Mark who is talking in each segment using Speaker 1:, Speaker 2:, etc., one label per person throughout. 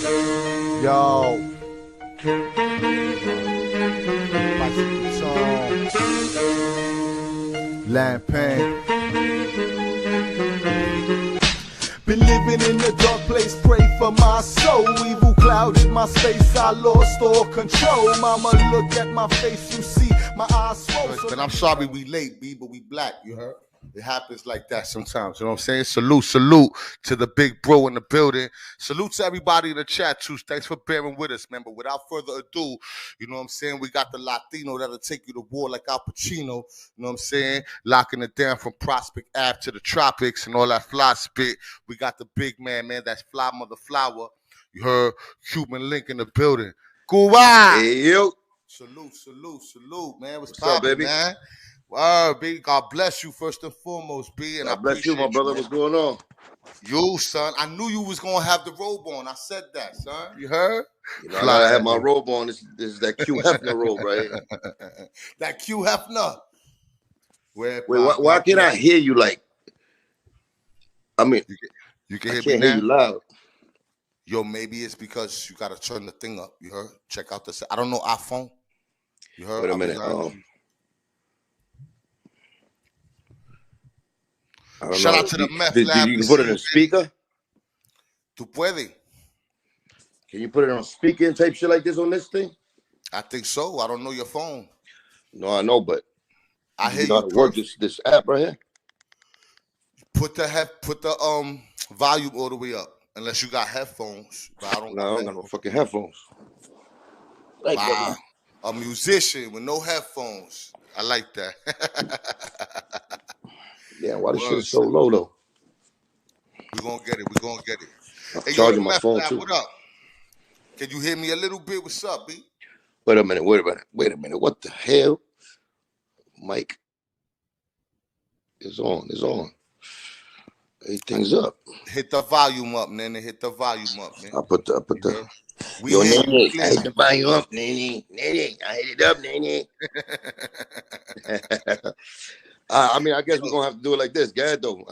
Speaker 1: Yo. Bicycle song. Lampin. Been living in a dark place, pray for my soul. Evil clouded my space, I lost all control. Mama, look at my face, you see my eyes swollen.
Speaker 2: But I'm sorry we late, B, but we black, you heard? It happens like that sometimes, you know what I'm saying? Salute to the big bro in the building. Salute to everybody in the chat, too. Thanks for bearing with us, man. But without further ado, you know what I'm saying? We got the Latino that'll take you to war like Al Pacino, you know what I'm saying? Locking it down from Prospect Ave to the tropics and all that fly spit. We got the big man, that's Fly Mother Flower. You heard Cuban Link in the building. Cuban!
Speaker 3: Hey, yo.
Speaker 2: Salute, man.
Speaker 3: What's up, baby?
Speaker 2: Man? Word, B. God bless you first and foremost, B. And
Speaker 3: God bless you, my brother. What's going on?
Speaker 2: You, son. I knew you was gonna have the robe on. I said that, son. You heard?
Speaker 3: You know, I gotta have my robe on. This is that Q Hefner robe, right?
Speaker 2: That Q Hefner.
Speaker 3: Wait, why can't I hear you? Like, I mean,
Speaker 2: you can hear
Speaker 3: me now? Hear you loud.
Speaker 2: Yo, maybe it's because you gotta turn the thing up. You heard? Check out the. I don't know iPhone. You heard?
Speaker 3: Wait a minute.
Speaker 2: Shout out to the meth lab.
Speaker 3: You can put it in speaker?
Speaker 2: Tu puedes.
Speaker 3: Can you put it on speaker and type shit like this on this thing?
Speaker 2: I think so. I don't know your phone.
Speaker 3: No, I know, but
Speaker 2: I hear
Speaker 3: you. Work this app right here.
Speaker 2: Put the volume all the way up, unless you got headphones. But I don't
Speaker 3: got no fucking headphones.
Speaker 2: Like wow, a musician with no headphones. I like that.
Speaker 3: Yeah, why this shit is so low though?
Speaker 2: We're gonna get it.
Speaker 3: I'm charging my phone too.
Speaker 2: What up? Can you hear me a little bit? What's up, B?
Speaker 3: Wait a minute. What the hell? Mic is on. Everything's up.
Speaker 2: Hit the volume up, man. Hit the volume up, man.
Speaker 3: I put the.
Speaker 2: We hit
Speaker 3: the volume up, Nene. I hit it up, Nene. I mean, I guess we're gonna have to do it like this. Go ahead, though.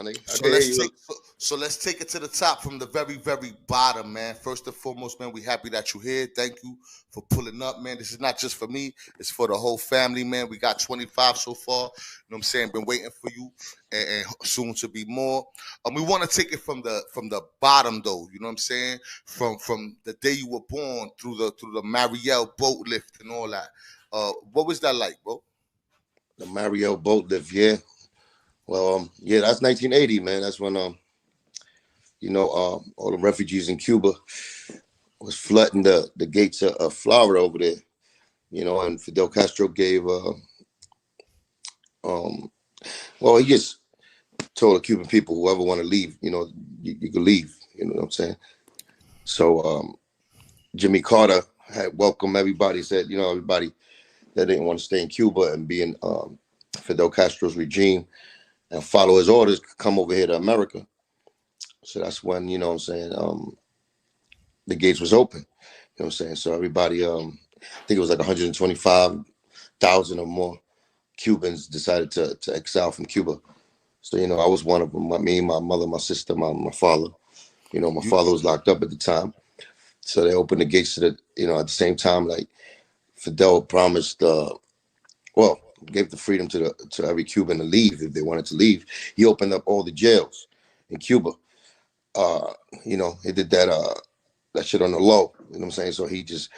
Speaker 2: So let's take it to the top from the very, very bottom, man. First and foremost, man, we happy that you're here. Thank you for pulling up, man. This is not just for me; it's for the whole family, man. We got 25 so far. You know what I'm saying? Been waiting for you, and soon to be more. We want to take it from the bottom, though. You know what I'm saying? From the day you were born through the Mariel boat lift and all that. What was that like, bro?
Speaker 3: The Mariel boat lift, yeah. Well, yeah, that's 1980, man. That's when, all the refugees in Cuba was flooding the gates of Florida over there, and Fidel Castro gave, he just told the Cuban people, whoever want to leave, you can leave, you know what I'm saying? So Jimmy Carter had welcomed everybody, said, everybody that didn't want to stay in Cuba and be in Fidel Castro's regime and follow his orders could come over here to America. So that's when, the gates was open. You know what I'm saying? So everybody, I think it was like 125,000 or more Cubans decided to exile from Cuba. So, I was one of them. Me, my mother, my sister, my father. My father was locked up at the time. So they opened the gates to at the same time, like, Fidel promised, gave the freedom to every Cuban to leave if they wanted to leave. He opened up all the jails in Cuba. He did that shit on the low. You know what I'm saying? So he just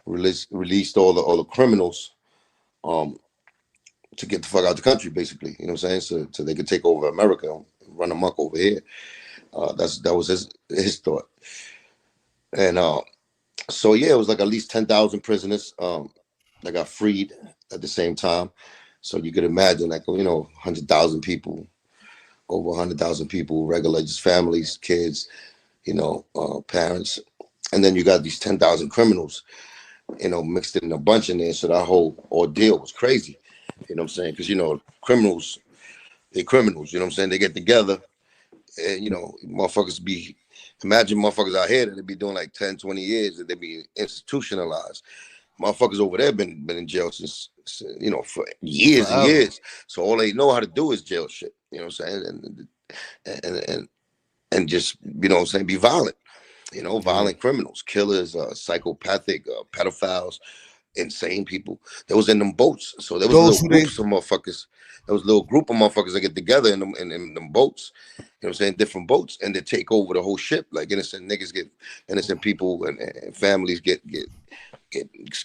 Speaker 3: released all the criminals to get the fuck out of the country, basically. You know what I'm saying? So they could take over America and run amok over here. That was his thought. And so yeah, it was like at least 10,000 prisoners that got freed at the same time. So you could imagine, like, 100,000 people, over 100,000 people, regular just families, kids, parents, and then you got these 10,000 criminals, mixed in a bunch in there. So that whole ordeal was crazy. You know what I'm saying? Because criminals, they're criminals. You know what I'm saying? They get together, and motherfuckers be. Imagine motherfuckers out here that they be doing like 10, 20 years that they be institutionalized. Motherfuckers over there been in jail since for years and years. So all they know how to do is jail shit. You know what I'm saying? And just be violent. You know,
Speaker 2: Yeah.
Speaker 3: violent criminals, killers, psychopathic, pedophiles, insane people. There was in them boats. So there was
Speaker 2: Those
Speaker 3: little
Speaker 2: who they
Speaker 3: groups of motherfuckers. There was a little group of motherfuckers that get together in them boats. You know what I'm saying? Different boats, and they take over the whole ship. Like innocent niggas get innocent people and families get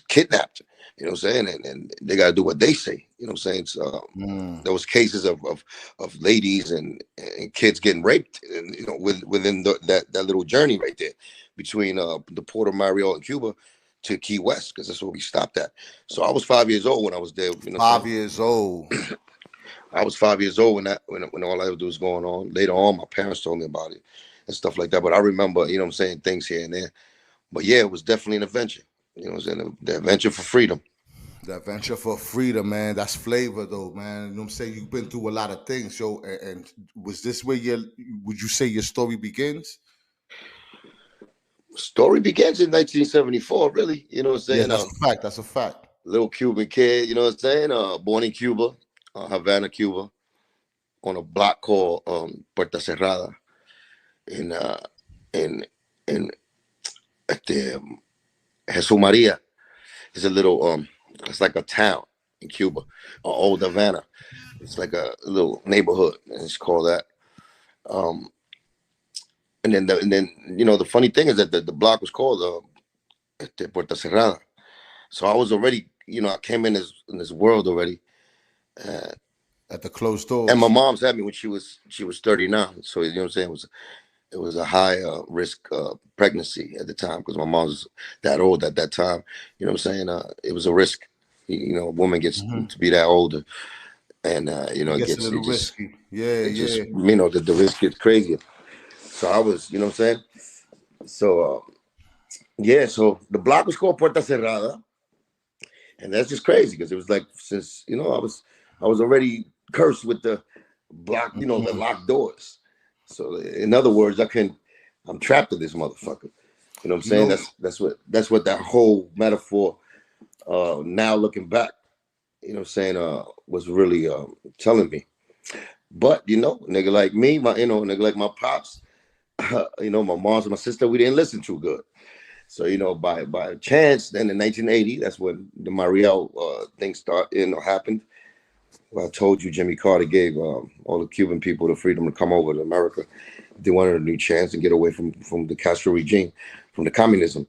Speaker 3: kidnapped. You know what I'm saying? And they gotta do what they say. You know what I'm saying? So there was cases of ladies and kids getting raped, and you know, within that little journey right there between the port of Mariel in Cuba to Key West, because that's where we stopped at. So I was 5 years old when I was there. You know what I'm
Speaker 2: 5 years old.
Speaker 3: I was 5 years old when all I ever do was going on. Later on, my parents told me about it and stuff like that. But I remember, you know what I'm saying, things here and there. But yeah, it was definitely an adventure. You know what I'm saying? The adventure for freedom.
Speaker 2: That venture for freedom, man. That's flavor, though, man. You know what I'm saying? You've been through a lot of things, yo. And was this where would you say your story begins?
Speaker 3: Story begins in 1974, really. You know what I'm
Speaker 2: Yes,
Speaker 3: saying?
Speaker 2: that's a fact. That's a fact.
Speaker 3: Little Cuban kid, you know what I'm saying? Born in Cuba, Havana, Cuba, on a block called Puerta Cerrada in in in at the Jesús Maria. It's a little it's like a town in Cuba, old Havana. It's like a little neighborhood, and it's called that. Um, and then you know the funny thing is that the block was called Puerta Cerrada. So I was already, you know, I came in this world already. Uh,
Speaker 2: At the closed
Speaker 3: and my
Speaker 2: doors.
Speaker 3: mom's had me when she was 39. So you know what I'm saying? It was a high risk pregnancy at the time because my mom was that old at that time. You know what I'm saying? It was a risk. You know, a woman gets to be that older, and you know,
Speaker 2: It
Speaker 3: it
Speaker 2: gets a
Speaker 3: gets
Speaker 2: little risky. Yeah,
Speaker 3: it just
Speaker 2: yeah.
Speaker 3: you know the risk gets crazier. So I was, you know what I'm saying? So yeah, so the block was called Puerta Cerrada, and that's just crazy because it was like since you know I was already cursed with the block, you know, the
Speaker 2: Mhm.
Speaker 3: locked doors. So in other words, I'm trapped in this motherfucker. You know what I'm
Speaker 2: You
Speaker 3: saying?
Speaker 2: know,
Speaker 3: That's what that whole metaphor. Now looking back, you know what I'm saying, was really telling me. But you know, nigga like me, my nigga like my pops, you know, my mom's and my sister, we didn't listen too good. So you know, by chance, then in 1980, that's when the Mariel thing happened. Well, I told you Jimmy Carter gave all the Cuban people the freedom to come over to America. They wanted a new chance and get away from the Castro regime, from the communism.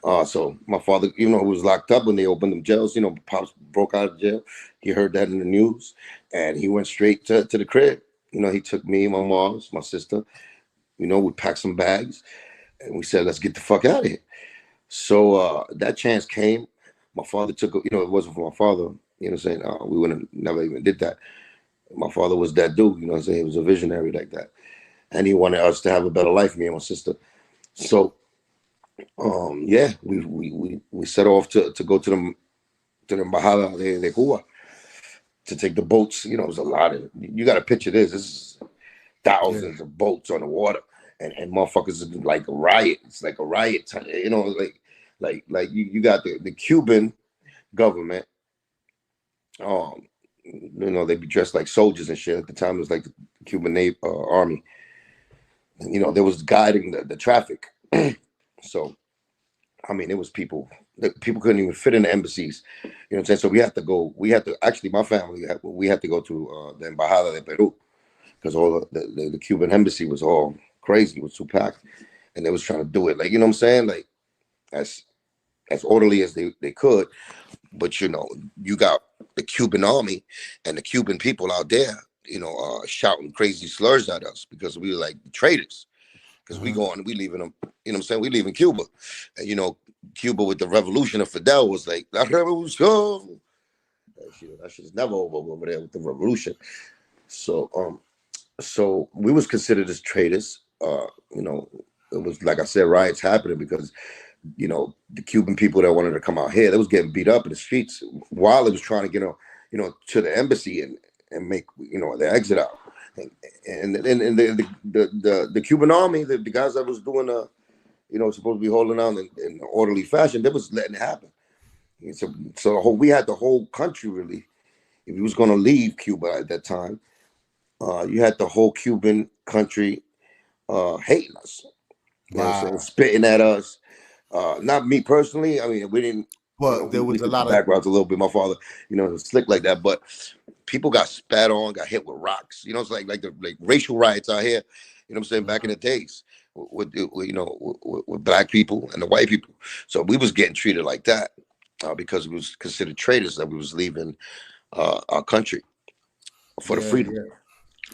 Speaker 3: So my father, even though he was locked up when they opened them jails, you know, pops broke out of jail. He heard that in the news, and he went straight to the crib. You know, he took me, my mom's, my sister. You know, we packed some bags, and we said, "Let's get the fuck out of here." So that chance came. My father took, you know, it wasn't for my father. You know what I'm saying? We would have never even did that. My father was that dude, you know what I'm saying? He was a visionary like that. And he wanted us to have a better life, me and my sister. So yeah, we set off to go to the Embajada de Cuba to take the boats. You know, it was a lot of you gotta picture this. This is
Speaker 2: yeah.
Speaker 3: thousands of boats on the water and motherfuckers is like a riot. It's like a riot time, you know, like you got the Cuban government. You know, they'd be dressed like soldiers and shit. At the time, it was like the Cuban army. And, you know, there was guiding the traffic. So, I mean, it was people. People couldn't even fit in the embassies. You know what I'm saying? So we had to go. We had to actually, my family, we had to go to the Embajada de Peru because all the Cuban embassy was all crazy. It was too packed, and they was trying to do it like you know what I'm saying, like as as orderly as they could. But you know, you got the Cuban army and the Cuban people out there, you know, shouting crazy slurs at us because we were like traitors. Because
Speaker 2: Uh-huh.
Speaker 3: we leaving them, you know what I'm saying? We leaving Cuba. And you know, Cuba with the revolution of Fidel was like, La revolution. That shit is never over there with the revolution. So so we was considered as traitors. You know, it was like I said, riots happening because you know, the Cuban people that wanted to come out here, they was getting beat up in the streets while they was trying to get on, you know, to the embassy and make, you know, their exit out. And the Cuban army, the guys that was doing, you know, supposed to be holding on in an orderly fashion, they was letting it happen. And so we had the whole country really. If you was going to leave Cuba at that time, you had the whole Cuban country hating us. You know what I'm saying?
Speaker 2: Wow.
Speaker 3: Spitting at us. Not me personally. I mean, we didn't.
Speaker 2: But there
Speaker 3: We
Speaker 2: was a
Speaker 3: took the
Speaker 2: lot of
Speaker 3: backgrounds a little bit. My father, was slick like that. But people got spat on, got hit with rocks. It's like the racial riots out here. You know what I'm saying? Back in the days with black people and the white people. So we was getting treated like that because we was considered traitors that we was leaving our country for the freedom.
Speaker 2: yeah.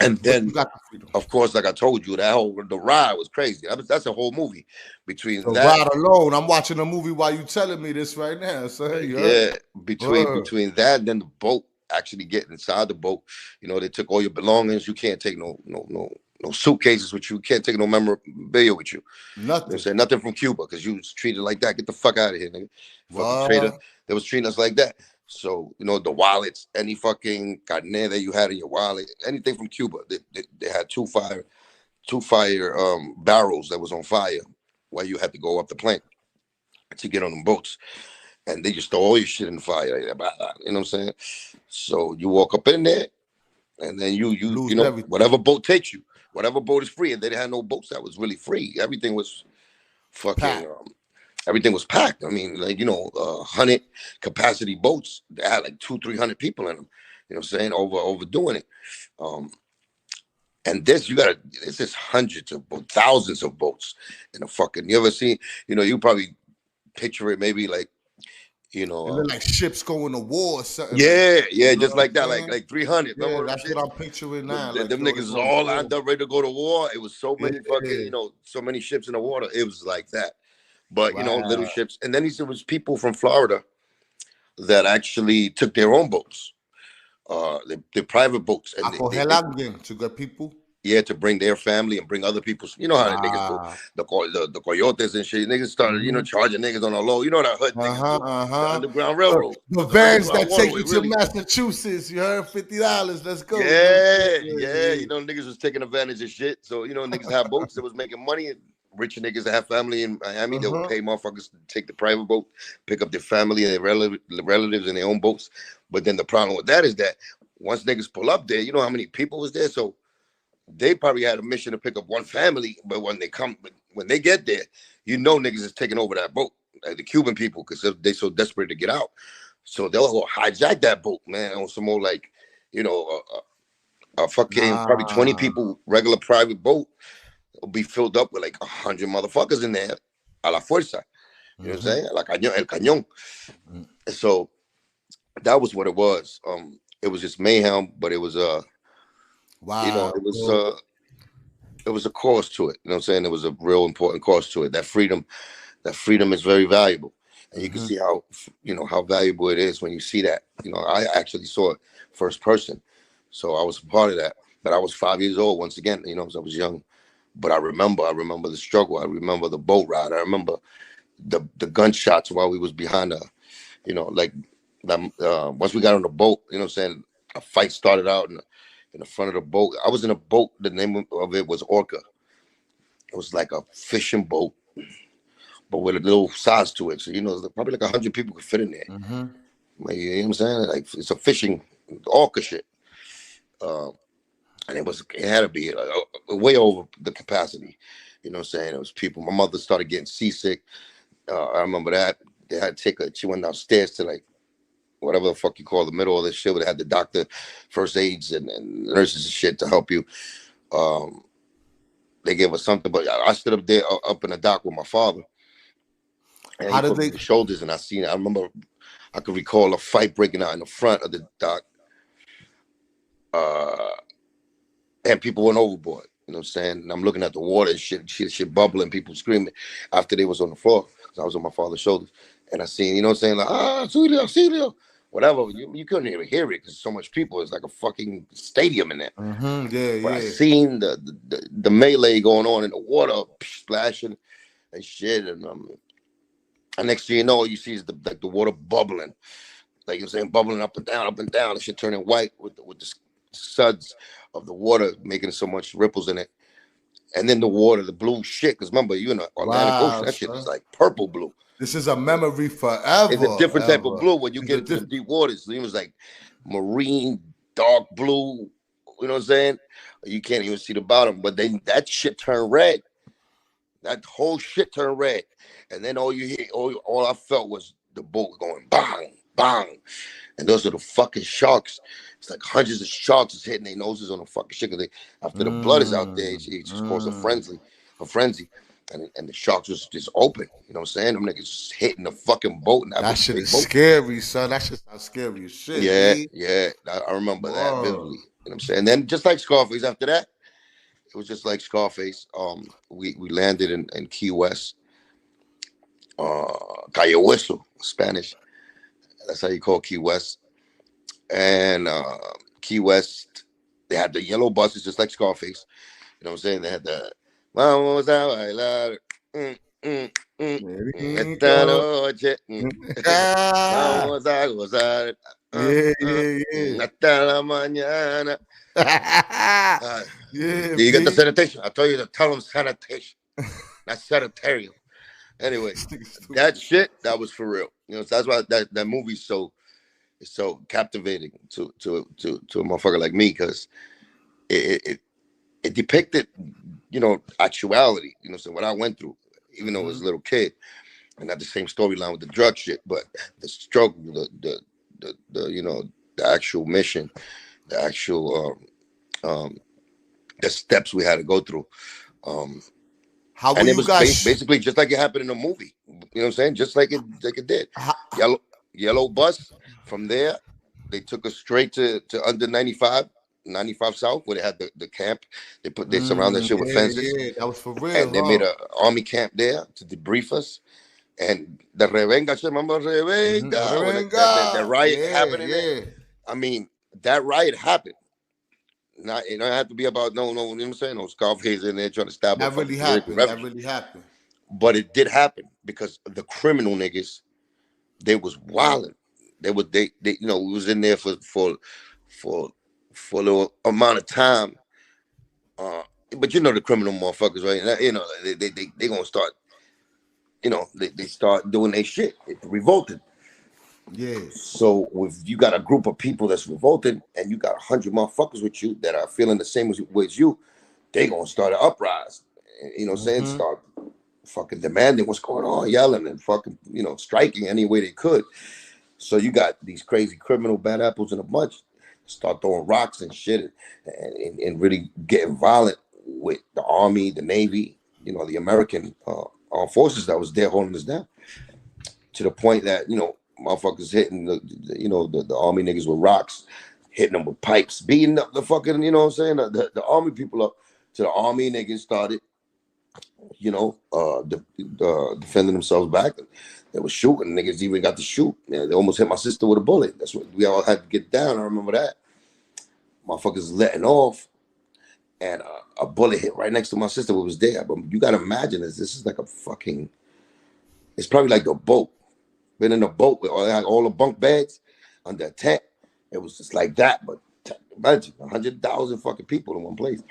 Speaker 3: And
Speaker 2: But you
Speaker 3: then,
Speaker 2: got the freedom.
Speaker 3: of course, like I told you, the ride was crazy. That's a whole movie between
Speaker 2: The
Speaker 3: that.
Speaker 2: ride alone. I'm watching a movie while you telling me this right now. So you heard?
Speaker 3: Yeah, between that and then the boat actually getting inside the boat. They took all your belongings. You can't take no suitcases with you. Can't take no memorabilia with you.
Speaker 2: Nothing.
Speaker 3: Saying nothing from Cuba because you was treated like that. Get the fuck out of here, nigga. Fucking
Speaker 2: Wow.
Speaker 3: traitor. They was treating us like that. So the wallets, any fucking carnet that you had in your wallet, anything from Cuba, they had two fire barrels that was on fire while you had to go up the plank to get on them boats. And they just throw all your shit in the fire. You know what I'm saying? So you walk up in there, and then you
Speaker 2: everything.
Speaker 3: whatever boat takes you, whatever boat is free. And they had no boats that was really free. Everything was fucking. Everything was packed. I mean, 100 capacity boats. They had like 200-300 people in them. You know what I'm saying? Overdoing it. And this is hundreds of boats, thousands of boats in a fucking. You ever see? You probably picture it maybe like.
Speaker 2: It look like ships going to war or something.
Speaker 3: Yeah, just like that, like 300.
Speaker 2: Yeah, that's what I'm picturing now.
Speaker 3: Them niggas is all lined up ready to go to war. It was so many fucking, so many ships in the water. It was like that. But little ships. And then there was people from Florida that actually took their own boats, the private boats, and
Speaker 2: to get people.
Speaker 3: Yeah, to bring their family and bring other people's. You know how the niggas do the coyotes and shit. Niggas started, charging niggas on the low. You know that hood niggas do. The Underground Railroad.
Speaker 2: The vans that take you to Massachusetts. You heard $50. Let's go.
Speaker 3: Yeah. Niggas was taking advantage of shit. So niggas had boats that was making money. And rich niggas that have family in Miami, they would pay motherfuckers to take the private boat, pick up their family and their relatives in their own boats. But then the problem with that is that once niggas pull up there, you know how many people was there. So they probably had a mission to pick up one family, but when they get there, niggas is taking over that boat, like the Cuban people, because they so desperate to get out. So they'll go hijack that boat, man, on some more like, a fucking probably 20 people, regular private boat will be filled up with like 100 motherfuckers in there, a la fuerza. You know what I'm saying? Like el cañón. So that was what it was. It was just mayhem, but it was
Speaker 2: wow.
Speaker 3: It was a cause to it. You know what I'm saying? It was a real important cause to it. That freedom is very valuable. And you can see how valuable it is when you see that. I actually saw it first person. So I was a part of that. But I was 5 years old once again, because I was young. But I remember the struggle. I remember the boat ride. I remember the gunshots while we was behind once we got on the boat, you know what I'm saying? A fight started out in the front of the boat. I was in a boat. The name of it was Orca. It was like a fishing boat, but with a little size to it. So, probably like 100 people could fit in there. Like, you know what I'm saying? Like, it's a fishing Orca shit. And it had to be way over the capacity. You know what I'm saying? It was people. My mother started getting seasick. I remember that. They had to she went downstairs to like, whatever the fuck you call the middle of this shit, where they had the doctor, first aids, and nurses and shit to help you. They gave us something, but I stood up there, up in the dock with my father. And he put me on the shoulders, and I seen it. I remember, I could recall a fight breaking out in the front of the dock. And people went overboard. You know what I'm saying? And I'm looking at the water and shit bubbling, people screaming after they was on the floor. Because I was on my father's shoulders. And I seen, you know what I'm saying? Like, Celio. Whatever. You couldn't even hear it because so much people. It's like a fucking stadium in there. But I seen the melee going on in the water, splashing and shit. And next thing you know, you see is the water bubbling. Like you're saying, bubbling up and down. And shit turning white with the suds of the water making so much ripples in it. And then the water, the blue shit. Because remember, you in the Atlantic Ocean, that shit is like purple blue.
Speaker 2: This is a memory forever.
Speaker 3: It's a different type of blue when you get into the deep waters. It was like marine, dark blue. You know what I'm saying? You can't even see the bottom. But then that shit turned red. That whole shit turned red, and then all you hear, all I felt was the boat going bang, bang, and those are the fucking sharks. It's like hundreds of sharks is hitting their noses on the fucking shit. Cause after the blood is out there, it just caused a frenzy, and the sharks was just open. You know what I'm saying? Them niggas just hitting the fucking boat. And
Speaker 2: that shit is scary, son. That shit sounds scary as shit.
Speaker 3: Yeah,
Speaker 2: B.
Speaker 3: yeah. I remember that vividly. You know what I'm saying? And then just like Scarface, after that, it was just like Scarface. We landed in Key West, Calle Whistle, Spanish. That's how you call Key West. And Key West, they had the yellow buses just like Scarface. You know what I'm saying? They had the Vamos a bailar. Esta noche. Vamos a gozar. Hasta la mañana. You get the sanitation. I told you to tell them sanitation. Not sanitarium. Anyway, that shit, that was for real. You know, so that's why that movie's so captivating to a motherfucker like me, because it depicted, you know, actuality. You know, so what I went through, even though I was a little kid, and not the same storyline with the drug shit, but the struggle, the you know, the actual mission, the actual the steps we had to go through.
Speaker 2: How
Speaker 3: and it
Speaker 2: you
Speaker 3: was
Speaker 2: guys
Speaker 3: basically just like it happened in the movie. You know what I'm saying? Just like it did. Yellow bus. From there, they took us straight to under 95 South, where they had the camp. They surrounded that shit with fences.
Speaker 2: Yeah, that was for real.
Speaker 3: And they made an army camp there to debrief us. And the Revenga, remember Revenga? The riot happening there. I mean, that riot happened. Not, it don't have to be about no, you know what I'm saying? No Scarface in there trying to stab
Speaker 2: that really happened. That really happened.
Speaker 3: But it did happen because the criminal niggas, they was wilding. They you know, we was in there for a little amount of time. But you know the criminal motherfuckers, right? You know, they gonna start, you know, they start doing their shit. It revolted.
Speaker 2: Yeah. So
Speaker 3: if you got a group of people that's revolted and you got 100 motherfuckers with you that are feeling the same way as you, they gonna start an uprise. You know what I'm saying? Start fucking demanding what's going on, yelling and fucking, you know, striking any way they could. So you got these crazy criminal bad apples in a bunch start throwing rocks and shit and really getting violent with the Army, the Navy, you know, the American armed forces that was there holding us down, to the point that, you know, motherfuckers hitting the Army niggas with rocks, hitting them with pipes, beating up the fucking, you know what I'm saying, the Army people up, to the Army niggas started, you know, defending themselves back. They were shooting. Niggas even got to shoot. Man, they almost hit my sister with a bullet. That's what we all had to get down. I remember that. Motherfuckers letting off, and a bullet hit right next to my sister who was there. But you gotta imagine this is like a fucking. It's probably like the boat. Been in a boat with all the bunk beds under a tent. It was just like that. But imagine 100,000 fucking people in one place.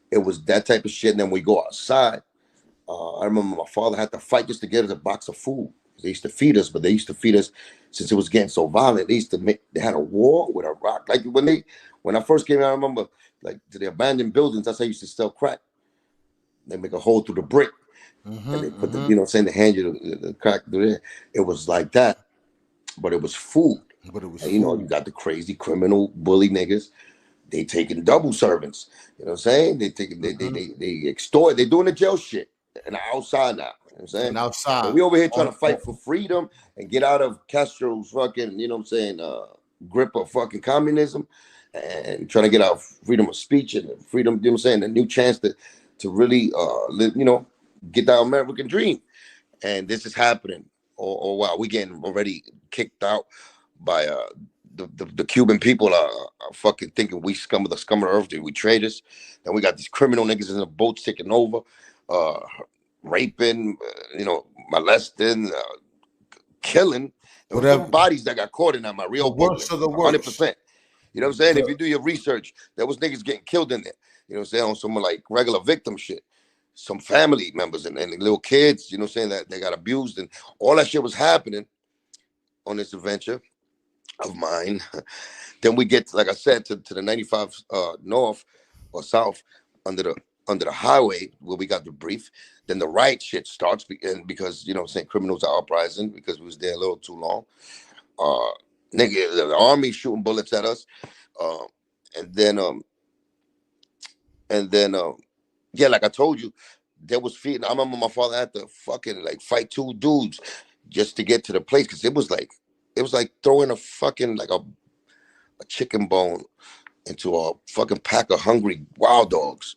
Speaker 3: It was that type of shit. And then we go outside. I remember my father had to fight just to get us a box of food. They used to feed us, but they used to feed us since it was getting so violent. They had a war with a rock. Like when I first came out, I remember like to the abandoned buildings. That's how I used to sell crack. They make a hole through the brick, and they put the, you know, saying they hand you the crack through there. It was like that, but it was food.
Speaker 2: But it was,
Speaker 3: and, you know, you got the crazy criminal bully niggas. They taking double servants. You know what I'm saying? They taking they extort. They doing the jail shit. And outside now, you know what I'm saying?
Speaker 2: And outside.
Speaker 3: But we over here trying to fight for freedom and get out of Castro's fucking, you know what I'm saying, grip of fucking communism, and trying to get out freedom of speech and freedom, you know what I'm saying, a new chance to really, live, you know, get the American dream. And this is happening. Or wow, we getting already kicked out by the Cuban people are fucking thinking we scum of the earth, we traitors. Then we got these criminal niggas in the boats taking over. Raping, you know, molesting, killing. There were some bodies that got caught in that, my real
Speaker 2: worst of the worst.
Speaker 3: 100%. You know what I'm saying? If you do your research, there was niggas getting killed in there. You know what I'm saying? On some like regular victim shit. Some family members and little kids, you know what I'm saying, that they got abused, and all that shit was happening on this adventure of mine. Then we get, like I said, to the 95 north or south under under the highway where we got the brief. Then the riot shit starts, and because you know, saying criminals are uprising because we was there a little too long. Nigga, the army shooting bullets at us, uh, and then yeah, like I told you, there was feeding. I remember my father had to fucking like fight two dudes just to get to the place because it was like throwing a fucking like a chicken bone into a fucking pack of hungry wild dogs,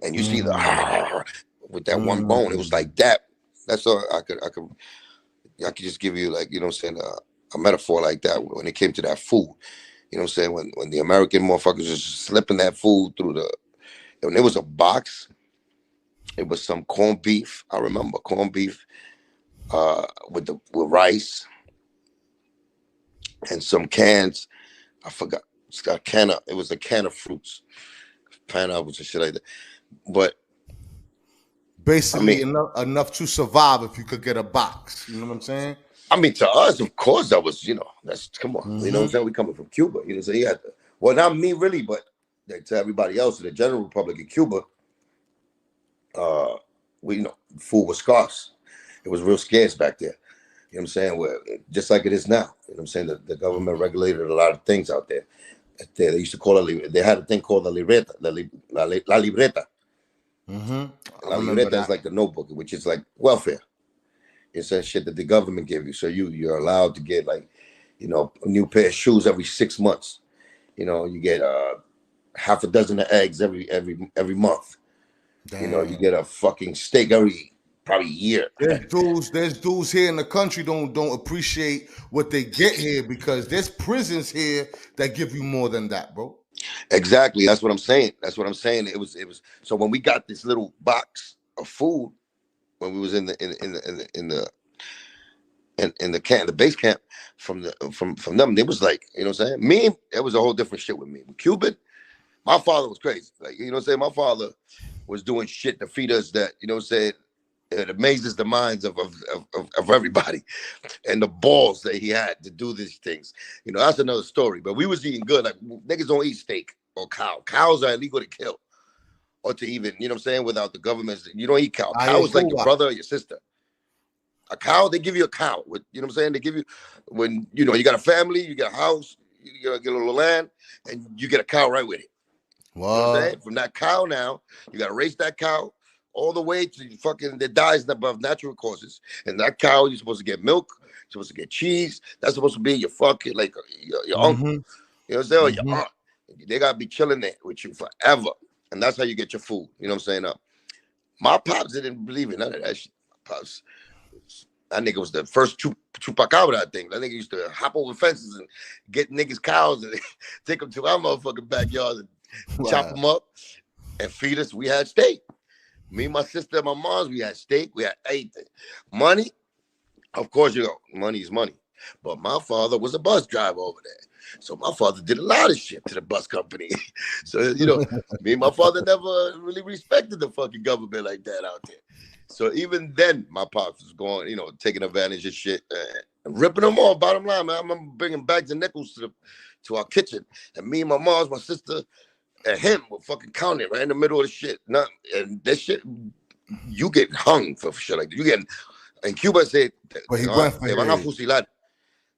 Speaker 3: and you see the with that one bone. It was like that. That's all I could just give you, like, you know what I'm saying, a metaphor like that when it came to that food. You know what I'm saying? When the American motherfuckers was slipping that food through when it was a box, it was some corned beef. I remember corned beef with rice and some cans. I forgot. It was a can of fruits, pineapples and shit like that. But
Speaker 2: basically, enough to survive if you could get a box. You know what I'm saying?
Speaker 3: I mean, to us, of course, that was, you know, that's, come on. You know what I'm saying? We coming from Cuba. You know, so you had to, well, not me really, but to everybody else in the General Republic of Cuba, we, you know, food was scarce. It was real scarce back there. You know what I'm saying? Where, just like it is now. You know what I'm saying? The government regulated a lot of things out there. They used to call it, they had a thing called la libreta. La libreta. La libreta is like the notebook, which is like welfare. It's that shit that the government give you. So you're allowed to get, like, you know, a new pair of shoes every 6 months. You know, you get half a dozen of eggs every month. Damn. You know, you get a fucking steak every probably year.
Speaker 2: There's dudes here in the country don't appreciate what they get here because there's prisons here that give you more than that, bro.
Speaker 3: Exactly. That's what I'm saying. It was so when we got this little box of food when we was in the base camp from them, it was like, you know what I'm saying? Me, it was a whole different shit with me. With Cuban, my father was crazy. Like, you know what I'm saying? My father was doing shit to feed us that, you know what I'm saying, it amazes the minds of everybody, and the balls that he had to do these things. You know, that's another story. But we was eating good. Like, niggas don't eat steak or cow. Cows are illegal to kill or to even, you know what I'm saying, without the government. You don't eat cow. Cow is like your brother or your sister. A cow, they give you a cow. With, you know what I'm saying? They give you, when, you know, you got a family, you got a house, you got to get a little land, and you get a cow right with it. Wow. You know what I'm saying? From that cow now, you got to raise that cow all the way to fucking, that dies above natural causes. And that cow, you're supposed to get milk, you're supposed to get cheese. That's supposed to be your fucking, like, your uncle. You know what I'm saying? Or your aunt. They got to be chilling there with you forever. And that's how you get your food. You know what I'm saying? My pops didn't believe in none of that shit. My pops, that nigga was the first chupacabra, I think. That nigga used to hop over fences and get niggas' cows and take them to our motherfucking backyard and chop them up and feed us. We had steak. Me, my sister, and my mom's, we had steak. We had everything. Money, of course, you know, money is money. But my father was a bus driver over there. So my father did a lot of shit to the bus company. So, you know, me and my father never really respected the fucking government like that out there. So even then, my pops was going, you know, taking advantage of shit and ripping them off. Bottom line, man, I remember bringing bags of nickels to our kitchen. And me and my mom's, my sister, and him were fucking counting right in the middle of the shit. And that shit, you get hung for shit like that. You get, and Cuba said,
Speaker 2: but he went for
Speaker 3: they van a fusilar.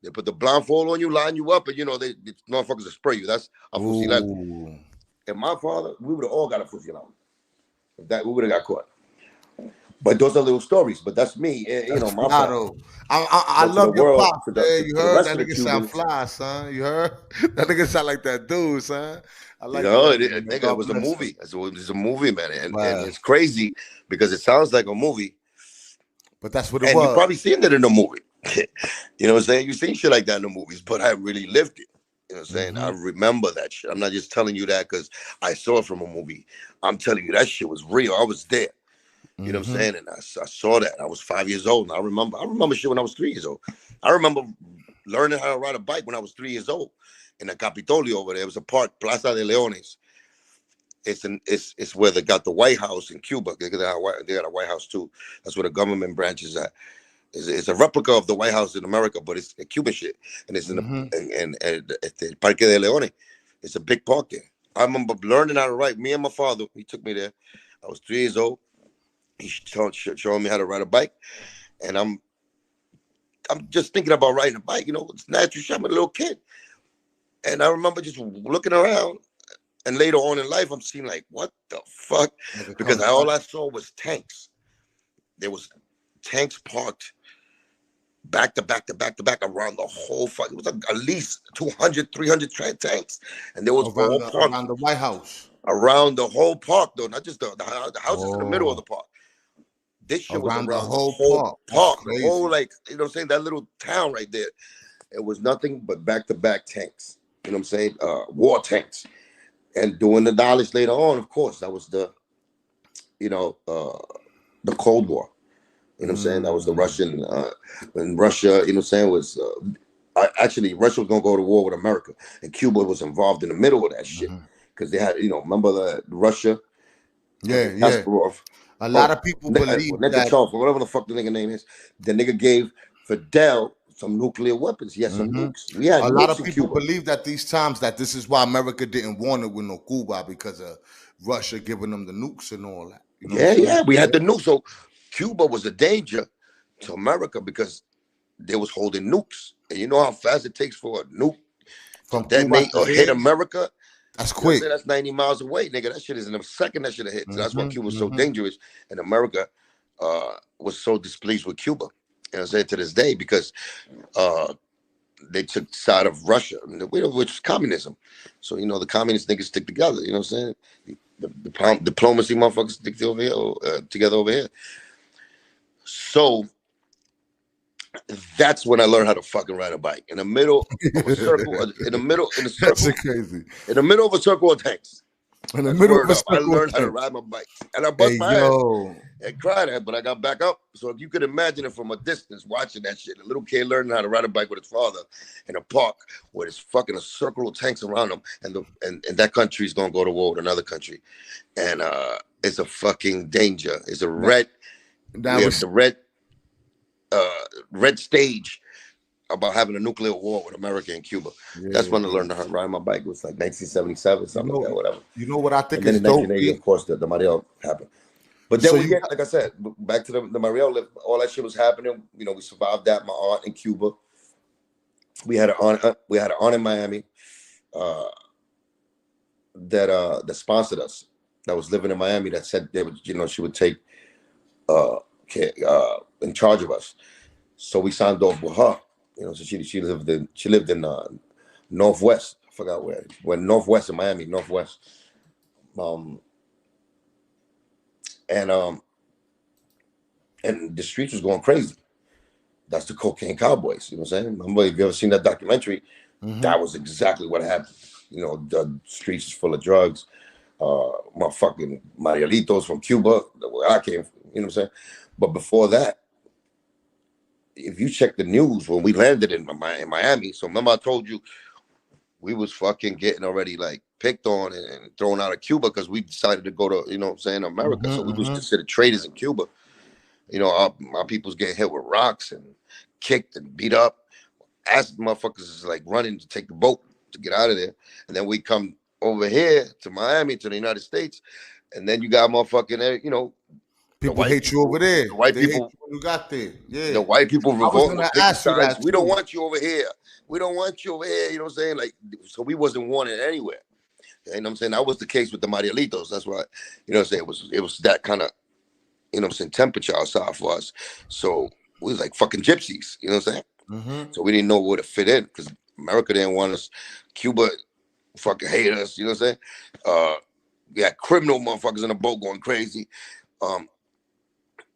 Speaker 3: They put the blindfold on you, line you up, and, you know, the motherfuckers will spray you. That's a fusilar. And my father, we would have all got a fusilar. That we would have got caught. But those are little stories. But that's me. You know, my father.
Speaker 2: I love your pop. You heard that nigga sound fly, son. You heard that nigga sound like that dude, son. I like
Speaker 3: that. Nigga, it was a movie. It was a movie, man, and it's crazy because it sounds like a movie.
Speaker 2: But that's what it was.
Speaker 3: And you probably seen it in the movie. You know what I'm saying? You've seen shit like that in the movies, but I really lived it. You know what I'm saying? I remember that shit. I'm not just telling you that because I saw it from a movie. I'm telling you that shit was real. I was there. You know what I'm saying? And I saw that. I was 5 years old. And I remember shit when I was 3 years old. I remember learning how to ride a bike when I was 3 years old. In the Capitolio over there. It was a park, Plaza de Leones. It's where they got the White House in Cuba. They got a White House too. That's where the government branch is at. It's a replica of the White House in America, but it's a Cuban shit. And it's in the Parque de Leones. It's a big park there. I remember learning how to ride. Me and my father, he took me there. I was 3 years old. He's showing me how to ride a bike, and I'm just thinking about riding a bike. You know, it's natural shit. I'm a little kid, and I remember just looking around. And later on in life, I'm seeing like, what the fuck? Because all I saw was tanks. There was tanks parked back to back to back to back around the whole fuck. It was like at least 200, 300 tanks, and there was all parked
Speaker 2: around the White House.
Speaker 3: Around the whole park, though, not just the houses in the middle of the park. This shit was around the whole park, the whole, like, you know what I'm saying, that little town right there. It was nothing but back-to-back tanks. You know what I'm saying? War tanks. And doing the knowledge later on, of course, that was the, you know, the Cold War. You know what I'm saying? That was the Russian, when Russia, you know what I'm saying, was, actually, Russia was going to go to war with America. And Cuba was involved in the middle of that shit. Because they had, you know, remember the Russia?
Speaker 2: Yeah.
Speaker 3: Kasparov.
Speaker 2: A lot of people believe that.
Speaker 3: Whatever the fuck the nigga name is, the nigga gave Fidel some nuclear weapons. He had some nukes. We had
Speaker 2: a lot of people
Speaker 3: Cuba.
Speaker 2: believe that these times that this is why America didn't want it with no Cuba, because of Russia giving them the nukes and all that. You know
Speaker 3: we had the nukes. So Cuba was a danger to America because they was holding nukes. And you know how fast it takes for a nuke to detonate or hit America?
Speaker 2: That's quick.
Speaker 3: That's 90 miles away, nigga. That shit is in a second that should have hit. So that's why Cuba was so dangerous. And America was so displeased with Cuba. You know what I'm saying? To this day, because they took the side of Russia, which was communism. So, you know, the communist niggas stick together. You know what I'm saying? The diplomacy motherfuckers stick over here, together over here. So that's when I learned how to fucking ride a bike. In the middle of a circle,
Speaker 2: That's crazy.
Speaker 3: In the middle of a circle of tanks.
Speaker 2: In the middle of a circle,
Speaker 3: I learned how to ride my bike. And I bust my ass and cried at, but I got back up. So if you could imagine it from a distance, watching that shit, a little kid learning how to ride a bike with his father in a park where there's fucking a circle of tanks around him, and that country is gonna go to war with another country. And it's a fucking danger. It's a red red stage about having a nuclear war with America and Cuba. That's when I learned how to ride my bike. It was like 1977, something like that, whatever.
Speaker 2: You know what I think
Speaker 3: is dope? In 1980, of course, the Mariel happened. But then we get, like I said, back to the Mariel, all that shit was happening. You know, we survived that. My aunt in Cuba. We had an aunt in Miami that sponsored us. That was living in Miami. That said they would, you know, she would take in charge of us. So we signed off with her. You know, so she lived in Northwest. I forgot where Northwest in Miami, Northwest. And the streets was going crazy. That's the cocaine cowboys. You know what I'm saying? Remember, if you ever seen that documentary, that was exactly what happened. You know, the streets is full of drugs. Motherfucking Marielitos from Cuba, where I came from. You know what I'm saying? But before that, if you check the news when we landed in Miami, so remember I told you we was fucking getting already like picked on and thrown out of Cuba because we decided to go to, you know what I'm saying, America. So we was considered traitors in Cuba. You know, our people's getting hit with rocks and kicked and beat up. As motherfuckers is like running to take the boat to get out of there. And then we come over here to Miami, to the United States, and then you got motherfucking, you know,
Speaker 2: people hate you over there.
Speaker 3: The white people
Speaker 2: you got there. Yeah.
Speaker 3: The white people revolt. We don't want you over here. We don't want you over here. You know what I'm saying? Like, so we wasn't wanted anywhere. You know what I'm saying? That was the case with the Marielitos. That's why, you know what I'm saying? It was that kind of, you know what I'm saying, temperature outside for us. So we was like fucking gypsies. You know what I'm saying? So we didn't know where to fit in because America didn't want us. Cuba fucking hate us. You know what I'm saying? We had criminal motherfuckers in the boat going crazy.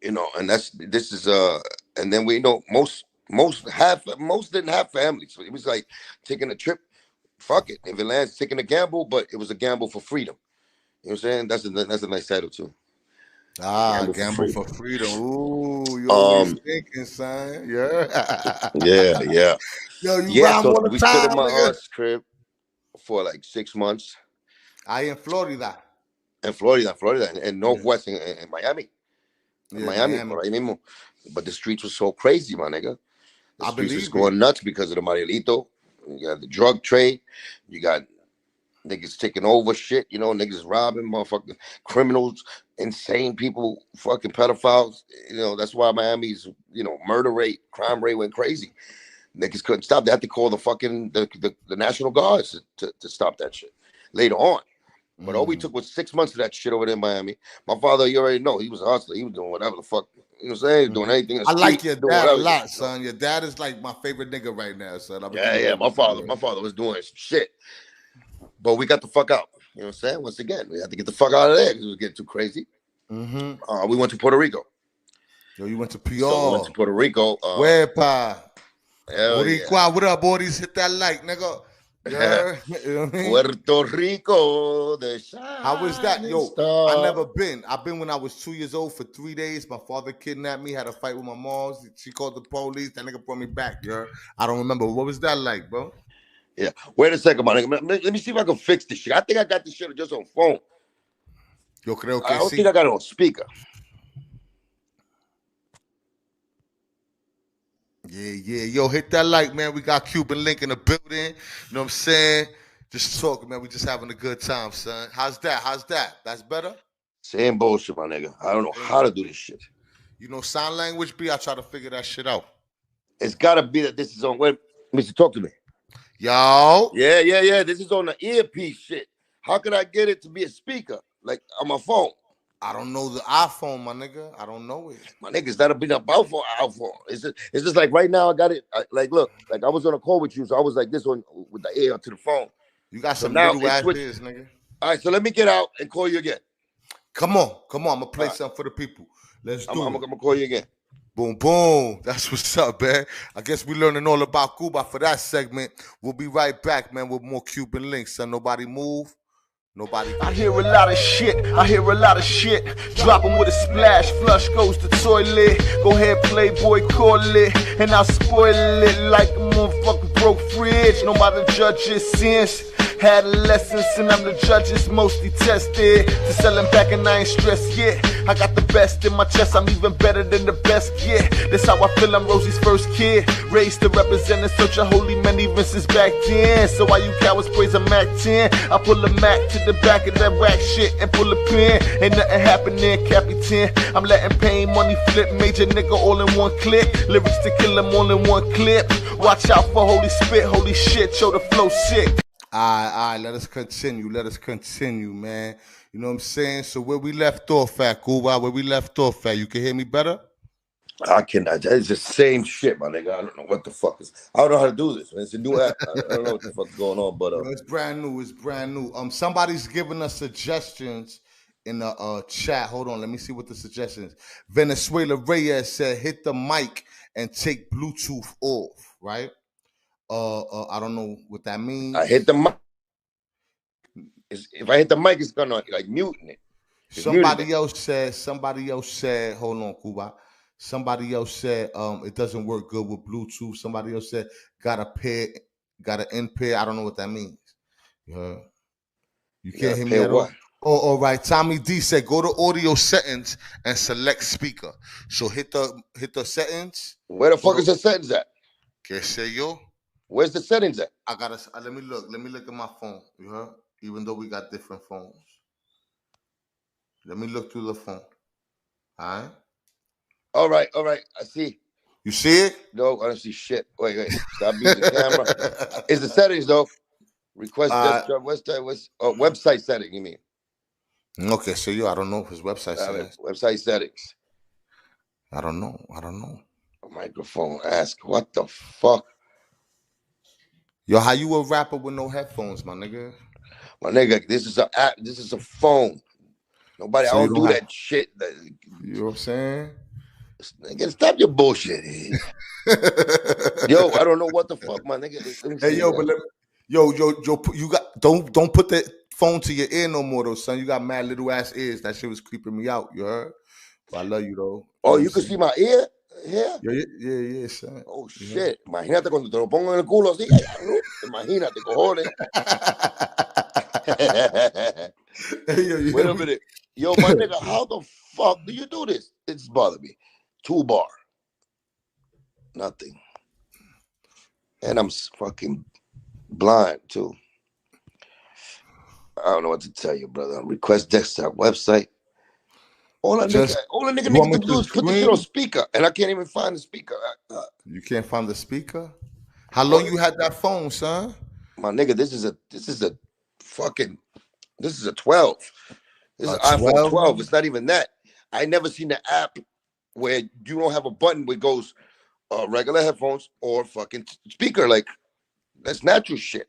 Speaker 3: You know, and and then we know most didn't have families. So it was like taking a trip. Fuck it. If it lands, taking a gamble, but it was a gamble for freedom. You know what I'm saying? That's a nice title too.
Speaker 2: Gamble for freedom. Ooh, you always thinking, son. Yeah.
Speaker 3: Yeah.
Speaker 2: Yo, you rhyme all the
Speaker 3: we
Speaker 2: time,
Speaker 3: stood in my
Speaker 2: nigga.
Speaker 3: aunt's crib for like 6 months.
Speaker 2: In Florida.
Speaker 3: In Florida, and Northwest in Miami.
Speaker 2: Yeah,
Speaker 3: Miami, por ahí mismo. But the streets were so crazy, my nigga. The streets was going nuts because of the Marielito. You got the drug trade. You got Niggas taking over shit, you know, niggas robbing motherfucking criminals, insane people, fucking pedophiles. You know, that's why Miami's, you know, murder rate, crime rate went crazy. Niggas couldn't stop. They had to call the fucking the National Guards to stop that shit later on. But all we took was 6 months of that shit over there in Miami. My father, you already know, he was a hustler. He was doing whatever the fuck, you know what I'm saying? Doing anything in the
Speaker 2: I like
Speaker 3: street,
Speaker 2: your
Speaker 3: doing
Speaker 2: dad a
Speaker 3: whatever.
Speaker 2: lot, son. Your dad is like my favorite nigga right now, son. I'm
Speaker 3: Yeah, yeah. My father was doing some shit. But we got the fuck out. You know what I'm saying? Once again, we had to get the fuck out of there because it was getting too crazy. We went to Puerto Rico.
Speaker 2: Yo, you went to PR.
Speaker 3: So we went to Puerto Rico.
Speaker 2: Where, pa?
Speaker 3: Hell yeah.
Speaker 2: What up, boys? Hit that like, nigga. Yeah. You know what I mean?
Speaker 3: Puerto Rico, the
Speaker 2: How was that? Yo,
Speaker 3: star.
Speaker 2: I never been. I've been when I was 2 years old for 3 days. My father kidnapped me, had a fight with my mom. She called the police. That nigga brought me back, yo. I don't remember. What was that like, bro?
Speaker 3: Yeah. Wait a second, my nigga. Let me see if I can fix this shit. I think I got this shit just on phone.
Speaker 2: Yo creo que
Speaker 3: I don't
Speaker 2: sí.
Speaker 3: think I got it on speaker.
Speaker 2: Yeah. Yo, hit that like, man. We got Cuban Link in the building. You know what I'm saying? Just talking, man. We just having a good time, son. How's that? That's better?
Speaker 3: Same bullshit, my nigga. I don't know how to do this shit.
Speaker 2: You know sign language, B? I try to figure that shit out.
Speaker 3: It's gotta be that this is on. Wait, Mr. Talk to me.
Speaker 2: Yo.
Speaker 3: Yeah. This is on the earpiece shit. How could I get it to be a speaker, like on my phone?
Speaker 2: I don't know the iPhone, my nigga. I don't know it.
Speaker 3: My niggas, that'll be about for iPhone. It's just like right now I got it. Like, look, like I was on a call with you, so I was like this one with the ear to the phone.
Speaker 2: You got
Speaker 3: So
Speaker 2: some
Speaker 3: now
Speaker 2: little ass ears, nigga.
Speaker 3: All right, so let me get out and call you again.
Speaker 2: Come on. I'm gonna play something for the people. Let's do it.
Speaker 3: I'm gonna call you again.
Speaker 2: Boom. That's what's up, man. I guess we learning all about Cuba for that segment. We'll be right back, man, with more Cuban links. So nobody move. Nobody.
Speaker 1: I hear a lot of shit, Drop 'em with a splash, flush goes the toilet. Go ahead, playboy, call it. And I'll spoil it like a motherfucking broke fridge. Nobody judges since adolescence, and I'm the judges mostly tested. To selling back and I ain't stressed yet. I got the best in my chest, I'm even better than the best, yeah. That's how I feel, I'm Rosie's first kid. Raised to represent and such a holy man even since back then. So why you cowards praise a Mac 10? I pull a Mac to the back of that whack shit and pull a pin. Ain't nothing happening, Capitan. I'm letting pain money flip, major nigga all in one clip. Lyrics to kill them all in one clip. Watch out for holy spit, holy shit, show the flow sick.
Speaker 2: All right, let us continue, man. You know what I'm saying? So where we left off at, Cuba, you can hear me better?
Speaker 3: I cannot. It's the same shit, my nigga. I don't know what the fuck is. I don't know how to do this, man. It's a new app. I don't know what the fuck's going on, but
Speaker 2: it's brand new. Somebody's giving us suggestions in the chat. Hold on, let me see what the suggestion is. Venezuela Reyes said, hit the mic and take Bluetooth off, right? I don't know what that means.
Speaker 3: I hit the mic. If I hit the mic, it's gonna like muting it.
Speaker 2: Somebody else said, hold on, Cuba. Somebody else said it doesn't work good with Bluetooth. Somebody else said got an in pair. I don't know what that means. You can't hear me at all. Oh, all right. Tommy D said go to audio settings and select speaker. So hit the settings.
Speaker 3: Where the fuck is the settings at?
Speaker 2: Que sé yo.
Speaker 3: Where's the settings at?
Speaker 2: I gotta let me look. Let me look at my phone. You heard? Even though we got different phones. Let me look through the phone.
Speaker 3: All right. I see.
Speaker 2: You see it?
Speaker 3: No, I don't see shit. Wait. Stop using the camera. It's the settings though. Request desktop. Website setting, you mean?
Speaker 2: Okay, so I don't know if it's website settings.
Speaker 3: Website settings.
Speaker 2: I don't know.
Speaker 3: Microphone ask. What the fuck?
Speaker 2: Yo, how you a rapper with no headphones, my nigga?
Speaker 3: My nigga, this is a app. This is a phone. Nobody, so I don't do that shit.
Speaker 2: You know what I'm saying?
Speaker 3: Nigga, stop your bullshit. Yo, I don't know what the fuck, my nigga.
Speaker 2: Hey, yo, but you got don't put the phone to your ear no more, though, son. You got mad little ass ears. That shit was creeping me out. You heard? But I love you though.
Speaker 3: Oh, you can see my ear?
Speaker 2: Yeah, son.
Speaker 3: Oh, shit. Imagínate cuando te lo pongo en el culo así. Imagínate, cojones. Wait a minute. Yo, my nigga, how the fuck do you do this? It's bothered me. 2 bar. Nothing. And I'm fucking blind, too. I don't know what to tell you, brother. Request desktop website. All a
Speaker 2: Just
Speaker 3: nigga
Speaker 2: you want
Speaker 3: needs
Speaker 2: me
Speaker 3: to do
Speaker 2: to
Speaker 3: is put the shit on
Speaker 2: scream?
Speaker 3: speaker, and I can't even find the speaker.
Speaker 2: You can't find the speaker. How
Speaker 3: Oh,
Speaker 2: long you had that phone, son?
Speaker 3: my nigga, this is a fucking this is a 12. This is
Speaker 2: A
Speaker 3: an iPhone
Speaker 2: 12.
Speaker 3: 12. It's not even that. I never seen the app where you don't have a button where it goes regular headphones or fucking speaker. Like that's natural shit.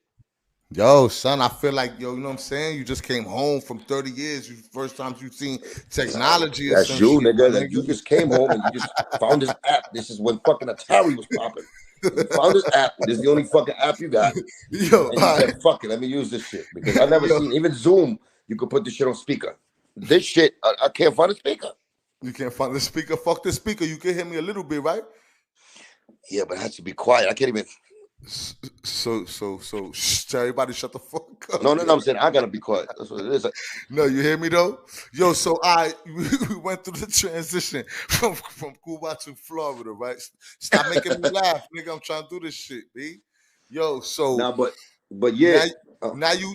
Speaker 2: Yo, son, I feel like, yo, you know what I'm saying? You just came home from 30 years. First time you seen technology or
Speaker 3: That's
Speaker 2: some
Speaker 3: you,
Speaker 2: shit, my
Speaker 3: nigga. Like you
Speaker 2: nigga.
Speaker 3: just came home and you just found this app. This is when fucking Atari was popping. You found this app. This is the only fucking app you got.
Speaker 2: Yo,
Speaker 3: And you said, fuck it, let me use this shit. Because I never
Speaker 2: yo,
Speaker 3: seen, even Zoom, you could put this shit on speaker. This shit, I can't find a speaker.
Speaker 2: you can't find the speaker. Fuck the speaker. You can hear me a little bit, right?
Speaker 3: Yeah, but it has to be quiet. I can't even.
Speaker 2: So, tell everybody shut the fuck up.
Speaker 3: No, I'm saying I gotta be quiet. That's what it is.
Speaker 2: No, you hear me though? Yo, so we went through the transition from Cuba to Florida, right? Stop making me laugh, nigga. I'm trying to do this shit, B. Yo, so
Speaker 3: Nah, but yeah.
Speaker 2: now you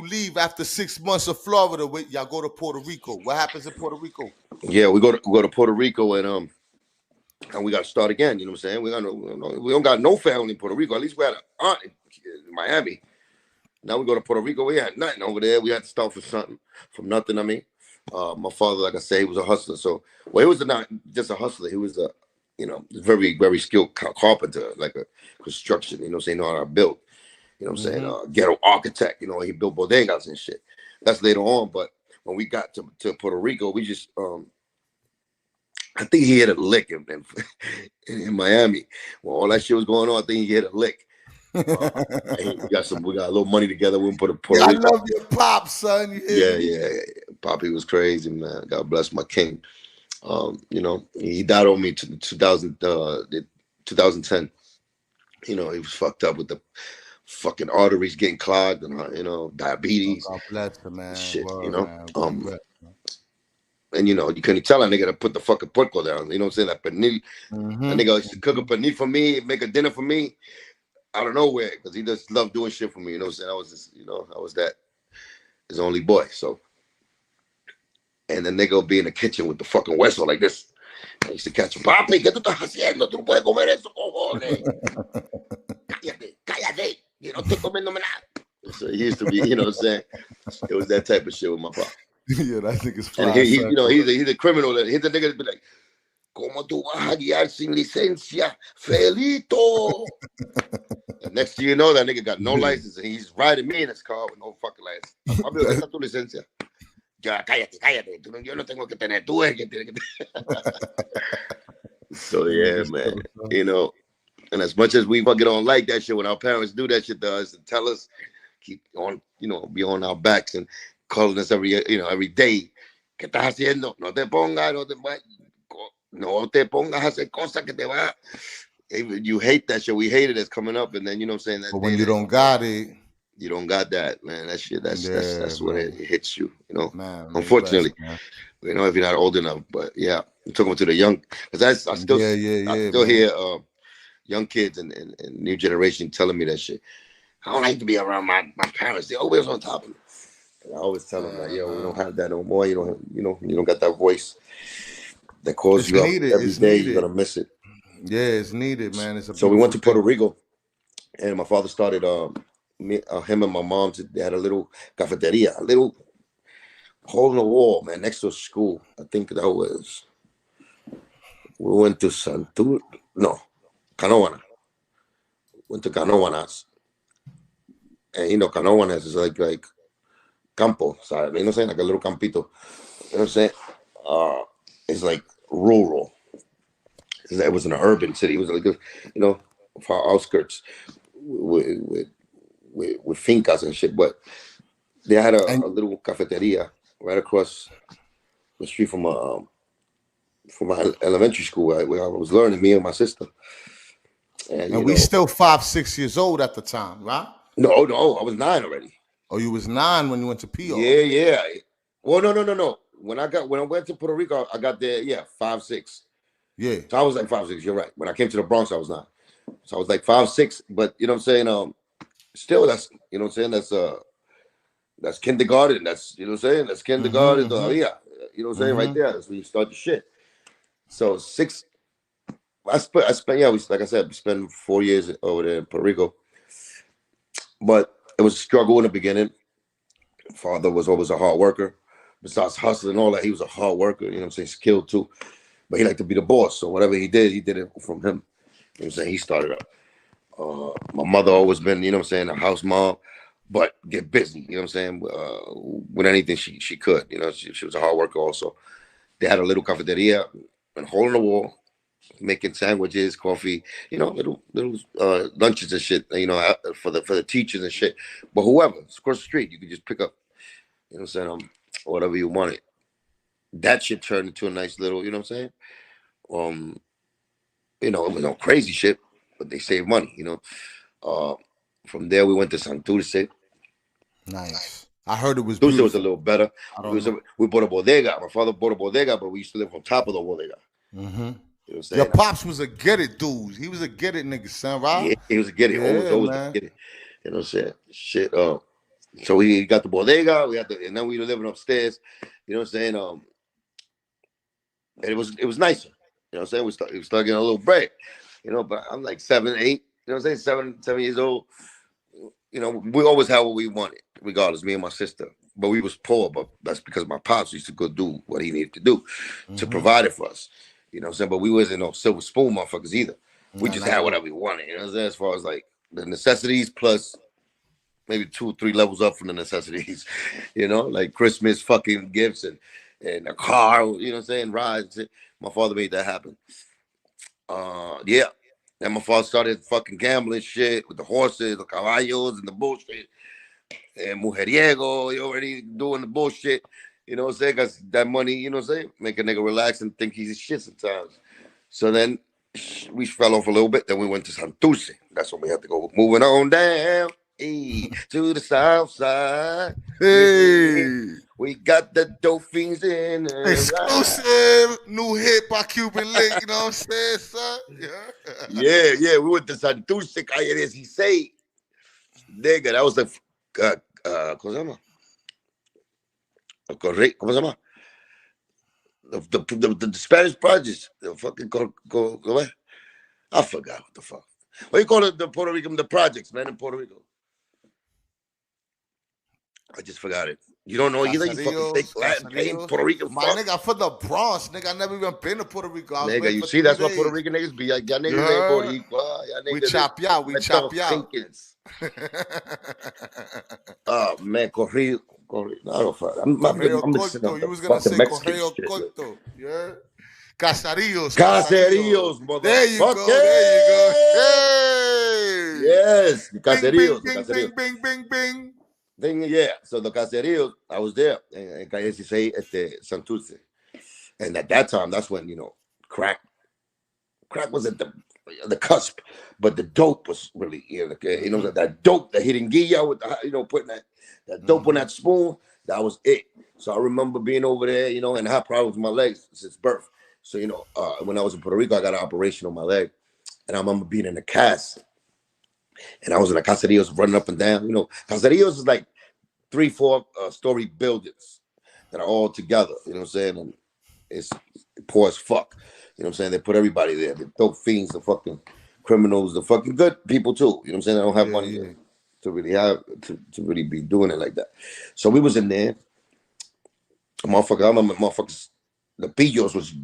Speaker 2: leave after 6 months of Florida. Y'all go to Puerto Rico. What happens in Puerto Rico?
Speaker 3: Yeah, we go to Puerto Rico and we got to start again. You know what I'm saying? We don't got no family in Puerto Rico. At least we had an aunt in Miami. Now we go to Puerto Rico. We had nothing over there. We had to start from nothing. I mean, my father, like I say, he was a hustler. So, well, he was not just a hustler. He was a, very, very skilled carpenter, like a construction. You know what I'm saying? Know how to build. You know what I'm saying? Ghetto architect. You know, he built bodegas and shit. That's later on. But when we got to Puerto Rico, we just I think he hit a lick in Miami. Well, all that shit was going on. I think he hit a lick. We got a little money together. We put a Puerto Rico.
Speaker 2: I love your pop, son.
Speaker 3: Yeah. Poppy was crazy, man. God bless my king. He died on me 2010. He was fucked up with the fucking arteries getting clogged and diabetes.
Speaker 2: God bless him, man.
Speaker 3: Shit,
Speaker 2: Man.
Speaker 3: And you couldn't tell a nigga to put the fucking porco down. You know what I'm saying? That pernil. That nigga used to cook a pernil for me, make a dinner for me out of nowhere because he just loved doing shit for me. You know what I'm saying? I was just, I was his only boy. So, and the nigga would be in the kitchen with the fucking whistle like this. I used to catch him. Papi, ¿qué tú estás haciendo? Tú no puedes comer eso, cojones. Cállate. You no estoy comiéndome nada. So he used to be, you know what I'm saying? It was that type of shit with my pop.
Speaker 2: Yeah, that nigga's fly.
Speaker 3: And he's a criminal. He's the nigga that be like, ¿Cómo tú vas a guiar sin licencia, Felito? And next thing you know, that nigga got no license and he's riding me in his car with no fucking license. Papi, ¿dónde está tu licencia? Ya, cállate. Yo no tengo que tener. Tú eres que tiene que. So yeah, man. And as much as we fucking don't like that shit when our parents do that shit to us and tell us, keep on, be on our backs and calling us every day. ¿Qué estás haciendo? No te pongas a hacer cosas que te va. You hate that shit. We hated it coming up, and then you know what I'm saying. That
Speaker 2: but when you don't got it,
Speaker 3: you don't got that, man. That shit. That's when it hits you.
Speaker 2: Man,
Speaker 3: unfortunately, if you're not old enough. But yeah, I'm talking to the young because I still hear young kids and new generation telling me that shit. I don't like to be around my parents. They're always on top of me. And I always tell them, we don't have that no more. You don't got that voice that calls you up every day. You're gonna miss it.
Speaker 2: Yeah, it's needed, man.
Speaker 3: So we went to Puerto Rico, and my father started him and my mom. They had a little cafeteria, a little hole in the wall, man, next to a school. I think that was. We went to Canóvanas. Went to Canóvanas, and Canóvanas is like campo, ¿sabes? You know what I'm saying? Like a little campito. You know what I'm saying? It's like rural. It was in an urban city. It was like, far outskirts with fincas and shit. But they had a little cafeteria right across the street from my elementary school where I was learning, me and my sister.
Speaker 2: And we still 5-6 years old at the time, right?
Speaker 3: No, I was 9 already.
Speaker 2: Oh, you was 9 when you went to PO.
Speaker 3: Yeah. Well, no. When I went to Puerto Rico, I got there, 5-6.
Speaker 2: Yeah.
Speaker 3: So I was like 5-6, you're right. When I came to the Bronx, I was 9. So I was like 5-6, but you know what I'm saying? Still that's, you know what I'm saying? That's That's kindergarten. That's, you know what I'm saying? That's kindergarten. Todavía. You know what I'm saying? Right there. That's when you start the shit. So I spent, yeah, like I said, we spent 4 years over there in Puerto Rico. But it was a struggle in the beginning. Father was always a hard worker. Besides hustling and all that, he was a hard worker, you know what I'm saying? Skilled too. But he liked to be the boss. So whatever he did it from him. You know what I'm saying? He started up. My mother always been, you know what I'm saying, a house mom, but get busy, you know what I'm saying, with anything she could. You know, she was a hard worker also. They had a little cafeteria, a hole in the wall, making sandwiches, coffee, you know, little lunches and shit, you know, for the teachers and shit. But whoever, it's across the street, you could just pick up, you know what I'm saying, whatever you wanted. That shit turned into a nice little, you know what I'm saying? You know, it was no crazy shit, but they saved money, you know. From there, we went to Santurce.
Speaker 2: Nice. I heard it was
Speaker 3: Santurce
Speaker 2: beautiful.
Speaker 3: was a little better. We bought a bodega. My father bought a bodega, but we used to live on top of the bodega. You know what I'm saying?
Speaker 2: Your pops was a get it dude. He was a get it nigga, son, right?
Speaker 3: Yeah, he was a get it. Always a get it. You know what I'm saying? Shit. So we got the bodega. And then we were living upstairs. You know what I'm saying? And it was nicer. You know what I'm saying? We started getting a little break. You know, but I'm like 7, 8. You know what I'm saying? 7 years old. You know, we always had what we wanted, regardless. Me and my sister. But we was poor. But that's because my pops used to go do what he needed to do to provide it for us. You know what I'm saying? But we wasn't no silver spoon motherfuckers either. We just had whatever we wanted. You know what I'm saying? As far as like the necessities plus maybe 2 or 3 levels up from the necessities. You know, like Christmas fucking gifts and a car. You know what I'm saying? Rides. My father made that happen. Yeah. Then my father started fucking gambling shit with the horses, the caballos, and the bullshit. And mujeriego, you already doing the bullshit. You know what I'm saying? Because that money, you know what I'm saying? Make a nigga relax and think he's a shit sometimes. So then we fell off a little bit. Then we went to Santurce. That's when we had to go. Moving on down to the south side.
Speaker 2: Hey.
Speaker 3: We got the Dolphins in.
Speaker 2: Exclusive new hit by Cuban Link. You know what I'm saying, son?
Speaker 3: Yeah. We went to Santurce, Calle 16. Nigga, that was the ¿cómo se llama? ¿Cómo se llama? The Spanish projects. The fucking I forgot what the fuck. What do you call it? The Puerto Rican, the projects, man, in Puerto Rico. I just forgot it. You don't know either. You fucking think Latin game, Puerto Rican.
Speaker 2: My nigga, for the Bronx, nigga, I never even been to Puerto Rico.
Speaker 3: Nigga, you see, that's what Puerto Rican niggas be. Y'all niggas ain't Boricua.
Speaker 2: We chop y'all. We chop y'all.
Speaker 3: Oh man, corrido. No,
Speaker 2: corrido corto. You was gonna say corrido corto. Yeah. Caseríos.
Speaker 3: There you go.
Speaker 2: Hey.
Speaker 3: Yes, caseríos.
Speaker 2: Bing.
Speaker 3: Yeah, so the caseríos, I was there in Calle 16 at the Santurce. And at that time, that's when, you know, crack was at the cusp, but the dope was really, you know, that dope, the hiringuilla with the, you know, putting that dope on that spoon, that was it. So I remember being over there, you know, and I had problems with my legs since birth. So, you know, when I was in Puerto Rico, I got an operation on my leg. And I remember being in a cast. And I was in the caseríos running up and down. You know, caseríos is like 3-4 story buildings that are all together. You know what I'm saying? And it's poor as fuck. You know what I'm saying? They put everybody there. The dope fiends, the fucking criminals, the fucking good people too. You know what I'm saying? I don't have money to really have to really be doing it like that. So we was in there. I remember motherfuckers, the pillos was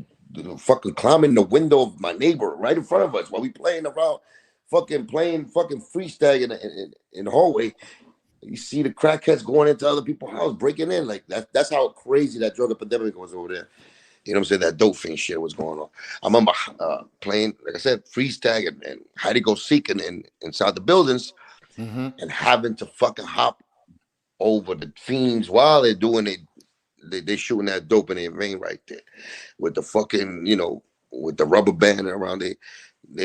Speaker 3: fucking climbing the window of my neighbor right in front of us while we playing around, fucking freestyle in the hallway. You see the crackheads going into other people's house, breaking in like that. That's how crazy that drug epidemic was over there. You know what I'm saying? That dope fiend shit was going on. I remember playing, like I said, freeze tag and had to go seeking inside the buildings and having to fucking hop over the fiends while they're doing it. They shooting that dope in their vein right there with the fucking, you know, with the rubber band around they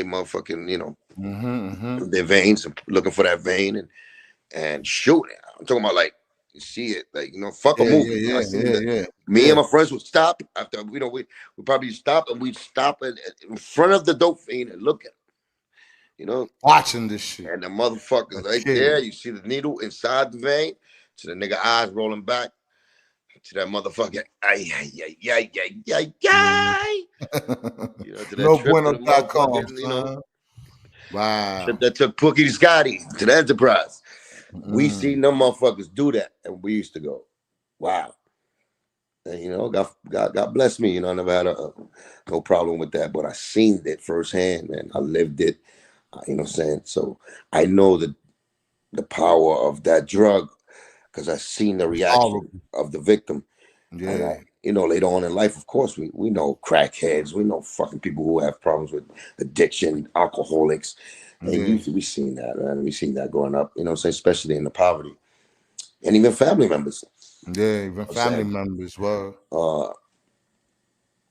Speaker 3: motherfucking, you know, their veins and looking for that vein and shooting. I'm talking about like, you see it, like, you know, fuck a movie. Yeah. Me and my friends would stop after, you know, we probably stop and we'd stop in front of the dope fiend and look at him, you know,
Speaker 2: watching this shit.
Speaker 3: And the motherfuckers right there, you see the needle inside the vein. to the nigga eyes rolling back, to that motherfucker, ay, ay, ay, ay, ay, ay, ay. You know, to that
Speaker 2: No
Speaker 3: trip to the
Speaker 2: bueno.com,
Speaker 3: motherfucking, you know,
Speaker 2: wow.
Speaker 3: trip that took Pookie to Scotty to the Enterprise. We seen them motherfuckers do that, and we used to go, wow. And you know, God bless me. You know, I never had no problem with that, but I seen it firsthand, and I lived it. You know what I'm saying? So I know the power of that drug because I seen the reaction of the victim.
Speaker 2: Yeah.
Speaker 3: And you know, later on in life, of course, we know crackheads, we know fucking people who have problems with addiction, alcoholics, and usually we seen that, man. We seen that growing up. You know what I'm saying? Especially in the poverty, and even family members.
Speaker 2: Yeah, even family members were.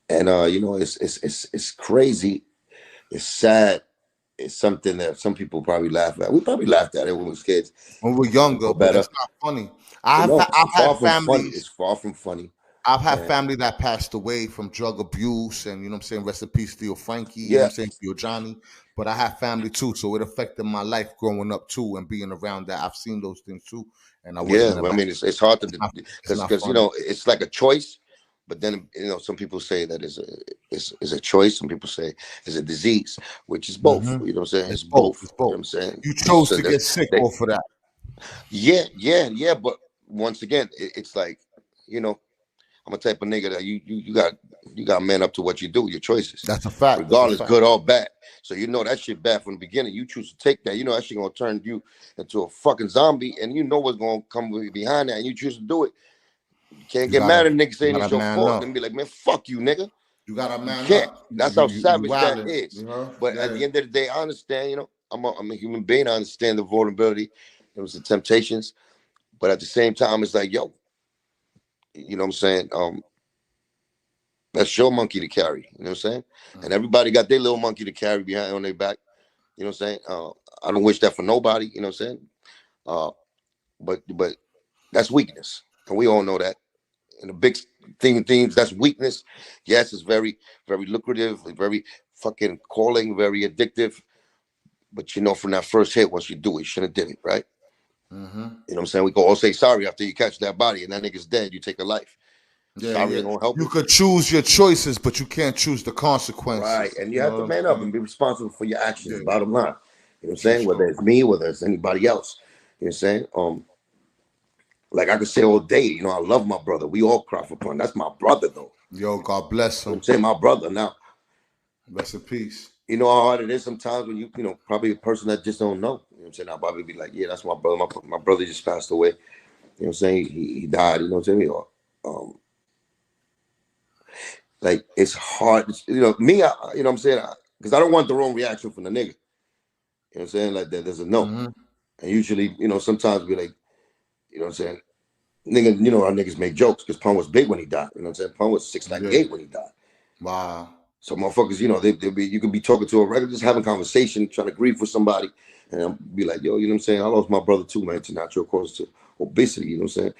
Speaker 3: And you know, it's crazy. It's sad. It's something that some people probably laugh at. We probably laughed at it when we was kids.
Speaker 2: When we were younger, but it's not funny. I've had families.
Speaker 3: It's far from funny.
Speaker 2: I've had family that passed away from drug abuse, and you know what I'm saying, rest in peace to your Frankie, you know what I'm saying, to your Johnny. But I have family too, so it affected my life growing up too, and being around that. I've seen those things too, and I wasn't.
Speaker 3: I mean, it's hard to because you know it's like a choice, but then you know some people say that is a choice. Some people say it's a disease, which is both. You know what I'm saying? It's both.
Speaker 2: It's both.
Speaker 3: You know what I'm saying?
Speaker 2: You chose to get sick off of that.
Speaker 3: Yeah. But once again, it's like, you know, I'm a type of nigga that you got man up to what you do, your choices.
Speaker 2: That's a fact.
Speaker 3: Regardless, good or bad. So you know that shit bad from the beginning. You choose to take that. You know that shit gonna turn you into a fucking zombie, and you know what's gonna come behind that, and you choose to do it. You can't get mad at niggas saying it's your fault and be like, man, fuck you, nigga.
Speaker 2: You gotta man
Speaker 3: up. That's how savage that is. You know? But at the end of the day, I understand. You know, I'm a human being. I understand the vulnerability. It was the temptations, but at the same time, it's like, yo, you know what I'm saying? That's your monkey to carry. You know what I'm saying? And everybody got their little monkey to carry behind on their back. You know what I'm saying? I don't wish that for nobody. You know what I'm saying? But that's weakness, and we all know that. And the big themes, that's weakness. Yes, it's very, very lucrative, very fucking calling, very addictive. But you know, from that first hit, once you do it, you shouldn't have did it, right? You know what I'm saying? We can all say sorry after you catch that body and that nigga's dead. You take a life. Sorry ain't gonna help you.
Speaker 2: You could choose your choices, but you can't choose the consequences.
Speaker 3: Right, and you have to man up and be responsible for your actions. Bottom line, you know what I'm saying? Whether it's me, whether it's anybody else, you know what I'm saying? Like I could say all day, you know, I love my brother. We all cry for pun. That's my brother, though.
Speaker 2: Yo, God bless him.
Speaker 3: You know I'm saying my brother. Now,
Speaker 2: rest in peace.
Speaker 3: You know how hard it is sometimes when you know, probably a person that just don't know. You know what I'm saying? I'll probably be like, yeah, that's my brother. My brother just passed away. You know what I'm saying? He died. You know what I'm saying? Like it's hard. You know, me, you know what I'm saying? Because I don't want the wrong reaction from the nigga. You know what I'm saying? Like there's a no. And usually, you know, sometimes we like, you know what I'm saying? Nigga, you know, our niggas make jokes because Pun was big when he died. You know what I'm saying? Pun was 6'8" when he died.
Speaker 2: Wow. So
Speaker 3: motherfuckers, you know, you can be talking to a regular, just having a conversation, trying to grieve with somebody, and I'll be like, yo, you know what I'm saying? I lost my brother too, man, to natural causes, to obesity, you know what I'm saying?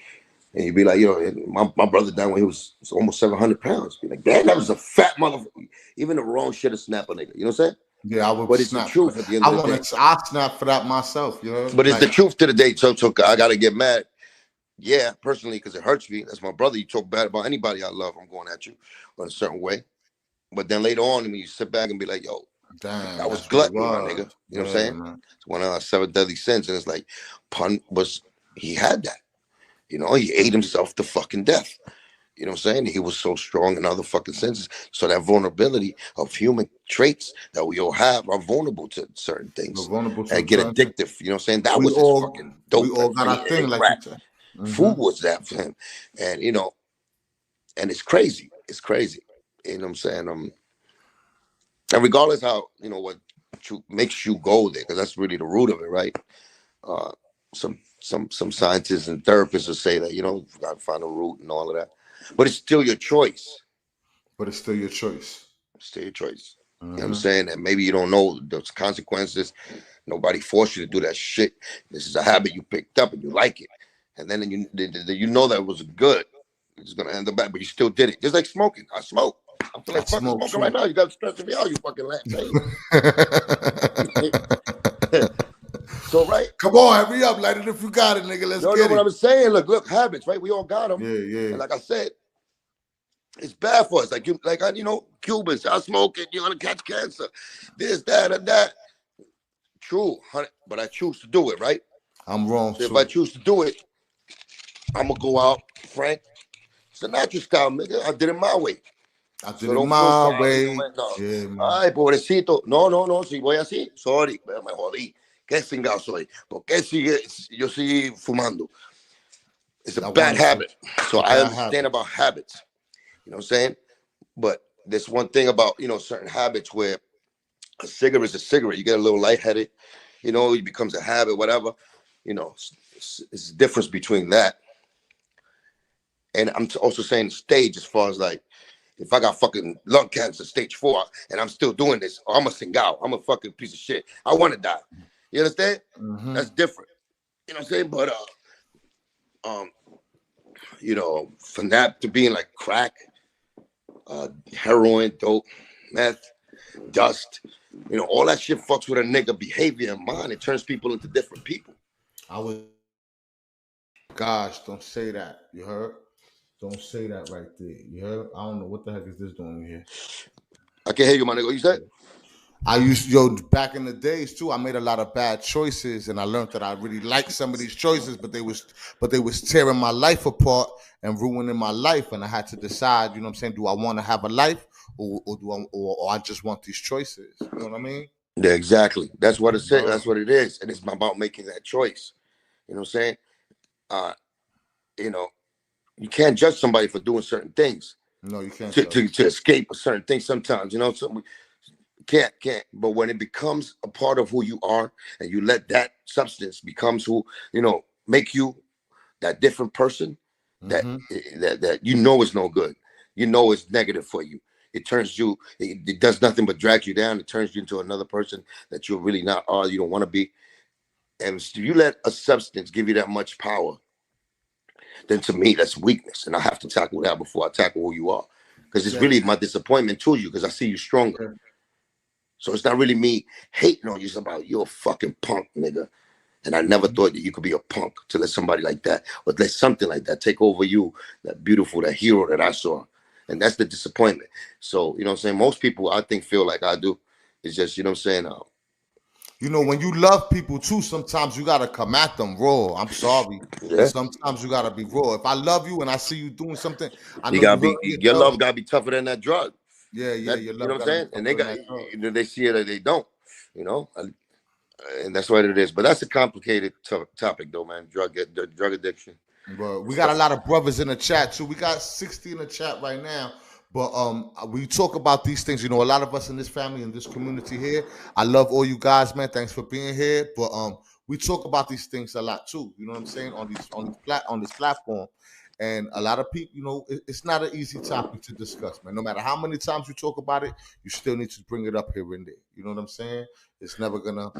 Speaker 3: And you'd be like, you know, my brother died when he was almost 700 pounds. Be like, damn, that was a fat motherfucker. Even the wrong shit to snap a nigga, you know what I'm saying?
Speaker 2: Yeah, I would.
Speaker 3: But it's the truth at the end of the day.
Speaker 2: I snap for that myself, you know?
Speaker 3: But it's the truth to the day, so I got to get mad. Yeah, personally, because it hurts me. That's my brother. You talk bad about anybody I love, I'm going at you in a certain way. But then later on, when you sit back and be like, yo,
Speaker 2: damn,
Speaker 3: that was gluttony, my nigga. You know what I'm saying? Man. It's one of our 7 deadly sins. And it's like, Pun he had that. You know, he ate himself to fucking death. You know what I'm saying? He was so strong in other fucking senses. So that vulnerability of human traits that we all have are vulnerable to certain things. And get addictive. You know what I'm saying? That was his fucking dope.
Speaker 2: We all got our thing, like you said.
Speaker 3: Food was that for him. And, you know, and it's crazy. It's crazy. You know what I'm saying? And regardless how, you know, what makes you go there, because that's really the root of it, right? Some scientists and therapists will say that, you know, you got to find a root and all of that. But it's still your choice.
Speaker 2: It's still your choice.
Speaker 3: You know what I'm saying? And maybe you don't know those consequences. Nobody forced you to do that shit. This is a habit you picked up and you like it. And then you know that it was good. It's going to end up bad, but you still did it. Just like smoking. I smoke. I feel like fucking smoking right now. You got to stress me out, you fucking laugh. So, right?
Speaker 2: Come on, hurry up, light it if you got it, nigga. Let's
Speaker 3: No,
Speaker 2: get
Speaker 3: what
Speaker 2: it.
Speaker 3: I'm saying. Look, habits, right? We all got them.
Speaker 2: Yeah.
Speaker 3: And like I said, it's bad for us. Like Cubans, I smoke it, you're gonna catch cancer. This, that, and that. True, but I choose to do it, right?
Speaker 2: I'm wrong
Speaker 3: So
Speaker 2: too.
Speaker 3: if I choose to do it, I'm gonna go out, Frank. It's a natural style, nigga. I did it my way.
Speaker 2: I did it my way.
Speaker 3: No.
Speaker 2: Yeah, man.
Speaker 3: Ay, pobrecito. No. Si voy así, sorry. Me jodí. ¿Qué cingado soy? ¿Por qué yo sigo fumando? It's a bad habit. So I understand about habits. You know what I'm saying? But there's one thing about, certain habits where a cigarette is a cigarette. You get a little lightheaded, it becomes a habit, whatever. It's a difference between that. And I'm also saying stage as far as like, if I got fucking lung cancer, stage 4, and I'm still doing this, I'm a singao. I'm a fucking piece of shit. I want to die. You understand?
Speaker 2: Mm-hmm.
Speaker 3: That's different. You know what I'm saying? But from that to being like crack, heroin, dope, meth, dust, all that shit fucks with a nigga behavior and mind. It turns people into different people.
Speaker 2: Gosh, don't say that. You heard? Don't say that right there. You heard? I don't know what the heck is this doing here.
Speaker 3: I can hear you, my nigga. What you said?
Speaker 2: Back in the days too, I made a lot of bad choices, and I learned that I really liked some of these choices, but they was tearing my life apart and ruining my life, and I had to decide. You know what I'm saying? Do I want to have a life, or I just want these choices? You know what I mean?
Speaker 3: Yeah, exactly. That's what it said. That's what it is, and it's about making that choice. You know what I'm saying? You can't judge somebody for doing certain things.
Speaker 2: No, you can't.
Speaker 3: To escape a certain thing sometimes, so can't. But when it becomes a part of who you are, and you let that substance becomes who, make you that different person, that is no good. It's negative for you. It turns you, it does nothing but drag you down. It turns you into another person that you're really not are, you don't want to be. And if you let a substance give you that much power, then to me, that's weakness. And I have to tackle that before I tackle who you are. Because it's really my disappointment to you, because I see you stronger. So it's not really me hating on you. It's about you're a fucking punk, nigga. And I never thought that you could be a punk to let somebody like that, or let something like that take over you, that beautiful, that hero that I saw. And that's the disappointment. So, you know what I'm saying? Most people, I think, feel like I do. It's just, you know what I'm saying?
Speaker 2: When you love people too, sometimes you gotta come at them raw. I'm sorry. Yeah. Sometimes you gotta be raw. If I love you and I see you doing something, I know
Speaker 3: your love gotta be tougher than that drug.
Speaker 2: Yeah.
Speaker 3: You know what I'm saying? And they see it or they don't. And that's what it is. But that's a complicated topic, though, man. Drug addiction.
Speaker 2: But we got a lot of brothers in the chat too. We got 60 in the chat right now. But we talk about these things. A lot of us in this family, in this community here. I love all you guys, man. Thanks for being here. But we talk about these things a lot too. You know what I'm saying? On this platform. And a lot of people, it's not an easy topic to discuss, man. No matter how many times you talk about it, you still need to bring it up here and there. You know what I'm saying? It's never gonna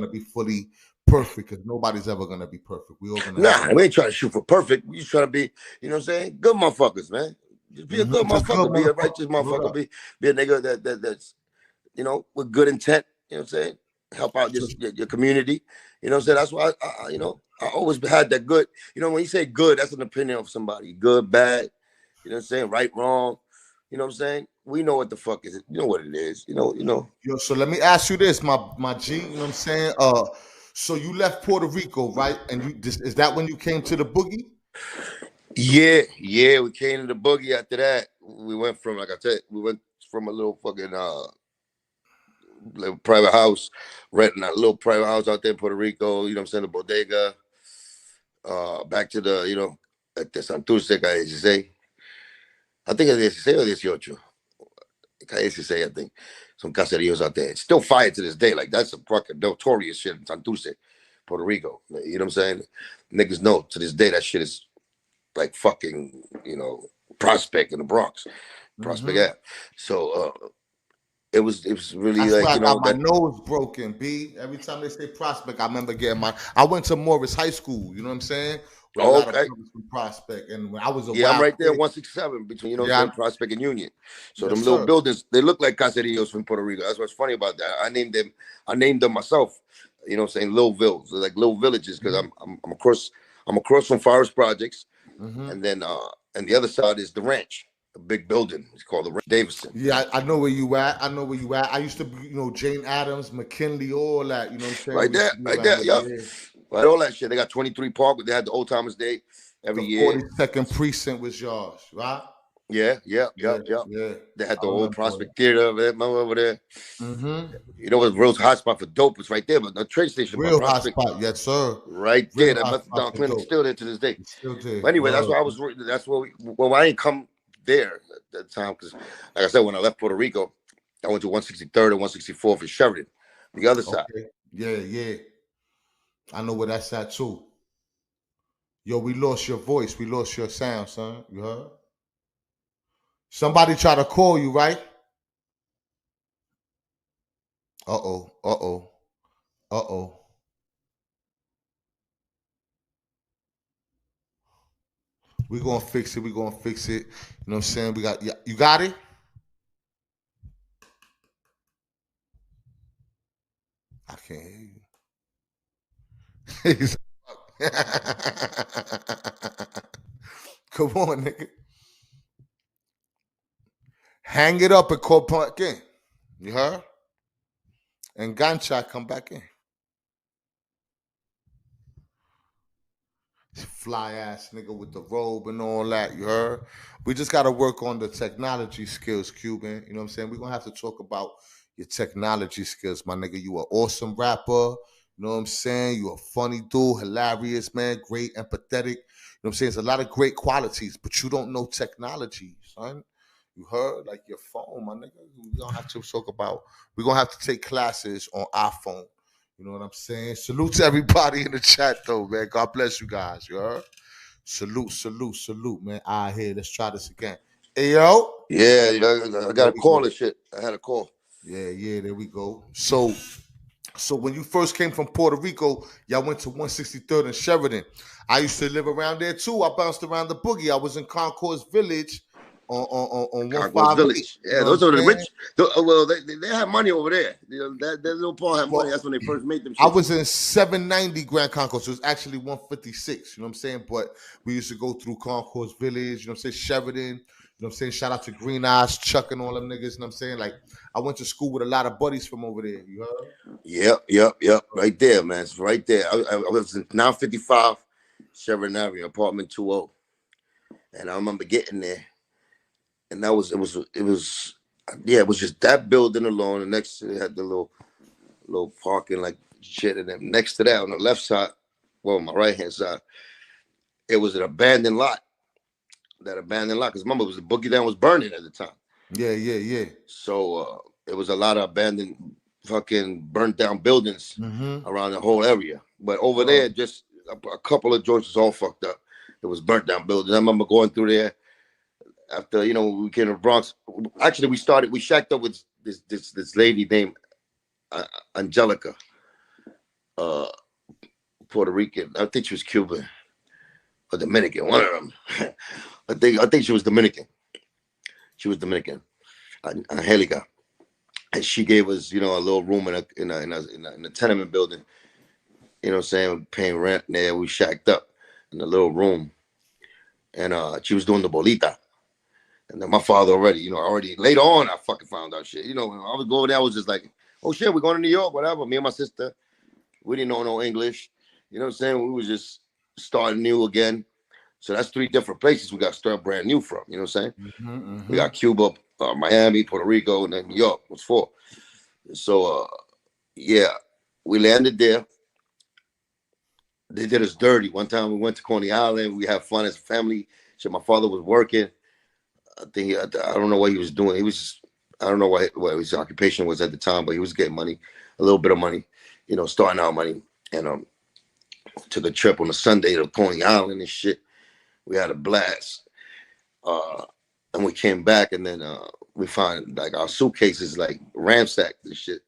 Speaker 2: be fully perfect, because nobody's ever gonna be perfect. We all gonna
Speaker 3: we ain't trying to shoot for perfect. We just trying to be, you know what I'm saying? Good motherfuckers, man. Just be a good motherfucker. Be a righteous motherfucker. Be a nigga that's with good intent. You know what I'm saying? Help out your community. You know what I'm saying? That's why I always had that good. When you say good, that's an opinion of somebody. Good, bad. You know what I'm saying? Right, wrong. You know what I'm saying? We know what the fuck is it. You know what it is. You know.
Speaker 2: Yo, so let me ask you this, my G. You know what I'm saying? So you left Puerto Rico, right? And is that when you came to the boogie?
Speaker 3: Yeah, we came to the boogie after that. We went from, like I said, a little fucking little private house, renting a little private house out there in Puerto Rico, you know what I'm saying, the bodega, back to the, at the Santurce, calle 16. I think it's 16 or 18. Calle 16, I think. Some caseríos out there. It's still fire to this day. Like, that's a fucking notorious shit in Santurce, Puerto Rico. You know what I'm saying? Niggas know to this day that shit is like fucking, Prospect in the Bronx, Prospect Ave. So it was really
Speaker 2: that's
Speaker 3: like,
Speaker 2: I got my nose broken. B. Every time they say Prospect, I remember getting I went to Morris High School. You know what I'm saying? With a lot of brothers from Prospect, and when I was
Speaker 3: I'm right there, 167 between Prospect and Union. So them little buildings, they look like caseríos from Puerto Rico. That's what's funny about that. I named them myself. you know what I'm saying, little villas, like little villages, because I'm across from Forest Projects, and then and the other side is the ranch, a big building. It's called the Ranch Davidson.
Speaker 2: Yeah, I know where you at. I know where you at. I used to be, Jane Addams, McKinley, all that. You know what I'm saying?
Speaker 3: Right
Speaker 2: We used
Speaker 3: there,
Speaker 2: to be
Speaker 3: right
Speaker 2: around
Speaker 3: there,
Speaker 2: there.
Speaker 3: yup.
Speaker 2: Yeah.
Speaker 3: Right, all that shit. They got 23 Park. They had the Old Timers Day every
Speaker 2: The
Speaker 3: year.
Speaker 2: 42nd precinct was yours, right?
Speaker 3: Yeah.
Speaker 2: Yeah,
Speaker 3: They had
Speaker 2: I
Speaker 3: the old
Speaker 2: remember all that.
Speaker 3: Prospect Theater over there. You know what? Real hot spot for dope was right there, but the train station by
Speaker 2: Real hot
Speaker 3: Prospect,
Speaker 2: spot, yes, sir.
Speaker 3: right there.
Speaker 2: Real
Speaker 3: That
Speaker 2: hot spot
Speaker 3: methadone
Speaker 2: for
Speaker 3: clinic's
Speaker 2: dope.
Speaker 3: still there to this day.
Speaker 2: It's still there.
Speaker 3: But anyway,
Speaker 2: Word.
Speaker 3: that's where I ain't come there at that time, because like I said, when I left Puerto Rico, I went to 163rd and 164th in Sheridan, the other side.
Speaker 2: Okay. Yeah. I know where that's at too. Yo, we lost your voice. We lost your sound, son. You heard? Somebody try to call you, right? Uh-oh. We gonna fix it. We gonna fix it. You know what I'm saying? We got, you got it? I can't hear you. He's- Come on, nigga. Hang it up and call back in. You heard? And Gancha come back in. Fly ass nigga with the robe and all that, you heard? We just gotta work on the technology skills, Cuban. You know what I'm saying? We're gonna have to talk about your technology skills, my nigga. You an awesome rapper. You know what I'm saying? You a funny dude, hilarious, man, great, empathetic. You know what I'm saying? There's a lot of great qualities, but you don't know technology, son. You heard? Like your phone, my nigga. We're gonna have to talk about, we're gonna have to take classes on iPhone. You know what I'm saying? Salute to everybody in the chat, though, man. God bless you guys. You heard? Salute, man. All right, here. Let's try this again. Hey, yo.
Speaker 3: Yeah, I got a call and shit. I had a call.
Speaker 2: Yeah. There we go. So when you first came from Puerto Rico, y'all went to 163rd and Sheridan. I used to live around there too. I bounced around the boogie. I was in Concourse Village on
Speaker 3: Concourse
Speaker 2: 158.
Speaker 3: Village.
Speaker 2: You
Speaker 3: Yeah,
Speaker 2: know
Speaker 3: those
Speaker 2: what
Speaker 3: are
Speaker 2: I'm
Speaker 3: the
Speaker 2: saying?
Speaker 3: rich. Well, they have money over there. You know, that little Paul had money. That's when they first made them shit.
Speaker 2: I was in 790 Grand Concourse. It was actually 156. You know what I'm saying? But we used to go through Concourse Village. You know what I'm saying? Sheridan. You know what I'm saying? Shout out to Green Eyes, Chuck, and all them niggas. You know what I'm saying? Like, I went to school with a lot of buddies from over there. You heard?
Speaker 3: Yep. Right there, man. It's right there. I was in 955 Sheridan Avenue, apartment 20. And I remember getting there. And it was it was just that building alone. And next to it had the little parking like shit. And then next to that on the left side, well, my right hand side, it was an abandoned lot. That abandoned lot. Because remember, it was the Boogie Down was burning at the time.
Speaker 2: Yeah.
Speaker 3: So it was a lot of abandoned, fucking burnt down buildings around the whole area. But over there, just a couple of joints was all fucked up. It was burnt down buildings. I remember going through there after, we came to the Bronx. Actually, we shacked up with this lady named Angelica, Puerto Rican. I think she was Cuban or Dominican, one of them. I think she was Dominican. She was Dominican, Angelica. And she gave us, a little room in a tenement building. You know what I'm saying? Paying rent there. We shacked up in a little room. And she was doing the bolita. And then my father already later on, I fucking found out shit. When I was going there, I was just like, oh shit, we're going to New York, whatever. Me and my sister, we didn't know no English. You know what I'm saying? We was just starting new again. So that's 3 different places we got to start brand new from. You know what I'm saying? We got Cuba, Miami, Puerto Rico, and then New York was 4. So, we landed there. They did us dirty. One time we went to Coney Island. We had fun as a family. So my father was working. I don't know what he was doing. I don't know what his occupation was at the time, but he was getting money, a little bit of money, starting out money. And took a trip on a Sunday to Coney Island and shit. We had a blast. And we came back, and then we found like our suitcases like ransacked and shit.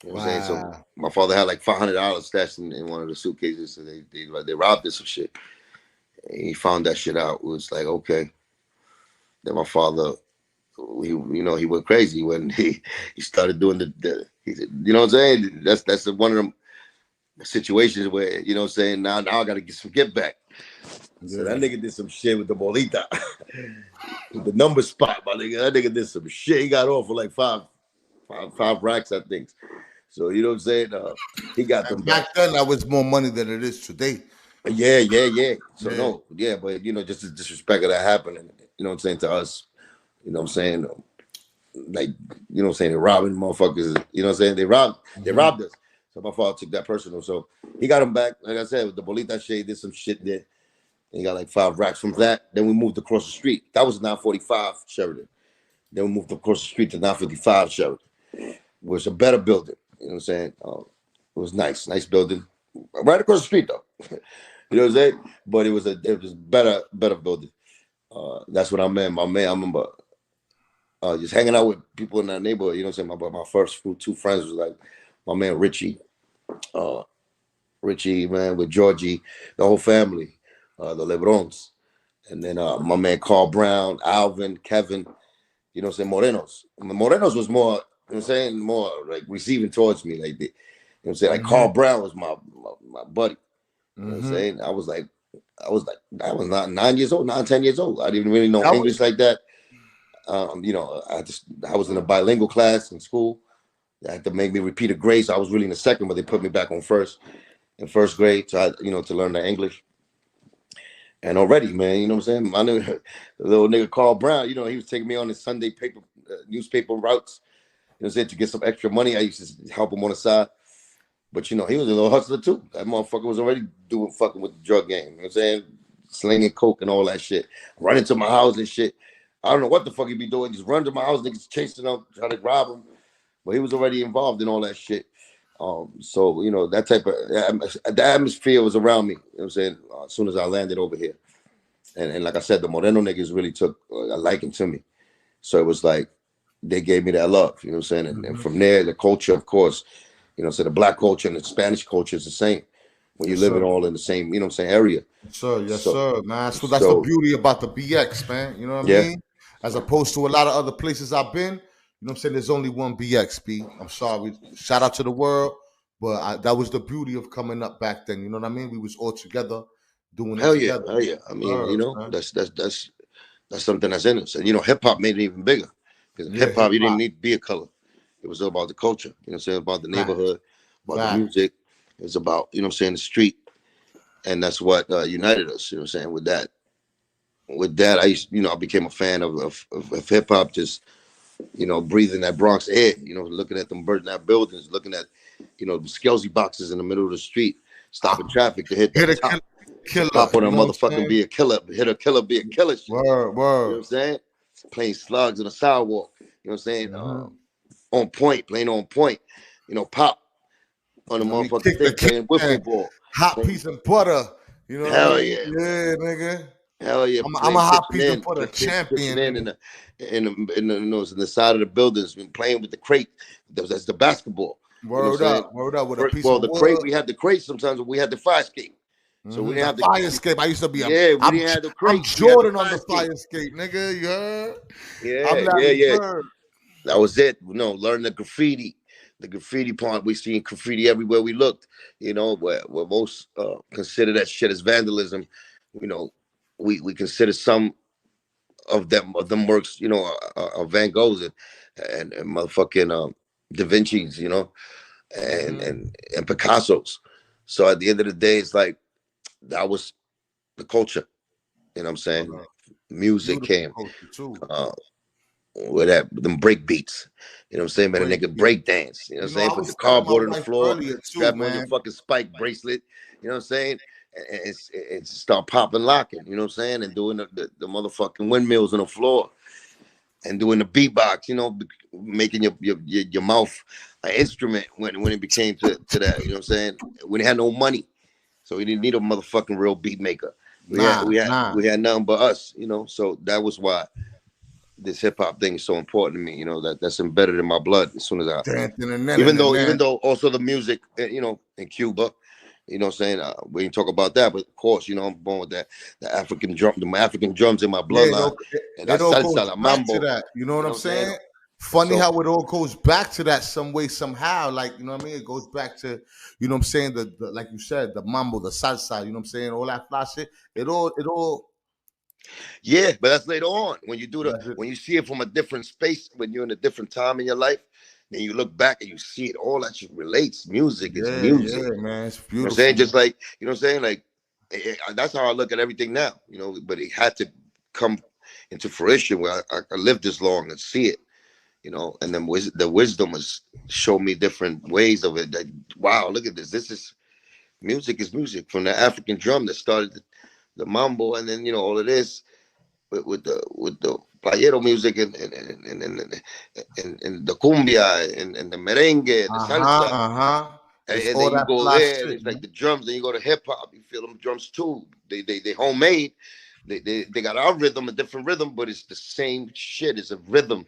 Speaker 3: You know what I'm saying? So my father had like $500 stashed in one of the suitcases. So they robbed us some shit. And he found that shit out. It was like, okay. Then my father, he went crazy when he started doing you know what I'm saying? That's one of them. situations where, you know what I'm saying, now I gotta get some get back. So that nigga did some shit with the bolita. With the number spot, my nigga. That nigga did some shit. He got off for like five racks, I think. So you know what I'm saying? He got them
Speaker 2: back then that was more money than it is today.
Speaker 3: Yeah. So no, but you know, just the disrespect of that happening, you know what I'm saying, to us, you know what I'm saying? Like, you know what I'm saying, they robbing motherfuckers, you know what I'm saying? They robbed us. So my father took that personal. So he got him back, like I said, with the bolita shade, did some shit there. And he got like 5 racks from that. Then we moved across the street. That was 945 Sheridan. Then we moved across the street to 955 Sheridan. It was a better building. You know what I'm saying? It was nice building. Right across the street though. You know what I'm saying? But it was better building. That's what I meant. My man, I remember just hanging out with people in that neighborhood. You know what I'm saying? My first 2 friends was like my man Richie, man, with Georgie, the whole family, the Lebrons, and then my man Carl Brown, Alvin, Kevin. You know what I'm saying? Morenos was more, you know what I'm saying, more like receiving towards me, like the, you know what I'm saying? Like Carl Brown was my buddy. You know what I'm saying? I was not 9 years old, 10 years old. I didn't really know English like that. You know, I was in a bilingual class in school. They had to make me repeat a grade. So I was really in the second, but they put me back on in first grade. So you know, to learn the English. And already, man, you know what I'm saying? My the little nigga Carl Brown, you know, he was taking me on his Sunday newspaper routes. You know what I'm saying? To get some extra money. I used to help him on the side. But, you know, he was a little hustler, too. That motherfucker was already fucking with the drug game. You know what I'm saying? Slinging coke and all that shit. Running to my house and shit. I don't know what the fuck he be doing. Just run to my house, niggas chasing him, trying to rob him. But he was already involved in all that shit. So, you know, that type of the atmosphere was around me. You know what I'm saying? As soon as I landed over here. And like I said, the Moreno niggas really took a liking to me. So it was like they gave me that love. You know what I'm saying? And from there, the culture, of course, you know, so the black culture and the Spanish culture is the same. When you live all in the same, you know what I'm saying, area.
Speaker 2: Yes, sir, man. So that's the beauty about the BX, man. You know what I mean? As opposed to a lot of other places I've been, you know what I'm saying? There's only one BX, B. I'm sorry. Shout out to the world. But that was the beauty of coming up back then. You know what I mean? We was all together doing it together.
Speaker 3: Hell yeah. I mean, you know, that's something that's in us. And, you know, hip-hop made it even bigger. Because hip-hop, you didn't need to be a color. It was all about the culture. You know what I'm saying? About the neighborhood, about the music. It was about, you know what I'm saying, the street. And that's what united us, you know what I'm saying, with that. With that, I became a fan of hip hop, just, you know, breathing that Bronx air, you know, looking at them burning out buildings, looking at, you know, the Skelzy boxes in the middle of the street, stopping traffic to hit the top.
Speaker 2: Killer.
Speaker 3: Pop on a motherfucking be a killer, hit a killer, be a killer shit.
Speaker 2: Word.
Speaker 3: You know what I'm saying? Playing slugs in the sidewalk, you know what I'm saying? On point, playing on point, you know, pop on the motherfucking thing, playing wiffle ball.
Speaker 2: Hot piece of butter. You know
Speaker 3: Hell
Speaker 2: what I mean?
Speaker 3: yeah.
Speaker 2: Yeah, nigga.
Speaker 3: Hell yeah.
Speaker 2: I'm a hot piece of butter champion.
Speaker 3: In the side of the buildings, been playing with the crate. That's the basketball.
Speaker 2: Word up with a piece of wood.
Speaker 3: Crate, we had the crate sometimes, we had the fire escape. So we didn't have the
Speaker 2: fire escape. I used to be
Speaker 3: we didn't have the crate.
Speaker 2: I'm Jordan on the fire escape, nigga. You heard?
Speaker 3: Yeah. That was it. You know, learn the graffiti. The graffiti part, we seen graffiti everywhere we looked. You know, where most consider that shit as vandalism. You know, we consider some of them works, you know, Van Gogh's and motherfucking Da Vinci's, you know, and Picasso's. So at the end of the day, it's like that was the culture. You know what I'm saying? Music came. With them break beats, you know what I'm saying, man? A nigga break dance, you know what I'm saying? Put the cardboard on the floor, strap on your fucking spike bracelet, you know what I'm saying? And start popping, locking, you know what I'm saying? And doing the motherfucking windmills on the floor, and doing the beatbox, you know, making your mouth an instrument when it became to that, you know what I'm saying? We didn't have no money, so we didn't need a motherfucking real beat maker. We had nothing but us, you know. So that was why this hip hop thing is so important to me, you know, that's embedded in my blood as soon as even though also the music, you know, in Cuba, you know what I'm saying, we didn't talk about that, but of course, you know, I'm born with the African drums in my bloodline.
Speaker 2: And that's salsa, la mambo. That, you know what I'm saying? Funny
Speaker 3: So
Speaker 2: how it all goes back to that some way, somehow. Like, you know what I mean? It goes back to, you know what I'm saying, the like you said, the mambo, the salsa, you know what I'm saying, all that fly shit. It all
Speaker 3: yeah, but that's later on when you do
Speaker 2: that's it.
Speaker 3: when you see it from a different space, when you're in a different time in your life, then you look back and you see it. All that shit relates. Music is
Speaker 2: Yeah,
Speaker 3: music.
Speaker 2: yeah, man. It's
Speaker 3: You know what I'm saying?
Speaker 2: beautiful,
Speaker 3: Just
Speaker 2: man.
Speaker 3: like, you know what I'm saying? Like, that's how I look at everything now, you know, but it had to come into fruition where I lived this long and see it, you know, and then the wisdom has showed me different ways of it. That, wow, look at this. This is music from the African drum that started the mambo, and then, you know, all of this with the playero music and the cumbia and the merengue and the
Speaker 2: Uh-huh,
Speaker 3: salsa,
Speaker 2: uh-huh. It's
Speaker 3: and
Speaker 2: all
Speaker 3: then you
Speaker 2: that
Speaker 3: go
Speaker 2: fly
Speaker 3: there, and
Speaker 2: shit,
Speaker 3: it's like
Speaker 2: man.
Speaker 3: the drums. Then you go to hip hop, you feel them drums too. They homemade. They got our rhythm, a different rhythm, but it's the same shit. It's a rhythm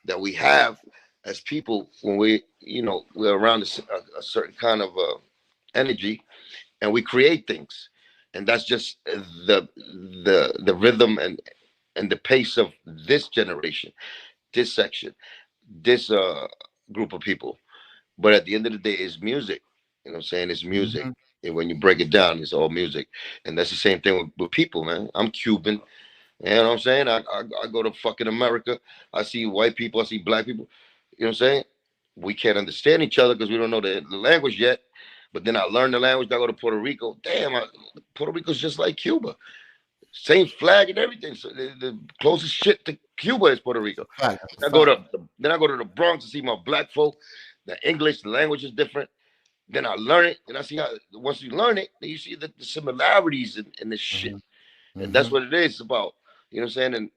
Speaker 3: that we have as people when we, you know, we're around a certain kind of energy, and we create things, and that's just the rhythm and the pace of this generation, this section, this group of people. But at the end of the day, it's music. You know what I'm saying? It's music.
Speaker 2: Hmm.
Speaker 3: And when you break it down, it's all music. And that's the same thing with people, man. I'm Cuban. You know what I'm saying? I go to fucking America. I see white people. I see black people. You know what I'm saying? We can't understand each other because we don't know the language yet. But then I learn the language. I go to Puerto Rico. Damn, Puerto Rico's just like Cuba. Same flag and everything. So the closest shit to Cuba is Puerto Rico.
Speaker 2: Fact, that's a
Speaker 3: I go
Speaker 2: fact.
Speaker 3: to then I go to the Bronx to see my black folk. The English, the language is different. Then I learn it, and I see how once you learn it, then you see the similarities in this shit,
Speaker 2: Hmm.
Speaker 3: and that's
Speaker 2: Hmm.
Speaker 3: what it is about. You know what I'm saying? And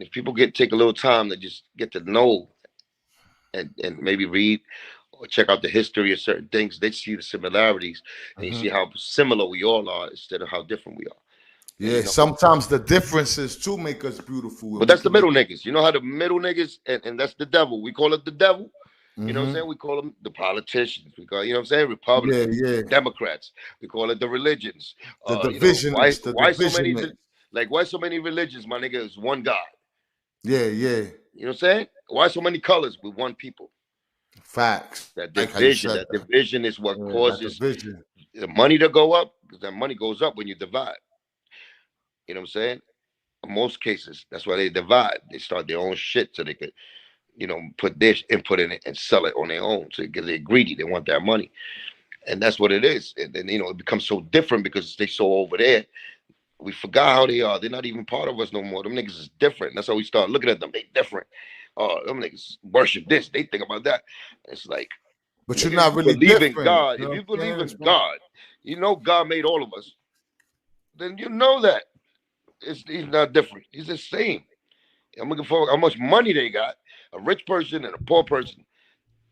Speaker 3: if people take a little time to just get to know and maybe read or check out the history of certain things, they see the similarities, and you
Speaker 2: Hmm.
Speaker 3: see how similar we all are instead of how different we are. And
Speaker 2: Yeah, sometimes the differences too make us beautiful,
Speaker 3: but
Speaker 2: and we
Speaker 3: that's the
Speaker 2: can make.
Speaker 3: middle niggas. You know how the middle niggas, and that's the devil. We call it the devil. You know what I'm
Speaker 2: Hmm.
Speaker 3: saying? We call them the politicians. We call, you know what I'm saying,
Speaker 2: Yeah,
Speaker 3: Republicans,
Speaker 2: yeah.
Speaker 3: Democrats. We call it the religions.
Speaker 2: The
Speaker 3: You know, why
Speaker 2: divisionists, the
Speaker 3: why so many
Speaker 2: divisionists.
Speaker 3: why so many religions? My nigga is one God.
Speaker 2: Yeah, yeah.
Speaker 3: You know what I'm saying? Why so many colors with one people?
Speaker 2: Facts.
Speaker 3: That
Speaker 2: Like how you
Speaker 3: division.
Speaker 2: said
Speaker 3: That
Speaker 2: that.
Speaker 3: division is what
Speaker 2: Yeah, that
Speaker 3: causes
Speaker 2: division.
Speaker 3: the money to go up, because that money goes up when you divide. You know what I'm saying? In most cases, that's why they divide. They start their own shit so they could, you know, put their input in it and sell it on their own. So because they're greedy, they want that money, and that's what it is. And then, you know, it becomes so different because they so over there. We forgot how they are. They're not even part of us no more. Them niggas is different. That's how we start looking at them. They different. Oh, them niggas worship this. They think about that. It's like,
Speaker 2: But you're
Speaker 3: nigga, if
Speaker 2: not
Speaker 3: you
Speaker 2: really
Speaker 3: believe in
Speaker 2: different.
Speaker 3: God,
Speaker 2: You
Speaker 3: if
Speaker 2: know
Speaker 3: you
Speaker 2: what I'm
Speaker 3: believe
Speaker 2: saying?
Speaker 3: in God, you know God made all of us. Then you know that he's not different. He's the same. I'm looking for how much money they got. A rich person and a poor person.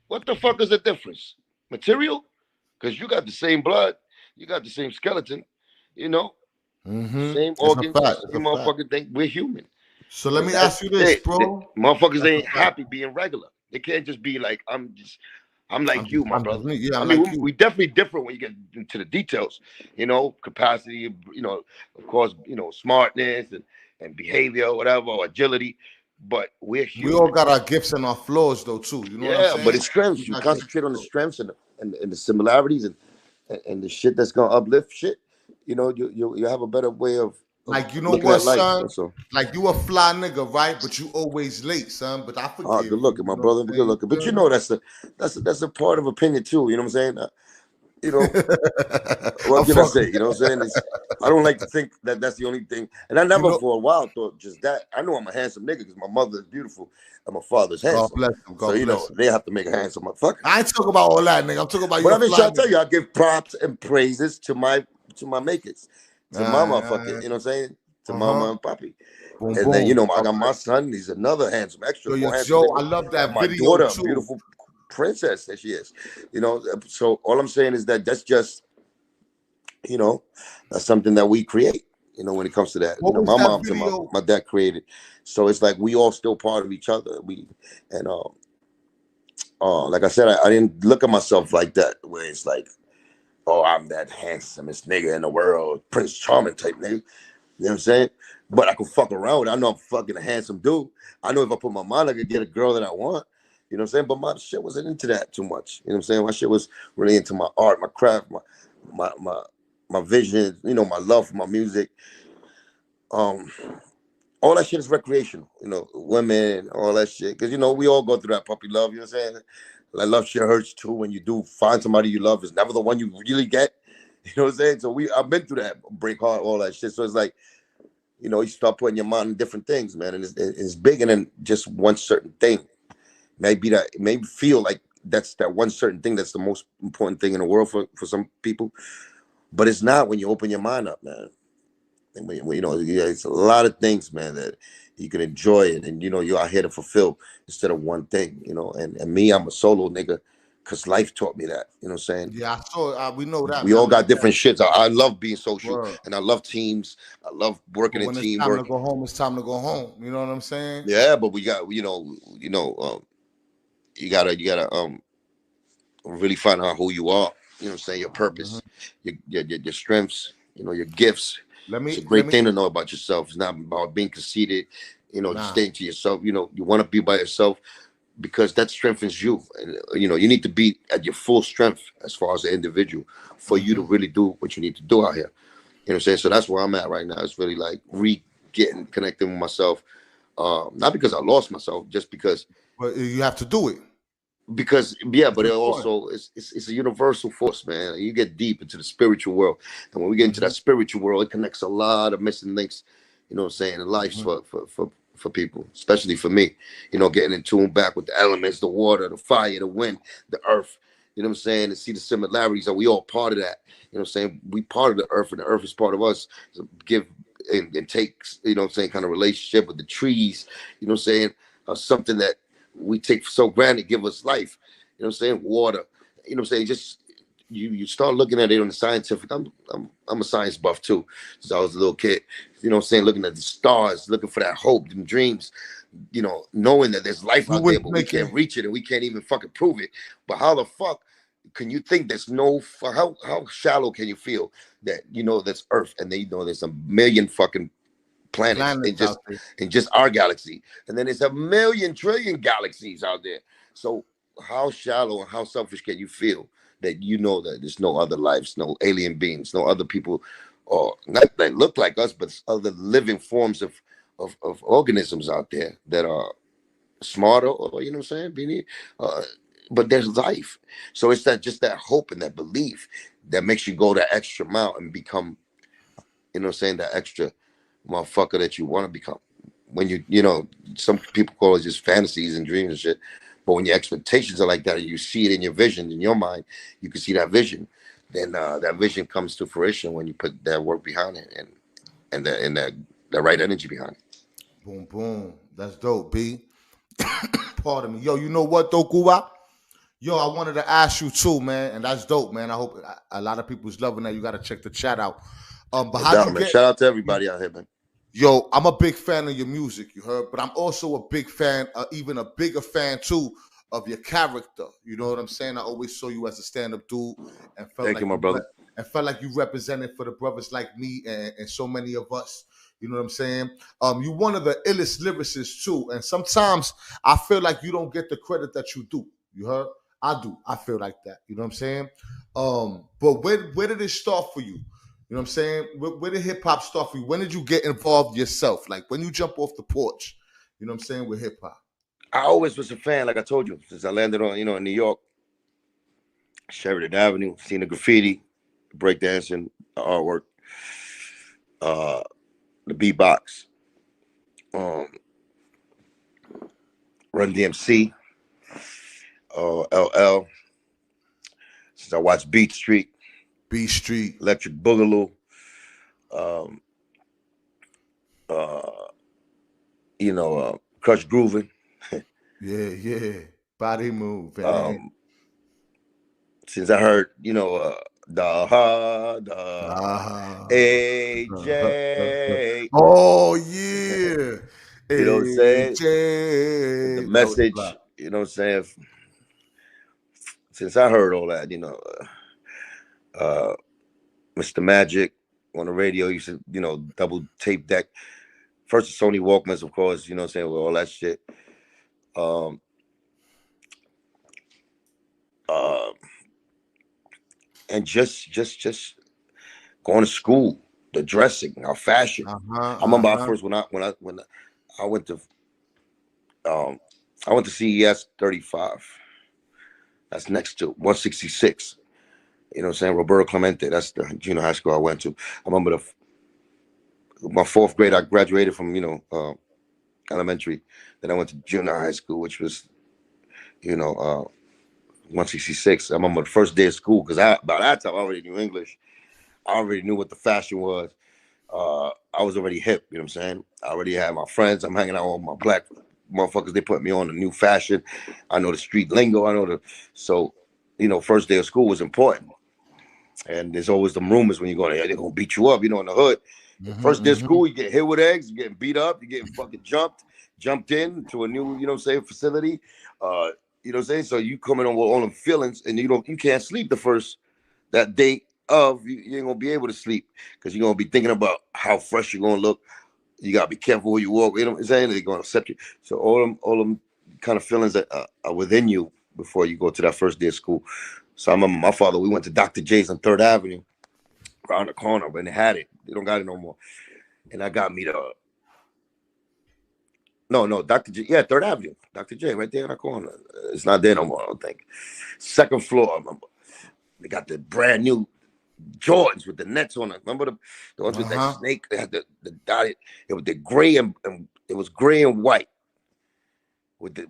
Speaker 3: What the fuck is the difference? Material? Because you got the same blood, you got the same skeleton, you know,
Speaker 2: Mm-hmm.
Speaker 3: same
Speaker 2: It's a
Speaker 3: organs, the
Speaker 2: fact. It's a
Speaker 3: same
Speaker 2: fact.
Speaker 3: motherfucking thing. We're human.
Speaker 2: So let
Speaker 3: And
Speaker 2: me
Speaker 3: that's
Speaker 2: ask you this,
Speaker 3: it.
Speaker 2: bro.
Speaker 3: Motherfuckers
Speaker 2: That's a
Speaker 3: ain't
Speaker 2: fact.
Speaker 3: happy being regular. They can't just be like, I'm like you, my
Speaker 2: I'm just
Speaker 3: brother.
Speaker 2: me. Yeah,
Speaker 3: I
Speaker 2: I'm
Speaker 3: mean,
Speaker 2: like
Speaker 3: we
Speaker 2: you.
Speaker 3: definitely different when you get into the details, you know, capacity, you know, of course, you know, smartness and behavior, whatever, or agility. But we're
Speaker 2: We all
Speaker 3: human.
Speaker 2: got our gifts and our flaws, though, too. You know what I'm
Speaker 3: Yeah, but
Speaker 2: saying?
Speaker 3: it's
Speaker 2: We
Speaker 3: strengths. You
Speaker 2: got gifts
Speaker 3: concentrate
Speaker 2: and
Speaker 3: on the
Speaker 2: flaws.
Speaker 3: strengths and the similarities and the shit that's gonna uplift shit. You know, you have a better way of
Speaker 2: Like, you know
Speaker 3: looking
Speaker 2: what,
Speaker 3: at life.
Speaker 2: son?
Speaker 3: That's all.
Speaker 2: Like, you a fly nigga, right? But you always late, son. But I
Speaker 3: Ah,
Speaker 2: forgive
Speaker 3: good
Speaker 2: you.
Speaker 3: looking,
Speaker 2: You
Speaker 3: my
Speaker 2: know what
Speaker 3: brother.
Speaker 2: I'm
Speaker 3: Good
Speaker 2: saying?
Speaker 3: looking. But you
Speaker 2: You
Speaker 3: know that's a part of opinion too. You know what I'm saying? You know,
Speaker 2: feel me?
Speaker 3: what
Speaker 2: I'm
Speaker 3: can I
Speaker 2: fucking.
Speaker 3: say? You know what I'm saying? I don't like to think that that's the only thing. And I
Speaker 2: You
Speaker 3: never
Speaker 2: know,
Speaker 3: for a while thought just that. I know I'm a handsome nigga because my mother is beautiful and my father's
Speaker 2: God
Speaker 3: handsome.
Speaker 2: bless him.
Speaker 3: So,
Speaker 2: God
Speaker 3: you know,
Speaker 2: bless him.
Speaker 3: they have to make a handsome motherfucker.
Speaker 2: I ain't talking about all that, nigga. I'm talking about
Speaker 3: But
Speaker 2: you a
Speaker 3: I've been
Speaker 2: fly
Speaker 3: trying to tell
Speaker 2: nigga.
Speaker 3: you, I give props and praises to my makers, to my motherfucker, you know what I'm saying? To mama
Speaker 2: Uh-huh.
Speaker 3: and papi.
Speaker 2: Boom,
Speaker 3: And then, you
Speaker 2: boom.
Speaker 3: know, I
Speaker 2: God
Speaker 3: got my
Speaker 2: bless you.
Speaker 3: son, he's another handsome, extra
Speaker 2: Yo, yo,
Speaker 3: more handsome
Speaker 2: Joe, I
Speaker 3: nigga.
Speaker 2: love
Speaker 3: And
Speaker 2: that
Speaker 3: my
Speaker 2: video,
Speaker 3: daughter, a
Speaker 2: too.
Speaker 3: beautiful princess that she is. You know, so all I'm saying is that's just, you know, that's something that we create, you know, when it comes to that. You
Speaker 2: What
Speaker 3: know,
Speaker 2: was
Speaker 3: my
Speaker 2: that
Speaker 3: mom's and
Speaker 2: video?
Speaker 3: my dad created. So it's like we all still part of each other. And like I said, I didn't look at myself like that, where it's like, oh, I'm that handsomest nigga in the world, Prince Charming type nigga. You know what I'm saying? But I can fuck around with it. I know I'm fucking a handsome dude. I know if I put my mind, I could get a girl that I want. You know what I'm saying? But my shit wasn't into that too much. You know what I'm saying? My shit was really into my art, my craft, my my my vision, you know, my love for my music. Um, all that shit is recreational, you know, women, all that shit. Because, you know, we all go through that puppy love, you know what I'm saying? Like, love shit hurts too when you do find somebody you love. It's never the one you really get. You know what I'm saying? So I've been through that, break heart, all that shit. So it's like, you know, you start putting your mind on different things, man. And it's bigger than just one certain thing. Maybe feel like that's that one certain thing that's the most important thing in the world for some people. But it's not when you open your mind up, man. And you know, yeah, it's a lot of things, man, that you can enjoy it, and you know, you're out here to fulfill instead of one thing, you know. And me, I'm a solo nigga, cause life taught me that. You know what I'm saying?
Speaker 1: Yeah, I saw. We know that,
Speaker 3: We
Speaker 1: man.
Speaker 3: all
Speaker 1: I'm like
Speaker 3: got
Speaker 1: that.
Speaker 3: different shits. I love being social,
Speaker 1: Word.
Speaker 3: and I love teams. I love
Speaker 1: But
Speaker 3: working in
Speaker 1: when it's time to
Speaker 3: teamwork.
Speaker 1: go home, it's time to go home. You know what I'm saying?
Speaker 3: Yeah, but we got, you gotta really find out who you are. You know what I'm saying? Your
Speaker 1: Mhm.
Speaker 3: purpose, your strengths, you know, your gifts.
Speaker 1: Let
Speaker 3: It's a
Speaker 1: me, let
Speaker 3: great
Speaker 1: me.
Speaker 3: thing to know about yourself. It's not about being conceited, you know, just
Speaker 1: Nah.
Speaker 3: staying to yourself. You know, you want to be by yourself because that strengthens you. And, you know, you need to be at your full strength as far as an individual for you to
Speaker 1: Hmm.
Speaker 3: really do what you need to do out here. You know what I'm saying? So that's where I'm at right now. It's really like getting connecting with myself. Not because I lost myself, just
Speaker 1: But you have to do it.
Speaker 3: because yeah,
Speaker 1: It's
Speaker 3: but it
Speaker 1: important.
Speaker 3: also it's a universal force, man. You get deep into the spiritual world, and when we get into
Speaker 1: Hmm.
Speaker 3: that spiritual world, it connects a lot of missing links, you know what I'm saying, in life
Speaker 1: Hmm.
Speaker 3: for people, especially for me, you know, getting in tune back with the elements, the water, the fire, the wind, the earth, you know what I'm saying, and see the similarities. Are we all part of that? You know what I'm saying? We part of the earth, and the earth is part of us. So give and take, you know what I'm saying, kind of relationship with the trees, you know what I'm saying, something that we take for so granted, give us life. You know what I'm saying? Water. You know what I'm saying? Just you start looking at it on the scientific. I'm a science buff too, since I was a little kid. You know what I'm saying? Looking at the stars, looking for that hope, them dreams. You know, knowing that there's life
Speaker 1: You
Speaker 3: out
Speaker 1: was
Speaker 3: there, but we
Speaker 1: making.
Speaker 3: can't reach it and we can't even fucking prove it. But how the fuck can you think there's no how shallow can you feel that you know that's Earth and they know there's a million fucking planets
Speaker 1: Planets out there.
Speaker 3: in just our galaxy, and then there's a million trillion galaxies out there. So how shallow and how selfish can you feel that you know that there's no other lives, no alien beings, no other people, or not that look like us, but other living forms of organisms out there that are smarter, or you know what I'm saying, Beanie? Uh, but there's life. So it's that just that hope and that belief that makes you go that extra mile and become, you know what I'm saying, that extra motherfucker that you want to become. When you know, some people call it just fantasies and dreams and shit. But when your expectations are like that, and you see it in your vision, in your mind, you can see that vision. Then that vision comes to fruition when you put that work behind it and that right energy behind it.
Speaker 1: Boom, boom. That's dope, B. Pardon me. Yo, you know what though, Cuba? Yo, I wanted to ask you too, man, and that's dope, man. I hope a lot of people's loving that. You got to check the chat out. But
Speaker 3: No
Speaker 1: how'd
Speaker 3: doubt,
Speaker 1: you
Speaker 3: man.
Speaker 1: get?
Speaker 3: Shout out to everybody out here, man.
Speaker 1: Yo, I'm a big fan of your music, you heard, but I'm also a big fan, even a bigger fan too, of your character. You know what I'm saying? I always saw you as a stand-up dude, and felt
Speaker 3: Thank
Speaker 1: like
Speaker 3: you, my brother.
Speaker 1: you represented for the brothers like me and so many of us. You know what I'm saying? You one of the illest lyricists too, and sometimes I feel like you don't get the credit that you do. You heard? I do. I feel like that. You know what I'm saying? But where did it start for you? You know what I'm saying? Where did hip hop start for you? When did you get involved yourself? Like when you jump off the porch, you know what I'm saying, with hip hop?
Speaker 3: I always was a fan, like I told you, since I landed on, you know, in New York, Sheridan Avenue, seeing the graffiti, breakdancing, the artwork, uh, the beatbox, um, Run DMC, LL. Since I watched Beat Street,
Speaker 1: B Street.
Speaker 3: Electric Boogaloo, um, uh, Crush Groovin'.
Speaker 1: Yeah, yeah. Body moving.
Speaker 3: Um, since I heard, the
Speaker 1: Ah.
Speaker 3: AJ,
Speaker 1: Oh yeah.
Speaker 3: you know what I'm saying? The
Speaker 1: AJ. That was
Speaker 3: message,
Speaker 1: black.
Speaker 3: you know what I'm saying? Since I heard all that, uh, Mr. Magic on the radio used to, double tape deck. First the Sony Walkmans, of course, you know what I'm saying, with all that shit. Um, uh, and just going to school, the dressing, our fashion. I remember I first when I went to um, I went to CES 35. That's next to 166. You know what I'm saying? Roberto Clemente. That's the junior high school I went to. I remember my fourth grade. I graduated from elementary. Then I went to junior high school, which was 166. I remember the first day of school because by that time I already knew English. I already knew what the fashion was. I was already hip. You know what I'm saying? I already had my friends. I'm hanging out with my black motherfuckers. They put me on the new fashion. I know the street lingo. So first day of school was important. And there's always them rumors when you go there, they're gonna beat you up, in the hood. First day of school, you get hit with eggs, you're getting beat up, you're getting fucking jumped in to a new, facility. So you coming on with all them feelings, and you can't sleep that day of, you ain't gonna be able to sleep because you're gonna be thinking about how fresh you're gonna look. You gotta be careful where you walk, you know what I'm saying? They're gonna accept you. So all them kind of feelings that are within you before you go to that first day of school. So I remember my father, we went to Dr. J's on 3rd Avenue, around the corner, but they had it. They don't got it no more. And I got me no, Dr. J, 3rd Avenue, Dr. J, right there in the corner. It's not there no more, I don't think. 2nd floor, I remember. They got the brand new Jordans with the nets on it. Remember the ones with that snake? They had the dotted. It was the gray and it was gray and white with the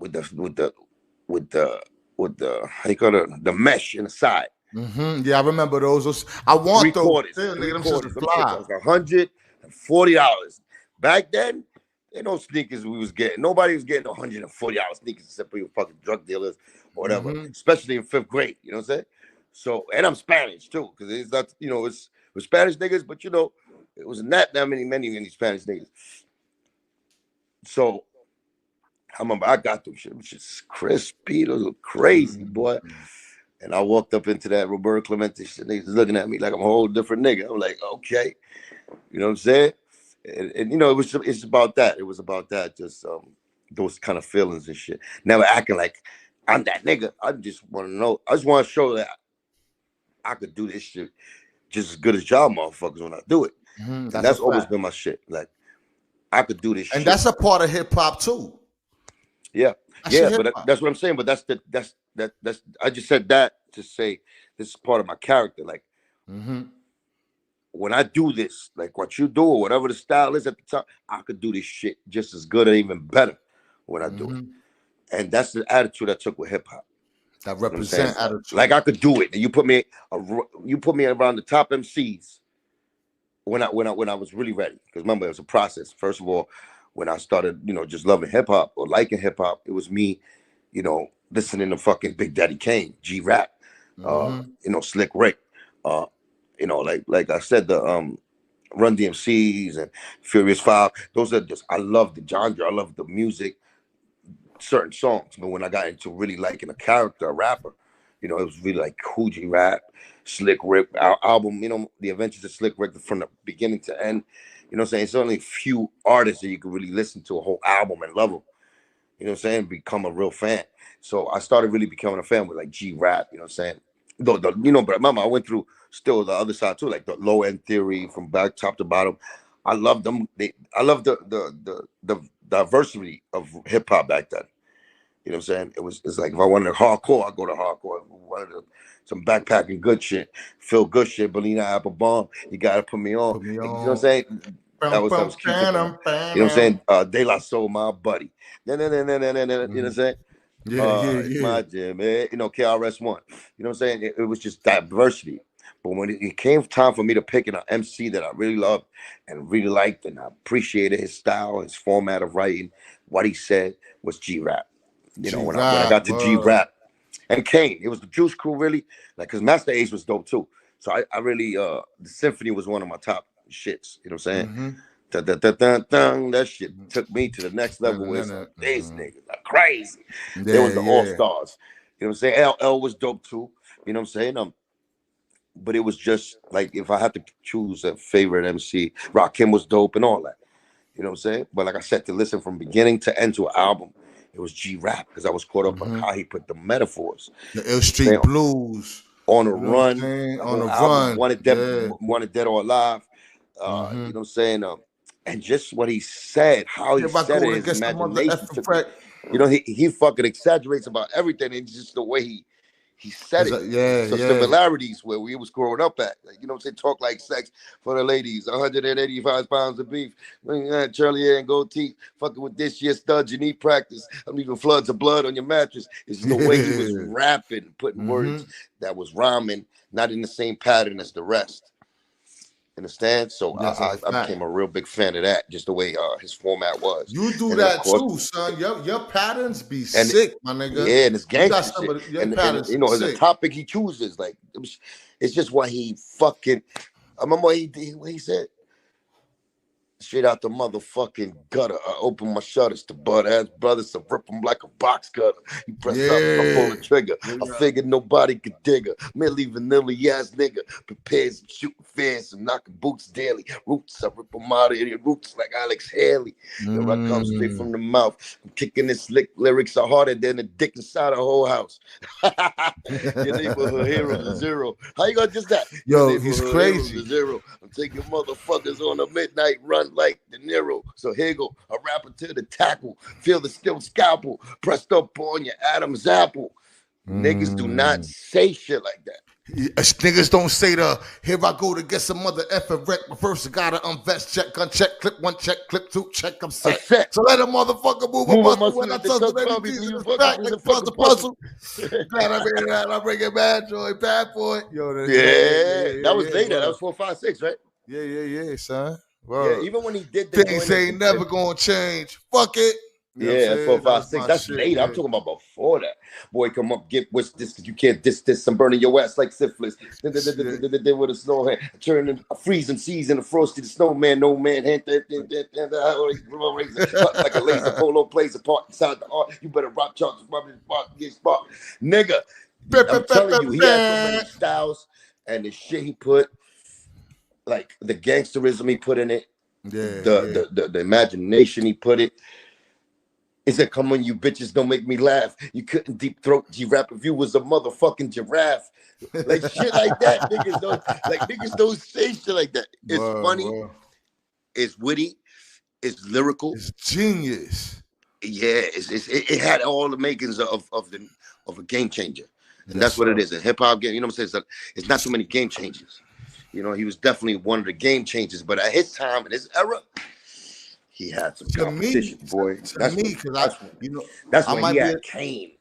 Speaker 3: how you call it, the mesh in the side.
Speaker 2: Yeah, I remember those. I want those.
Speaker 3: Three quarters. $140. Back then, there no sneakers we was getting. Nobody was getting $140 sneakers except for your fucking drug dealers or whatever. Especially in 5th grade. You know what I'm saying? So, and I'm Spanish too, because it's not, we're Spanish niggas, but it was not that many Spanish niggas. So I remember I got them shit, which is crispy, those were crazy, boy. And I walked up into that Roberto Clemente shit. Niggas looking at me like I'm a whole different nigga. I'm like, okay, you know what I'm saying? And it's about that. It was about that, just those kind of feelings and shit. Never acting like I'm that nigga. I just want to know. I just want to show that I could do this shit just as good as y'all motherfuckers when I do it. And that's always been my shit. Like, I could do this shit.
Speaker 2: And that's a part of hip hop too.
Speaker 3: Yeah. But that's what I'm saying. But that's I just said that to say this is part of my character. Like, when I do this, like what you do or whatever the style is at the time, I could do this shit just as good or even better when I do it. And that's the attitude I took with hip hop.
Speaker 2: That represent attitude.
Speaker 3: Like I could do it. And you put me around the top MCs when I was really ready. Because remember, it was a process. First of all, when I started, just loving hip hop or liking hip hop, it was me, listening to fucking Big Daddy Kane, G-Rap, Slick Rick, like I said, the Run DMCs and Furious 5. Those are just, I love the genre, I love the music, certain songs. But when I got into really liking a character, a rapper, it was really like Coogee Rap, Slick Rick, our album, The Adventures of Slick Rick from the beginning to end. You know what I'm saying? It's only a few artists that you can really listen to a whole album and love them. You know what I'm saying? Become a real fan. So I started really becoming a fan with like G-Rap, you know what I'm saying? But remember, I went through still the other side too, like the low end theory from back top to bottom. I love them. I love the diversity of hip hop back then. You know what I'm saying? It's like if I wanted hardcore, I go to hardcore. If I wanted some backpacking good shit, feel good shit, Belina Applebaum, you gotta put me on. You know what I'm saying? That was cute. You know what I'm saying? De La Soul, my buddy. You know what I'm saying?
Speaker 2: Yeah.
Speaker 3: My gym, KRS-One. You know what I'm saying? It was just diversity. But when it came time for me to pick an MC that I really loved and really liked, and I appreciated his style, his format of writing, what he said was G-Rap. When I got to G-Rap and Kane, it was the Juice Crew really, like, because Master Ace was dope too. So I really, the Symphony was one of my top shits. You know what I'm saying? That shit took me to the next level with these niggas are crazy. There was the All-Stars. You know what I'm saying? LL was dope too. You know what I'm saying? But it was just like, if I had to choose a favorite MC, Rakim was dope and all that. You know what I'm saying? But like I said, to listen from beginning to end to an album, it was G-Rap because I was caught up on how he put the metaphors.
Speaker 2: The Ill Street Blues.
Speaker 3: On the
Speaker 2: You know
Speaker 3: Run,
Speaker 2: the
Speaker 3: on
Speaker 2: the
Speaker 3: album,
Speaker 2: Run.
Speaker 3: Wanted Dead or Alive. You know what I'm saying? And just what he said, how he said it, his imagination took it. You know, he fucking exaggerates about everything, and just the way he said it. Similarities where we was growing up at. Like, you know what I'm saying? Talk like sex for the ladies. 185 pounds of beef. Charlie hair and gold teeth. Fucking with this year studs, you need practice. I'm leaving floods of blood on your mattress. It's the way he was rapping, putting words that was rhyming, not in the same pattern as the rest. Understand? So I became a real big fan of that, just the way his format was.
Speaker 2: You do that too, son. Your patterns be sick, my nigga.
Speaker 3: Yeah, and it's gangster shit. And you know, the topic he chooses, like, it's just why he fucking. I remember what he said. Straight out the motherfucking gutter. I open my shutters to butt ass brothers to rip them like a box cutter. You press up, I pull the trigger. I figured nobody could dig her. Merely vanilla ass nigga. Prepares and shooting fans and knocking boots daily. Roots, I rip them out of your roots like Alex Haley. Here I come straight from the mouth. I'm kicking this slick lyrics are harder than the dick inside a whole house. Your neighborhood hero to zero. How you gonna just that?
Speaker 2: Yo, he's crazy.
Speaker 3: Zero. I'm taking motherfuckers on a midnight run like De Niro. So here go a rapper to the tackle. Feel the steel scalpel pressed up on your Adam's apple. Niggas do not say shit like that.
Speaker 2: Niggas don't say here I go to get some mother effing wreck. But first I gotta unvest, check, gun check, clip one, check, clip two, check, I'm set. So let a motherfucker move a muscle when I touch the baby Jesus back like a puzzle. I bring it bad boy. Yo,
Speaker 3: that was later. That was 4, 5, 6, right?
Speaker 2: Yeah, son.
Speaker 3: Yeah, even when he did the
Speaker 2: things ain't never gonna change. Fuck it.
Speaker 3: You that's 4, 5, 6. That's later. I'm talking about before that. Boy, come up, get what's this? You can't diss this. I'm burning your ass like syphilis. With a snow hand, turning a freezing season, a frosty the snowman, no man, hand like a laser polo plays a part inside the art. You better rock charts, get spot, nigga. I'm telling you, he had so many styles, and the shit he put. Like the gangsterism he put in it, the imagination he put it. He said, "Come on, you bitches, don't make me laugh. You couldn't deep throat G-Rap if you was a motherfucking giraffe." Like shit like that. Niggas don't say shit like that. It's funny. It's witty. It's lyrical.
Speaker 2: It's genius.
Speaker 3: Yeah, it had all the makings of a game changer, and that's what it is. A hip hop game. You know what I'm saying? It's not too many game changers. You know, he was definitely one of the game changers, but at his time, in his era, he had some competition, boy. That's when he had Kane.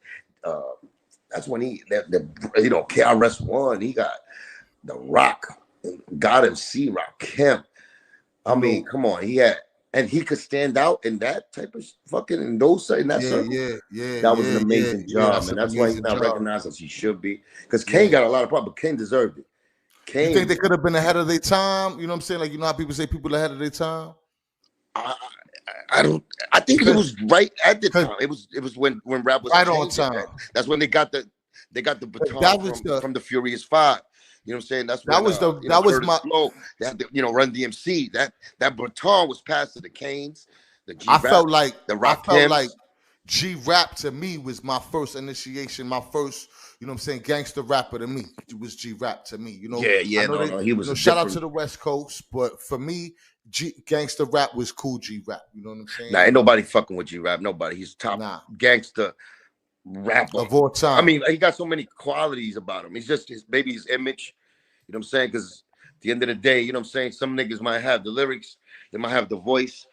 Speaker 3: That's when KRS-One, he got The Rock, God MC, Rakim. I mean, come on, and he could stand out in that type of fucking in that circle. That was an amazing job, and that's why he's not recognized as he should be. Because Kane got a lot of problems, but Kane deserved it.
Speaker 2: You think they could have been ahead of their time? You know what I'm saying? Like, you know how people say people ahead of their time?
Speaker 3: I think it was right at the time. It was when rap was
Speaker 2: right on time.
Speaker 3: That's when they got the baton from the Furious Five. You know what I'm saying? That's when, that was my flow. They had to, Run DMC. That baton was passed to the Canes. The G-Rap,
Speaker 2: I felt like
Speaker 3: the
Speaker 2: G-Rap to me was my first initiation, my first, you know what I'm saying, gangster rapper to me. It was G-Rap to me, you know.
Speaker 3: Yeah, he was.
Speaker 2: Shout out to the West Coast, but for me, gangster rap was cool G-Rap. You know what I'm saying?
Speaker 3: Nah, ain't nobody fucking with G-Rap. Nobody. He's top gangster rapper
Speaker 2: of all time.
Speaker 3: I mean, he got so many qualities about him. He's just his image. You know what I'm saying? Because at the end of the day, you know what I'm saying, some niggas might have the lyrics, they might have the voice.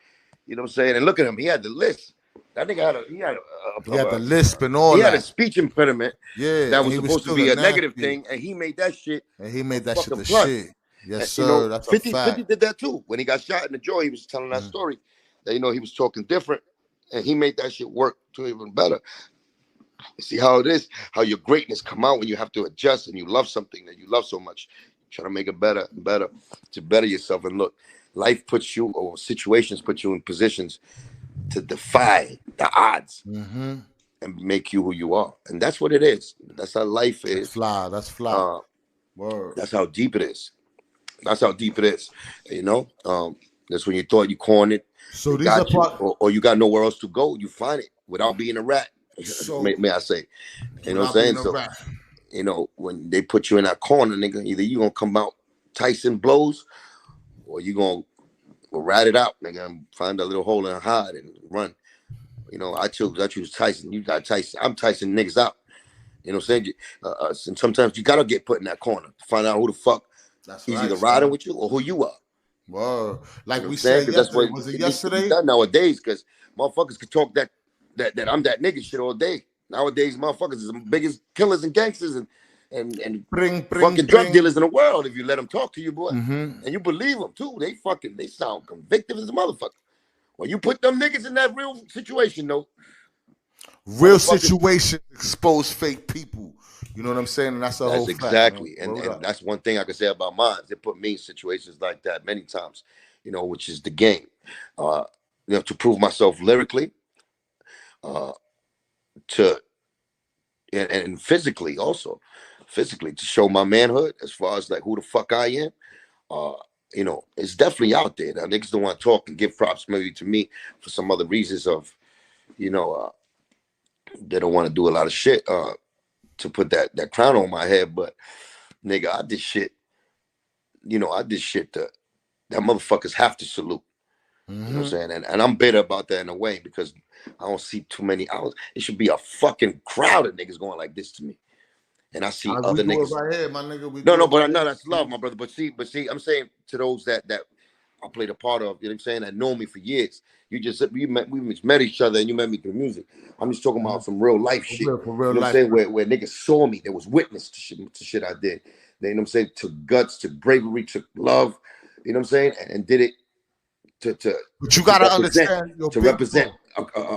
Speaker 3: You know what I'm saying? And look at him. He had the list. That nigga had
Speaker 2: the lisp and all
Speaker 3: that. He
Speaker 2: had
Speaker 3: a speech impediment.
Speaker 2: Yeah,
Speaker 3: that was supposed to be a negative thing, and he made that shit.
Speaker 2: And he made that shit the shit. Yes, sir. That's
Speaker 3: 50,
Speaker 2: a fact.
Speaker 3: 50 did that too. When he got shot in the jaw, he was telling that story. That he was talking different, and he made that shit work to even better. You see how it is, how your greatness come out when you have to adjust and you love something that you love so much. Try to make it better and better to better yourself. And look, life puts you, or situations put you in positions to defy the odds and make you who you are. And that's what it is. That's how life is.
Speaker 2: That's fly.
Speaker 3: Word. That's how deep it is. That's how deep it is. That's when you thought you cornered.
Speaker 2: So these are
Speaker 3: or you got nowhere else to go. You find it. without being a rat.
Speaker 2: So
Speaker 3: May I say? You know what I'm
Speaker 2: without
Speaker 3: saying?
Speaker 2: being a
Speaker 3: So,
Speaker 2: rat.
Speaker 3: you know, when they put you in that corner, nigga, either you gonna come out Tyson blows, or you gonna rat it out, nigga, and find a little hole and hide and run. You know, I choose Tyson. You got Tyson. I'm Tyson niggas out. You know what I'm saying? And sometimes you gotta get put in that corner to find out who the fuck
Speaker 2: That's
Speaker 3: is
Speaker 2: right,
Speaker 3: either riding
Speaker 2: son.
Speaker 3: with you or who you are.
Speaker 2: Word.
Speaker 3: You
Speaker 2: Like
Speaker 3: know what
Speaker 2: we
Speaker 3: I'm saying?
Speaker 2: said
Speaker 3: Because that's
Speaker 2: yesterday.
Speaker 3: what
Speaker 2: Was it
Speaker 3: it needs to be
Speaker 2: yesterday?
Speaker 3: done nowadays. Because motherfuckers can talk that I'm that nigga shit all day. Nowadays, motherfuckers is the biggest killers and gangsters and
Speaker 2: Bring,
Speaker 3: fucking drug
Speaker 2: bring.
Speaker 3: dealers in the world. If you let them talk to you, boy,
Speaker 2: Mm-hmm.
Speaker 3: and you believe them too, they sound convicted as a motherfucker. When you put them niggas in that real situation, though,
Speaker 2: Real
Speaker 3: motherfuckers.
Speaker 2: situation expose fake people. You know what I'm saying? And that's a whole
Speaker 3: That's
Speaker 2: fact, man.
Speaker 3: exactly, and
Speaker 2: Word up.
Speaker 3: that's one thing I can say about mine. They put me in situations like that many times, you know, which is the game. You know, to prove myself lyrically, uh, to and physically also, physically to show my manhood as far as like who the fuck I am. Uh, you know, it's definitely out there. Now niggas don't want to talk and give props maybe to me for some other reasons of, you know, they don't want to do a lot of shit to put that crown on my head. But nigga, I did shit. You know, I did shit that motherfuckers have to salute. You know what I'm
Speaker 2: Mm-hmm.
Speaker 3: saying? And I'm bitter about that in a way because I don't see too many hours. It should be a fucking crowd of niggas going like this to me. And I see
Speaker 2: We
Speaker 3: other
Speaker 2: do it
Speaker 3: niggas.
Speaker 2: right here, my nigga. We
Speaker 3: No,
Speaker 2: do
Speaker 3: no,
Speaker 2: it right
Speaker 3: but no, that's
Speaker 2: here.
Speaker 3: love, my brother. But see, I'm saying to those that I played a part of, you know what I'm saying, that know me for years. We just met each other and you met me through music. I'm just talking about some real life shit.
Speaker 2: For real
Speaker 3: You know what I'm
Speaker 2: life.
Speaker 3: saying? Where niggas saw me, there was witness to shit I did. They, you know what I'm saying, to guts, to bravery, to love, you know what I'm saying, and did it
Speaker 2: But you gotta
Speaker 3: represent
Speaker 2: understand, your big bro.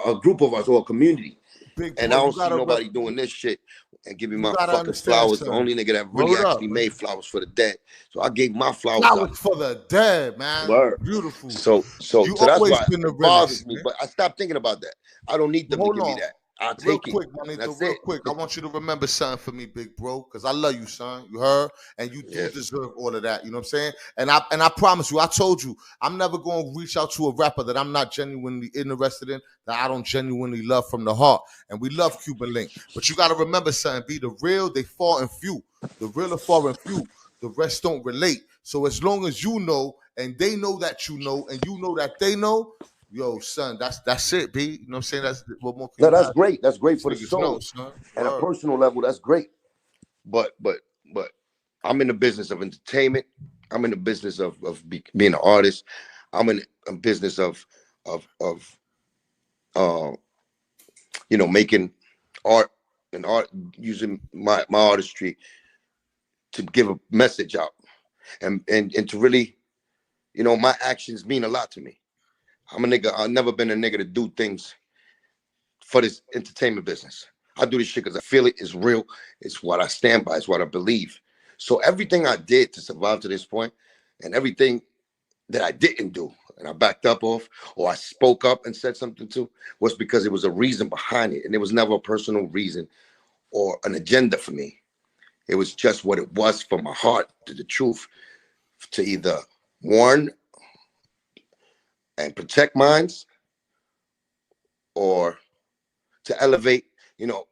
Speaker 3: a group of us or a community.
Speaker 2: Big
Speaker 3: And
Speaker 2: bro,
Speaker 3: I
Speaker 2: you
Speaker 3: don't see
Speaker 2: gotta
Speaker 3: nobody doing this shit and giving
Speaker 2: you
Speaker 3: my
Speaker 2: gotta
Speaker 3: fucking
Speaker 2: understand,
Speaker 3: flowers. The
Speaker 2: son.
Speaker 3: only nigga that really
Speaker 2: Word up.
Speaker 3: actually made flowers for the dead. So I gave my flowers out.
Speaker 2: Flowers for the dead, man.
Speaker 3: Word.
Speaker 2: Beautiful.
Speaker 3: So
Speaker 2: You
Speaker 3: that's
Speaker 2: always
Speaker 3: why
Speaker 2: been the
Speaker 3: it bothers
Speaker 2: realest,
Speaker 3: me.
Speaker 2: man.
Speaker 3: But I stopped thinking about that. I don't need them to
Speaker 2: Hold
Speaker 3: give me
Speaker 2: on.
Speaker 3: that. I'll
Speaker 2: Real
Speaker 3: take it.
Speaker 2: quick,
Speaker 3: And
Speaker 2: Manito,
Speaker 3: that's
Speaker 2: real
Speaker 3: it.
Speaker 2: quick. I want you to remember something for me, big bro, because I love you, son. You heard? And you do
Speaker 3: Yeah.
Speaker 2: deserve all of that. You know what I'm saying? And I promise you, I told you, I'm never gonna reach out to a rapper that I'm not genuinely interested in, that I don't genuinely love from the heart. And we love Cuban Link. But you gotta remember something, be the real, they far and few. The real are far and few. The rest don't relate. So as long as you know and they know that you know and you know that they know, yo, son, that's it, B. You know what I'm saying? That's what more can
Speaker 3: No,
Speaker 2: you
Speaker 3: that's
Speaker 2: have?
Speaker 3: great. That's great
Speaker 2: These
Speaker 3: for the
Speaker 2: niggas know,
Speaker 3: soul.
Speaker 2: son.
Speaker 3: And a
Speaker 2: Word.
Speaker 3: personal level, that's great. But I'm in the business of entertainment. I'm in the business of being an artist. I'm in a business of uh, you know, making art and art, using my artistry to give a message out and to really, you know, my actions mean a lot to me. I'm a nigga. I've never been a nigga to do things for this entertainment business. I do this shit because I feel it is real. It's what I stand by. It's what I believe. So everything I did to survive to this point, and everything that I didn't do, and I backed up off, or I spoke up and said something to, was because it was a reason behind it, and there was never a personal reason or an agenda for me. It was just what it was from my heart, to the truth, to either warn and protect minds, or to elevate, you know,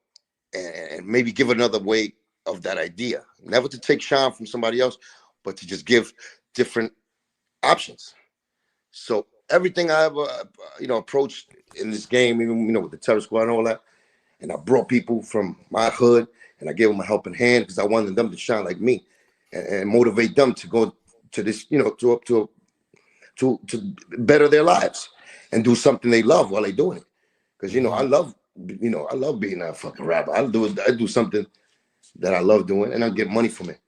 Speaker 3: and maybe give another way of that idea. Never to take shine from somebody else, but to just give different options. So everything I ever, you know, approached in this game, even, you know, with the Terror Squad and all that, and I brought people from my hood and I gave them a helping hand because I wanted them to shine like me and motivate them to go to this, you know, to better their lives and do something they love while they're doing it. Because, you know, I love being a fucking rapper. I do something that I love doing and I get money from it.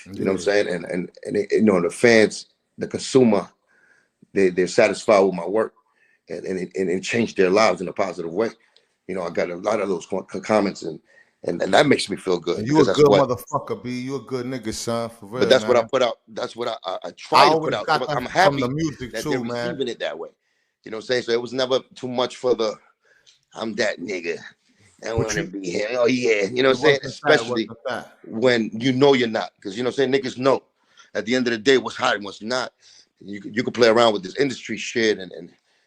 Speaker 3: You know what I'm saying? And it, you know, the fans, the consumer, they're satisfied with my work, and it changed their lives in a positive way. You know, I got a lot of those comments, and that makes me feel good
Speaker 2: And you a
Speaker 3: because that's
Speaker 2: good
Speaker 3: what.
Speaker 2: motherfucker, B. You a good nigga, son, for
Speaker 3: But
Speaker 2: real,
Speaker 3: that's what I
Speaker 2: man.
Speaker 3: put out. That's what I
Speaker 2: I
Speaker 3: try to put
Speaker 2: always
Speaker 3: out. So
Speaker 2: got that
Speaker 3: I'm
Speaker 2: from the
Speaker 3: happy
Speaker 2: music
Speaker 3: that they're
Speaker 2: too, man.
Speaker 3: receiving it that way. You know what I'm saying? So it was never too much for the I'm that nigga. I want to be here. Oh yeah, you know what I'm saying?
Speaker 2: It
Speaker 3: Especially
Speaker 2: wasn't that.
Speaker 3: when you know you're not, because you know what I'm saying. Niggas know at the end of the day what's hot and what's not. You can play around with this industry shit and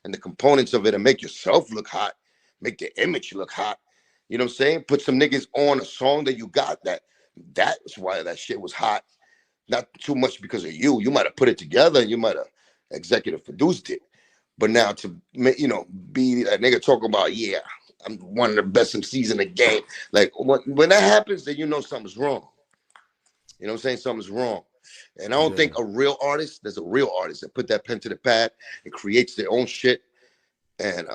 Speaker 3: the components of it and make yourself look hot, make the image look hot. You know what I'm saying? Put some niggas on a song that you got that's why that shit was hot. Not too much because of you. You might have put it together and you might have executive produced it. But now to be that nigga talking about, yeah, I'm one of the best MCs in the game. Like when that happens, then you know something's wrong. You know what I'm saying? Something's wrong. And I don't think there's a real artist that put that pen to the pad and creates their own shit. And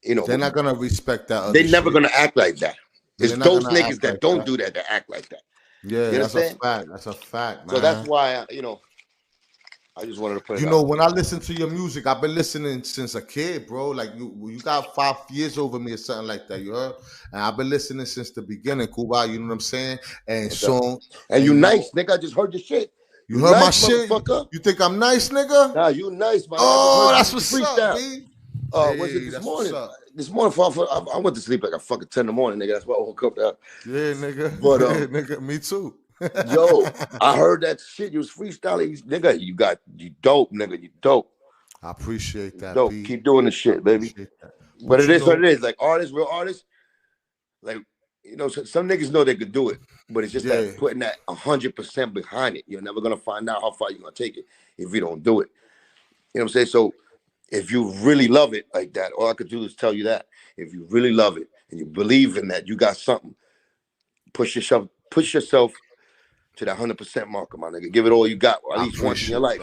Speaker 2: they're not gonna respect that other
Speaker 3: they're never
Speaker 2: shit.
Speaker 3: gonna act like that. It's those niggas that
Speaker 2: like
Speaker 3: don't do that act like that.
Speaker 2: Yeah,
Speaker 3: you know
Speaker 2: that's a fact. That's a fact, man.
Speaker 3: So that's why I just wanted to put it
Speaker 2: out. When I listen to your music, I've been listening since a kid, bro. Like you got 5 years over me or something like that. You heard? And I've been listening since the beginning, Cuba. You know what I'm saying? And
Speaker 3: you nice, nigga. I just heard your shit.
Speaker 2: You heard my shit? You think I'm nice, nigga?
Speaker 3: Nah, you nice, man.
Speaker 2: Oh, that's what's up, B.
Speaker 3: Was it this morning? This morning, I went to sleep like a fucking 10 in the morning, nigga. That's why I woke up now.
Speaker 2: Yeah, nigga.
Speaker 3: But
Speaker 2: nigga, me too.
Speaker 3: Yo, I heard that shit. You was freestyling, nigga. You dope, nigga. You dope.
Speaker 2: I appreciate that.
Speaker 3: Dope.
Speaker 2: B.
Speaker 3: Keep doing the shit, baby. But it is what it is. Like artists, real artists. Like some niggas know they could do it, but it's just that putting that 100% behind it. You're never gonna find out how far you're gonna take it if you don't do it. You know what I'm saying? So if you really love it like that, all I could do is tell you that. If you really love it and you believe in that, you got something. Push yourself to that 100% marker, my nigga. Give it all you got, or at least once in your life.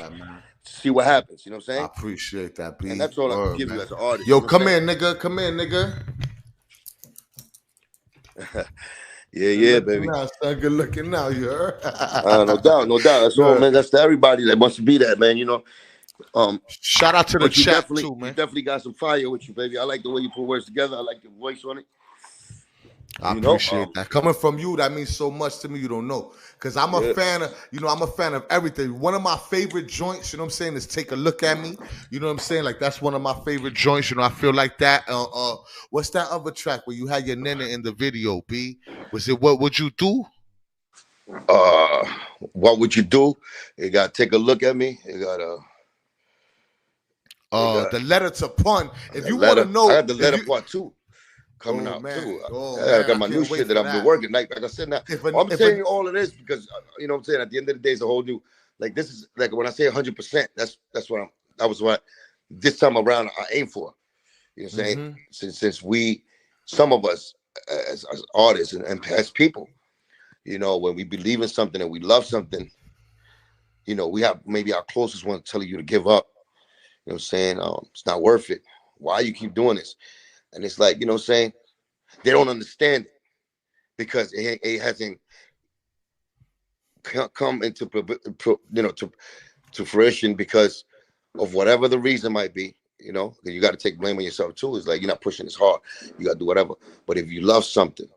Speaker 3: See what happens. You know what I'm saying?
Speaker 2: I appreciate that, B.
Speaker 3: And that's all I can give you as an artist.
Speaker 2: Yo, come here, nigga. Come here, nigga.
Speaker 3: Yeah, baby.
Speaker 2: Now, son, good looking now, you heard?
Speaker 3: No doubt. That's all, man. That's to everybody that wants to be that, man.
Speaker 2: Shout out to the chat too, man.
Speaker 3: You definitely got some fire with you, baby. I like the way you put words together. I like your voice on it.
Speaker 2: I appreciate that. Coming from you, that means so much to me. You don't know, because I'm a fan of, I'm a fan of everything. One of my favorite joints, you know what I'm saying, is Take a Look at Me. You know what I'm saying? Like that's one of my favorite joints. I feel like that. What's that other track where you had your nana in the video? B, was it What Would You Do?
Speaker 3: What Would You Do? You got Take a Look at Me. You got
Speaker 2: the Letter to Pun. If you want to know,
Speaker 3: I got the letter part 2. Coming out too. I got my new shit that I've been working. Like I said, now I'm saying all of this because you know what I'm saying. At the end of the day, it's a whole new. Like this is like when I say 100%. That's what that was what this time around I aim for. You know what I'm saying? Since some of us as artists and as people, when we believe in something and we love something, we have maybe our closest one telling you to give up. You know what I'm saying? It's not worth it. Why you keep doing this? And it's like, you know what I'm saying? They don't understand it because it hasn't come into, to fruition because of whatever the reason might be, you got to take blame on yourself too. It's like, you're not pushing as hard. You got to do whatever. But if you love something,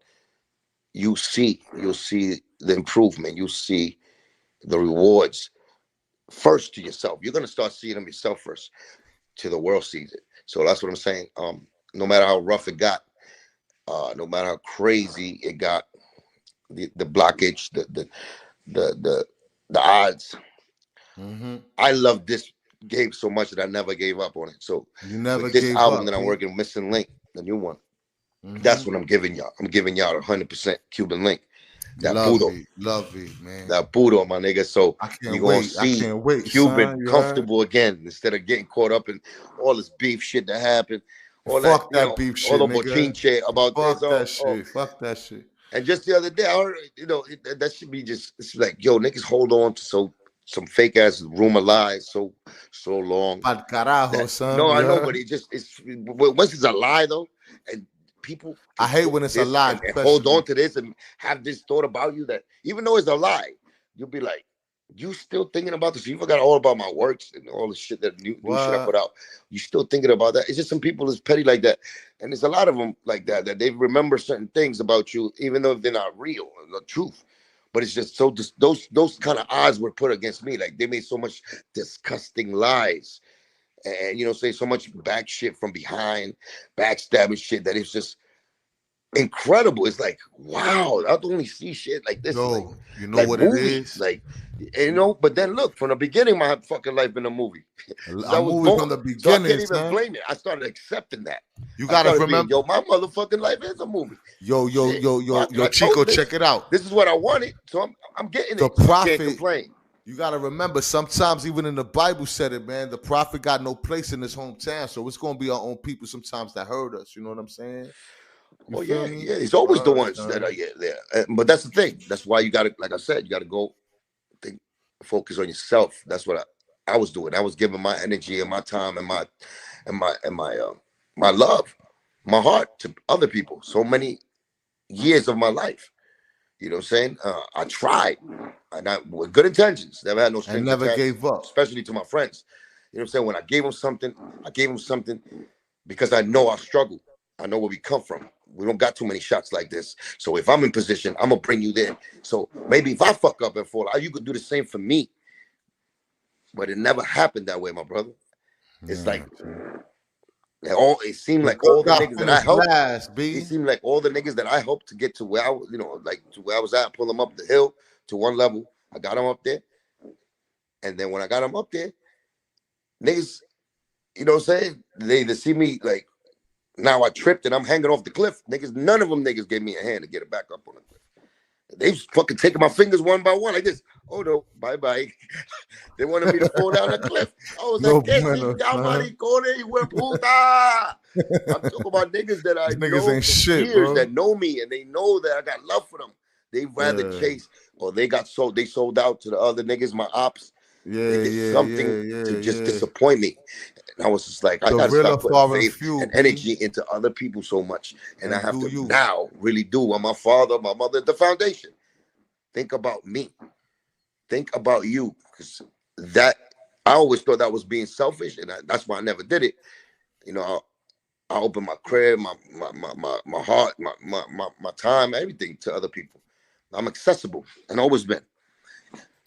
Speaker 3: you'll see the improvement. You'll see the rewards first to yourself. You're going to start seeing them yourself first till the world sees it. So that's what I'm saying. No matter how rough it got, no matter how crazy it got, the blockage, the odds. I love this game so much that I never gave up on it. So
Speaker 2: you never
Speaker 3: with this
Speaker 2: gave
Speaker 3: album
Speaker 2: up,
Speaker 3: that I'm working, Missing Link, the new one. That's what I'm giving y'all. I'm giving y'all 100% Cuban Link. That
Speaker 2: love it, man.
Speaker 3: That Budo, my nigga. So
Speaker 2: we're gonna see
Speaker 3: Cuban comfortable again instead of getting caught up in all this beef shit that happened.
Speaker 2: Fuck that beef shit,
Speaker 3: all the bochinche about
Speaker 2: this. Fuck that shit.
Speaker 3: And just the other day, I heard, that should be just. It's like, yo, niggas hold on to some fake ass rumor lies so long.
Speaker 2: Pal carajo, son.
Speaker 3: No, I know, but it's once it's a lie though, and people.
Speaker 2: I hate when it's a lie.
Speaker 3: And hold on to this and have this thought about you that even though it's a lie, you'll be like, you still thinking about this? You forgot all about my works and all the shit that new shit I put out. You still thinking about that? It's just some people is petty like that, and there's a lot of them like that they remember certain things about you, even though they're not real, the truth. But it's just so those kind of odds were put against me. Like they made so much disgusting lies, and say so much back shit from behind, backstabbing shit that it's just incredible. It's like, wow, I don't only see shit like this,
Speaker 2: Yo, you know
Speaker 3: like
Speaker 2: what it
Speaker 3: movies,
Speaker 2: is?
Speaker 3: like, you know. But then look, from the beginning, my fucking life been a movie. Since I
Speaker 2: A
Speaker 3: was
Speaker 2: movie from
Speaker 3: born,
Speaker 2: the
Speaker 3: so I can't
Speaker 2: beginning,
Speaker 3: even
Speaker 2: son.
Speaker 3: blame it. I started accepting that.
Speaker 2: You
Speaker 3: I
Speaker 2: gotta
Speaker 3: started being,
Speaker 2: remember.
Speaker 3: yo, my motherfucking life is a movie.
Speaker 2: Yo, yo,
Speaker 3: Shit,
Speaker 2: yo, yo,
Speaker 3: fuck it.
Speaker 2: yo,
Speaker 3: I chose
Speaker 2: Chico,
Speaker 3: this.
Speaker 2: check it out.
Speaker 3: This is what I wanted, so I'm getting
Speaker 2: The
Speaker 3: it. So I can't
Speaker 2: prophet,
Speaker 3: complain.
Speaker 2: you gotta remember, sometimes even in the Bible said it, man. The prophet got no place in his hometown, so it's gonna be our own people sometimes that hurt us. You know what I'm saying? You
Speaker 3: Oh
Speaker 2: feel
Speaker 3: yeah,
Speaker 2: me?
Speaker 3: yeah. It's always the ones that
Speaker 2: Son.
Speaker 3: are there. But that's the thing. That's why you got to, like I said, you got to go think, focus on yourself. That's what I was doing. I was giving my energy and my time and my love, my heart to other people. So many years of my life. You know what I'm saying? I tried, and I with good intentions. Never had no
Speaker 2: And
Speaker 3: strings
Speaker 2: never
Speaker 3: attached,
Speaker 2: gave up.
Speaker 3: especially to my friends. You know what I'm saying? When I gave them something because I know our struggle. I know where we come from. We don't got too many shots like this. So if I'm in position, I'm gonna bring you there. So maybe if I fuck up and fall out, you could do the same for me. But it never happened that way, my brother. It's
Speaker 2: Yeah.
Speaker 3: like it seemed
Speaker 2: The
Speaker 3: like
Speaker 2: good
Speaker 3: all the
Speaker 2: got
Speaker 3: niggas that I
Speaker 2: finished
Speaker 3: helped.
Speaker 2: last,
Speaker 3: It
Speaker 2: B.
Speaker 3: seemed like all the niggas that I helped to get to where I was, like to where I was at, pull them up the hill to one level. I got them up there, and then when I got them up there, niggas, you know what I'm saying? They see me like now I tripped and I'm hanging off the cliff. Niggas, none of them niggas gave me a hand to get it back up on the cliff. They was fucking taking my fingers one by one like this. Oh no, bye bye. They wanted me to fall down the cliff. I was
Speaker 2: No
Speaker 3: like, que si
Speaker 2: bueno, son.
Speaker 3: maricone, hijo de puta. I'm talking about niggas that I
Speaker 2: These niggas
Speaker 3: know
Speaker 2: ain't
Speaker 3: for
Speaker 2: shit,
Speaker 3: years
Speaker 2: bro.
Speaker 3: that know me and they know that I got love for them. They rather
Speaker 2: Yeah.
Speaker 3: chase or they sold out to the other niggas, my ops. They
Speaker 2: Yeah,
Speaker 3: did
Speaker 2: yeah,
Speaker 3: something
Speaker 2: yeah,
Speaker 3: to
Speaker 2: yeah,
Speaker 3: just
Speaker 2: yeah.
Speaker 3: disappoint me. And I was just like, I
Speaker 2: The
Speaker 3: gotta
Speaker 2: real
Speaker 3: stop
Speaker 2: or
Speaker 3: putting
Speaker 2: far and
Speaker 3: faith
Speaker 2: few,
Speaker 3: and
Speaker 2: B.
Speaker 3: energy into other people so much. And I
Speaker 2: And
Speaker 3: have
Speaker 2: do
Speaker 3: to
Speaker 2: you.
Speaker 3: now really do on my father, my mother, the foundation. Think about me. Think about you. Because that I always thought that was being selfish, and that's why I never did it. You know, I open my crib, my heart, my time, everything to other people. I'm accessible and always been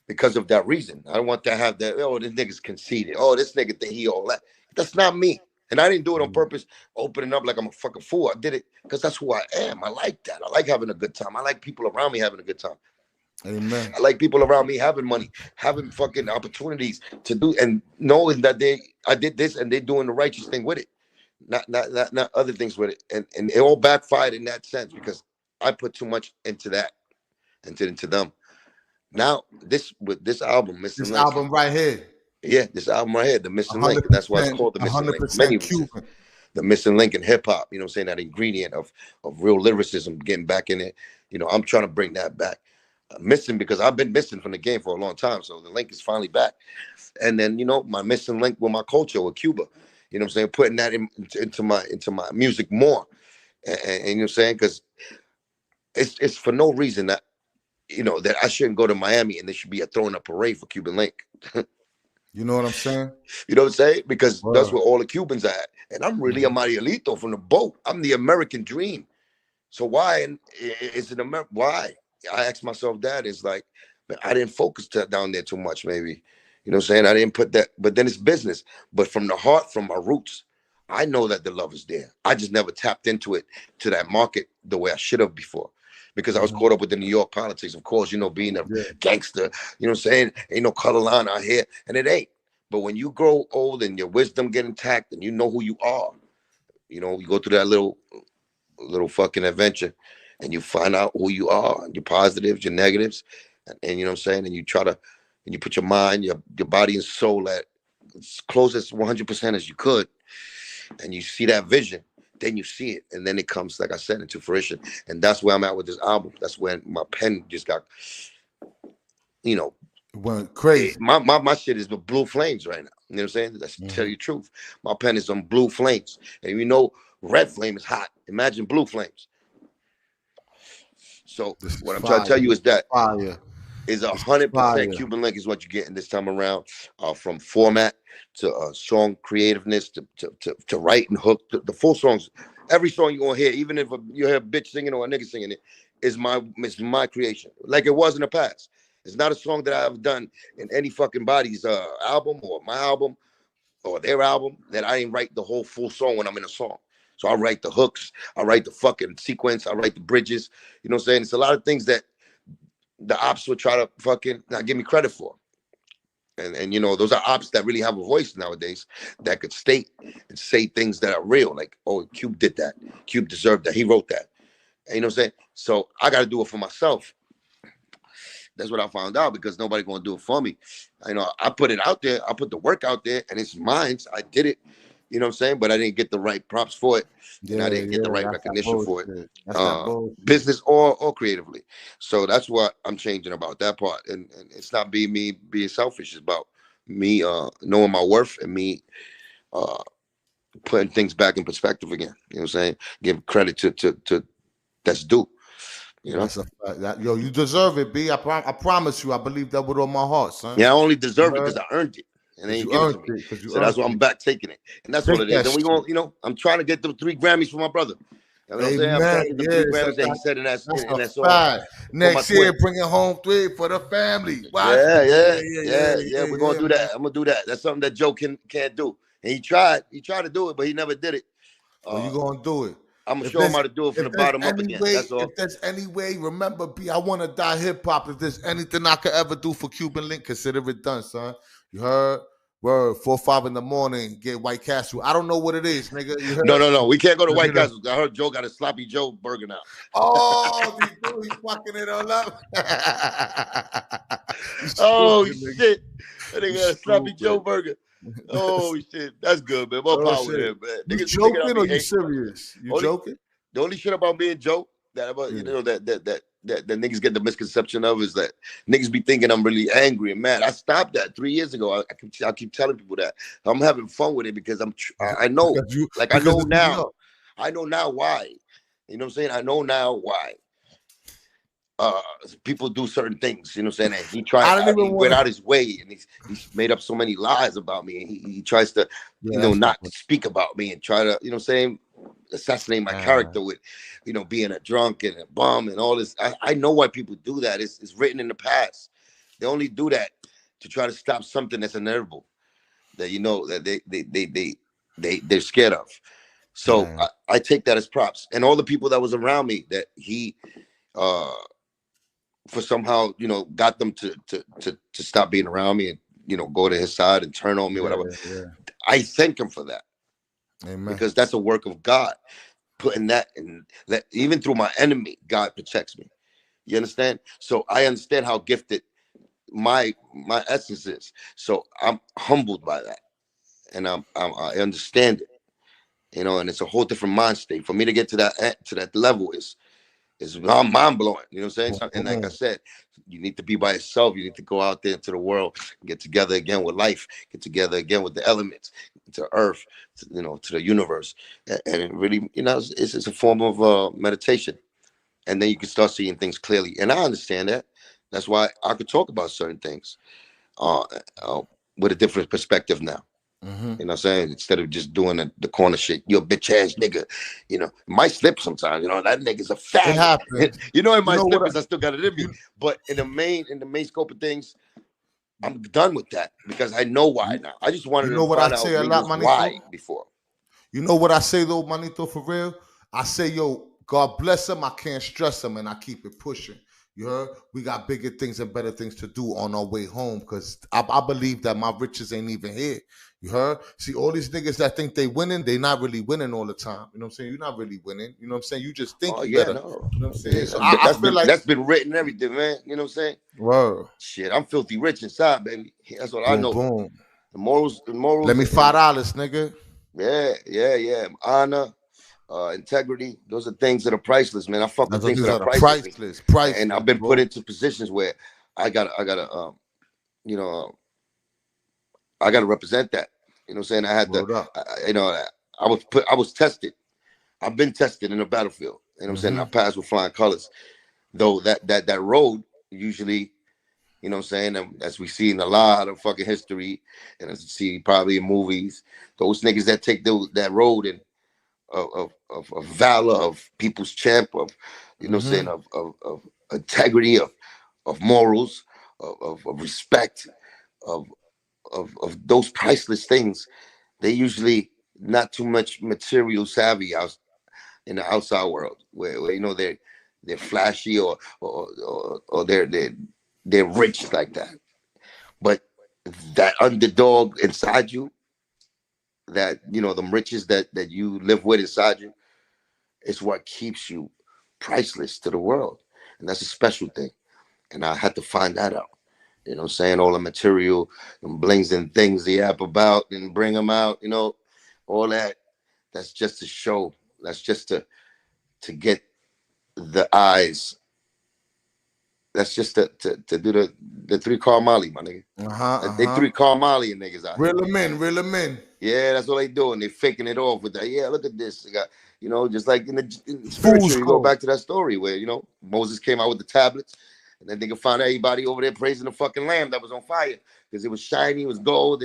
Speaker 3: because of that reason. I don't want to have that. Oh, this nigga's conceited. Oh, this nigga think he all that. That's not me. And I didn't do it on purpose, opening up like I'm a fucking fool. I did it because that's who I am. I like that. I like having a good time. I like people around me having a good time.
Speaker 2: Amen.
Speaker 3: I like people around me having money, having fucking opportunities to do, and knowing that I did this and they're doing the righteous thing with it, not other things with it, and it all backfired in that sense because I put too much into that, into them. Now with this album, Missing
Speaker 2: This
Speaker 3: Link,
Speaker 2: album right here,
Speaker 3: yeah, this album right here, the Missing Link, and that's why it's
Speaker 2: 100%,
Speaker 3: called the Missing Link for many
Speaker 2: 100%
Speaker 3: reasons.
Speaker 2: Cuban.
Speaker 3: The missing link in hip hop, you know what I'm saying? That ingredient of real lyricism getting back in it. You know, I'm trying to bring that back. Missing because I've been missing from the game for a long time. So the link is finally back. And then, you know, my missing link with my culture with Cuba. You know what I'm saying? Putting that into my music more. And you know what I'm saying? Because it's for no reason that, you know, that I shouldn't go to Miami and there should be a throwing a parade for Cuban Link.
Speaker 2: You know what I'm saying?
Speaker 3: You know what I'm saying? Because that's
Speaker 2: Word.
Speaker 3: where all the Cubans are at. And I'm really a Marielito from the boat. I'm the American dream. So why is it America? Why? I ask myself that. It's like, man, I didn't focus down there too much, maybe. You know what I'm saying? I didn't put that, but then it's business. But from the heart, from my roots, I know that the love is there. I just never tapped into it, to that market the way I should have before. Because I was caught up with the New York politics, of course, you know, being a
Speaker 2: Yeah.
Speaker 3: gangster, you know what I'm saying? Ain't no color line out here, and it ain't. But when you grow old and your wisdom get intact and you know who you are, you know, you go through that little fucking adventure and you find out who you are, your positives, your negatives, and you know what I'm saying, and you try to, and you put your mind, your body and soul at as close as 100% as you could, and you see that vision, then you see it, and then it comes, like I said, into fruition. And that's where I'm at with this album. That's when my pen just got, you know,
Speaker 2: Went crazy.
Speaker 3: my shit is with blue flames right now. You know what I'm saying? That's tell you the truth. My pen is on blue flames. And you know, red flame is hot. Imagine blue flames. So
Speaker 2: This is
Speaker 3: what I'm trying to
Speaker 2: fire.
Speaker 3: tell you is that
Speaker 2: Fire.
Speaker 3: is
Speaker 2: This is
Speaker 3: 100%
Speaker 2: fire.
Speaker 3: Cuban Link is what you're getting this time around, from format to strong creativeness to write and hook. The full songs, every song you're gonna hear, even if you hear a bitch singing or a nigga singing it, is my creation, like it was in the past. It's not a song that I've done in any fucking body's album or my album or their album that I didn't write the whole full song when I'm in a song. So I write the hooks, I write the fucking sequence, I write the bridges. You know what I'm saying? It's a lot of things that the ops will try to fucking not give me credit for. And you know, those are ops that really have a voice nowadays that could state and say things that are real. Like, oh, Cube did that. Cube deserved that. He wrote that. And you know what I'm saying? So I got to do it for myself. That's what I found out, because nobody gonna do it for me. You know, I put it out there, I put the work out there, and it's mine. I did it. You know what I'm saying? But I didn't get the right props for it, and I didn't get the right recognition for it, business or creatively. So that's what I'm changing about that part. And it's not me being selfish. It's about me knowing my worth and me putting things back in perspective again. You know what I'm saying? Give credit to that's due. You know?
Speaker 2: That's a fact. Yo, you deserve it, B. I promise you. I believe that with all my heart, son.
Speaker 3: Yeah, I only deserve it because I earned it. And then you give it to me. So that's why I'm back taking it. And that's what it is. And we going, you know, I'm trying to get the 3 Grammys for my brother. You know what I'm saying? I'm trying to get the 3 Grammys that he said in that song.
Speaker 2: Next year, bringing home 3 for the family.
Speaker 3: Yeah. We're going to do that. I'm going to do that. That's something that Joe can't do. And he tried to do it, but he never did it.
Speaker 2: You're going to do it.
Speaker 3: I'm going to show him how to do it from the bottom up again. That's all.
Speaker 2: If there's any way, remember, B, I want to die hip-hop. If there's anything I could ever do for Cuban Link, consider it done, son. You heard? Word, 4 or 5 in the morning, get White Castle. I don't know what it is, nigga.
Speaker 3: No. We can't go to White Castle. I heard Joe got a Sloppy Joe burger now.
Speaker 2: Oh, he's fucking it all up.
Speaker 3: Oh, shit. That nigga got a Sloppy Joe burger. Oh, shit. That's good, man. More power there, man.
Speaker 2: You joking or you serious? You joking?
Speaker 3: The only shit about being Joe that you know that niggas get the misconception of is that niggas be thinking I'm really angry and mad. I stopped that 3 years ago. I keep telling people that I'm having fun with it because I know, I know now. I know now why. You know what I'm saying? I know now why. People do certain things, you know what I'm saying? And he went out his way, and he's made up so many lies about me, and he tries to, not speak about me and try to, you know what I'm saying, assassinate my character with, being a drunk and a bum and all this. I know why people do that. It's written in the past. They only do that to try to stop something that's inevitable, that that they're scared of. So I take that as props, and all the people that was around me that he for somehow got them to stop being around me and go to his side and turn on me, whatever. I thank him for that. Amen. Because that's a work of God, putting that in, that even through my enemy, God protects me. You understand? So I understand how gifted my essence is. So I'm humbled by that, and I understand it. And it's a whole different mind state. For me to get to that level is mind blowing. You know what I'm saying? And like I said, you need to be by yourself. You need to go out there into the world, get together again with life, get together again with the elements, to Earth, to the universe, and it really, it's a form of meditation. And then you can start seeing things clearly. And I understand that. That's why I could talk about certain things with a different perspective now. Mm-hmm. You know what I'm saying? Instead of just doing the corner shit, you a bitch ass nigga. It might slip sometimes. That nigga's a fat.
Speaker 2: It happens.
Speaker 3: It might slip because I still got it in me. But in the main scope of things, I'm done with that because I know why now. I just wanted to find out why before.
Speaker 2: You know what I say though, Manito, for real? I say, yo, God bless him. I can't stress him, and I keep it pushing. You heard? We got bigger things and better things to do on our way home because I believe that my riches ain't even here. You heard? See, all these niggas that think they winning, they not really winning all the time. You know what I'm saying? You're not really winning. You know what I'm saying? You just think you better.
Speaker 3: No.
Speaker 2: You know what I'm saying? So
Speaker 3: I feel like that's been written everything, man. You know what I'm saying?
Speaker 2: Word.
Speaker 3: Shit, I'm filthy rich inside, baby. That's what I know. Boom. The morals.
Speaker 2: Let me $5, nigga.
Speaker 3: Yeah. Honor. Integrity, those are things that are priceless, man. I fuck with things that are priceless. And I've been put into positions where I gotta represent that. You know what I'm saying? I had to, I was tested. I've been tested in the battlefield. You know what I'm saying? I passed with flying colors. Though that road usually, you know what I'm saying, and as we see in a lot of fucking history, and as you see probably in movies, those niggas that take that road and of valor, of people's champ, of what I'm saying, of integrity, of morals, of respect, of those priceless things, they usually not too much material savvy out in the outside world, where you know they're flashy or they're rich like that. But that underdog inside you, that you know, the riches that you live with inside you, is what keeps you priceless to the world, and that's a special thing. And I had to find that out. You know what I'm saying? All the material and blings and things they app about and bring them out, you know, all that. That's just to show. That's just to get the eyes. That's just to do the three car Molly, my nigga. They three car Molly and niggas out here.
Speaker 2: Reel them in.
Speaker 3: Yeah, that's what they doing. They faking it off with that. Yeah, look at this. They got, you know, just like in spiritual, you go back to that story where, you know, Moses came out with the tablets, and then they could find everybody over there praising the fucking lamb that was on fire because it was shiny, it was gold,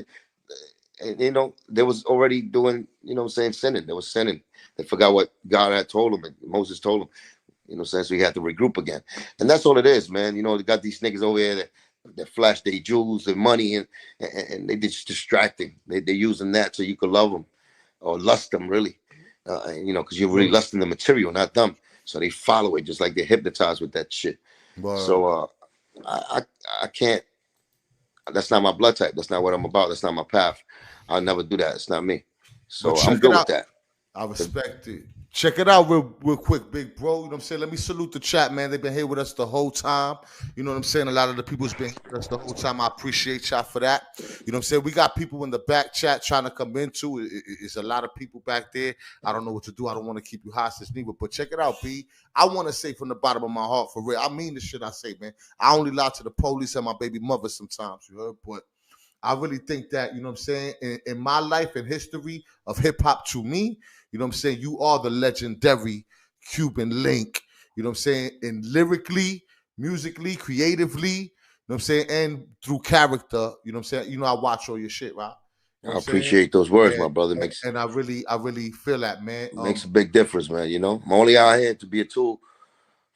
Speaker 3: and you know, they was already doing, you know what I'm saying, sinning. They was sinning. They forgot what God had told them, and Moses told them. You know what I'm saying? So he had to regroup again. And that's all it is, man. You know, they got these niggas over here that flash their jewels and money, and they just distracting. They're using that so you could love them or lust them, really. You know, because you're really lusting the material, not them. So they follow it just like they're hypnotized with that shit. Wow. So I can't. That's not my blood type. That's not what I'm about. That's not my path. I'll never do that. It's not me. So I'm good with that.
Speaker 2: I respect it. Check it out real quick, big bro. You know what I'm saying? Let me salute the chat, man. They've been here with us the whole time. You know what I'm saying? A lot of the people's been here with us the whole time. I appreciate y'all for that. You know what I'm saying? We got people in the back chat trying to come into it. It's a lot of people back there. I don't know what to do. I don't want to keep you hostage neither. But check it out, B. I want to say from the bottom of my heart, for real. I mean the shit I say, man. I only lie to the police and my baby mother sometimes, you heard? But I really think that, you know what I'm saying, in my life and history of hip-hop, to me, you know what I'm saying, you are the legendary Cuban link, you know what I'm saying, and lyrically, musically, creatively, you know what I'm saying, and through character, you know what I'm saying. You know, I watch all your shit, right? You know
Speaker 3: I appreciate those words, my brother.
Speaker 2: And I really feel that, man.
Speaker 3: Makes a big difference, man, you know. I'm only out here to be a tool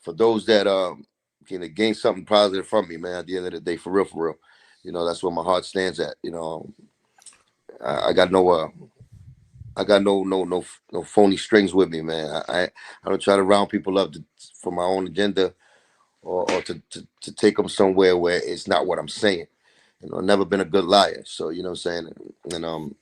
Speaker 3: for those that can gain something positive from me, man, at the end of the day, for real. You know, that's where my heart stands at. You know, I got no phony strings with me, man. I don't try to round people up for my own agenda or to take them somewhere where it's not what I'm saying. You know, I've never been a good liar. So, you know what I'm saying? And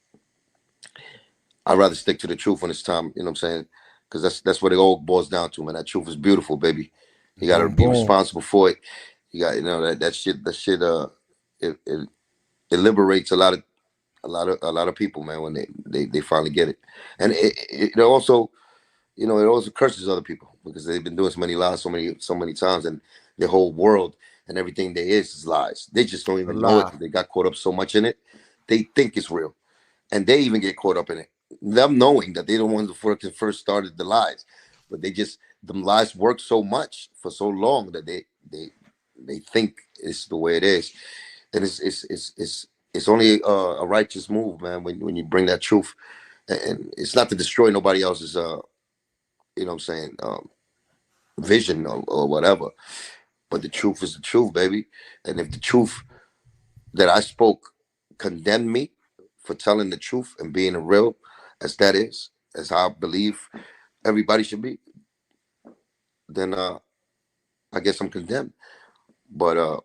Speaker 3: I'd rather stick to the truth when it's time, you know what I'm saying? Because that's what it all boils down to, man. That truth is beautiful, baby. You got to be responsible for it. You got, you know, that shit, it liberates a lot of people, man, when they finally get it. And it also, you know, it also curses other people because they've been doing so many lies so many times, and their whole world and everything there is lies. They just don't even know it. They got caught up so much in it. They think it's real, and they even get caught up in it. Them knowing that they don't want to first started the lies, but them lies work so much for so long that they think it's the way it is. And it's only a righteous move, man, when you bring that truth. And it's not to destroy nobody else's you know what I'm saying, vision or whatever, but the truth is the truth, baby. And if the truth that I spoke condemned me for telling the truth and being real as that is, as how I believe everybody should be, then I guess I'm condemned. But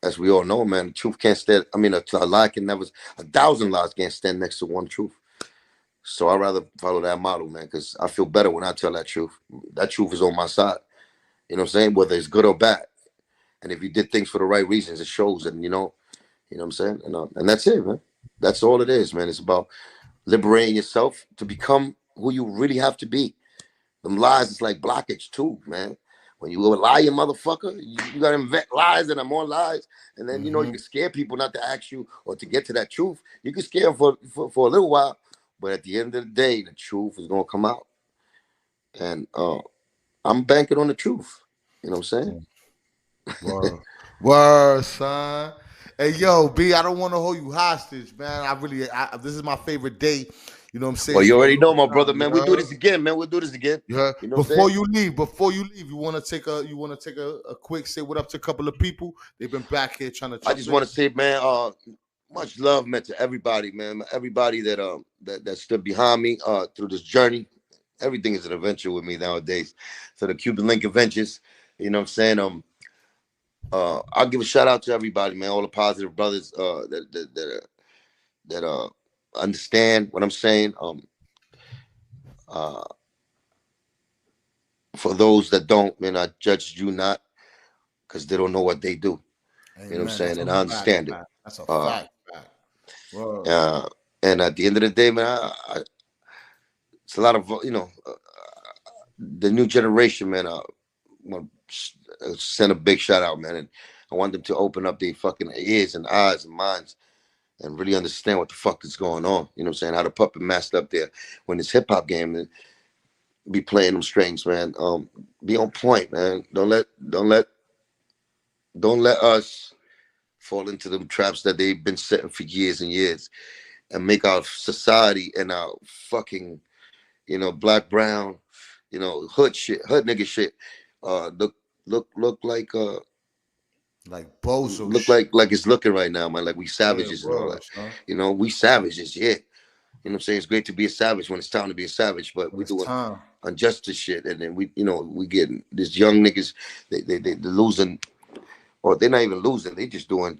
Speaker 3: as we all know, man, the truth can't stand. I mean, a lie can never. 1,000 lies can't stand next to one truth. So I'd rather follow that model, man, because I feel better when I tell that truth. That truth is on my side. You know what I'm saying? Whether it's good or bad. And if you did things for the right reasons, it shows. And you know what I'm saying? And that's it, man. That's all it is, man. It's about liberating yourself to become who you really have to be. Them lies is like blockage too, man. When you a liar, motherfucker, you gotta invent lies and more lies, and then you know you can scare people not to ask you or to get to that truth. You can scare them for a little while, but at the end of the day, the truth is gonna come out. And I'm banking on the truth. You know what I'm saying?
Speaker 2: Word, son. Hey, yo, B, I don't want to hold you hostage, man. This is my favorite day. You know what I'm saying?
Speaker 3: Well, you already know, my brother, man. We'll do this again, man. We'll do this again.
Speaker 2: Yeah. You know before you leave, you want to take a quick say what up to a couple of people. They've been back here trying to.
Speaker 3: I just want to say, man, much love, man, to everybody, man. Everybody that that stood behind me through this journey. Everything is an adventure with me nowadays. So the Cuban Link Adventures, you know what I'm saying? I'll give a shout out to everybody, man. All the positive brothers that understand what I'm saying. For those that don't, man, I judge you not, because they don't know what they do.
Speaker 2: Amen.
Speaker 3: You know what I'm saying? And I understand it.
Speaker 2: That's a fact.
Speaker 3: And at the end of the day, man, it's a lot of, the new generation, man. I want to send a big shout out, man. And I want them to open up their fucking ears and eyes and minds and really understand what the fuck is going on. You know what I'm saying? How the puppet masked up there when it's hip hop game and be playing them strings, man. Be on point, man. Don't let us fall into them traps that they've been setting for years and years, and make our society and our fucking, black, brown, hood nigga shit, look like
Speaker 2: bozo.
Speaker 3: Look like it's looking right now, man. Like we savages and all that. Huh? We savages, yeah. You know what I'm saying? It's great to be a savage when it's time to be a savage, but we doing injustice shit, and then we getting these young niggas, they're losing, or they're not even losing, they just doing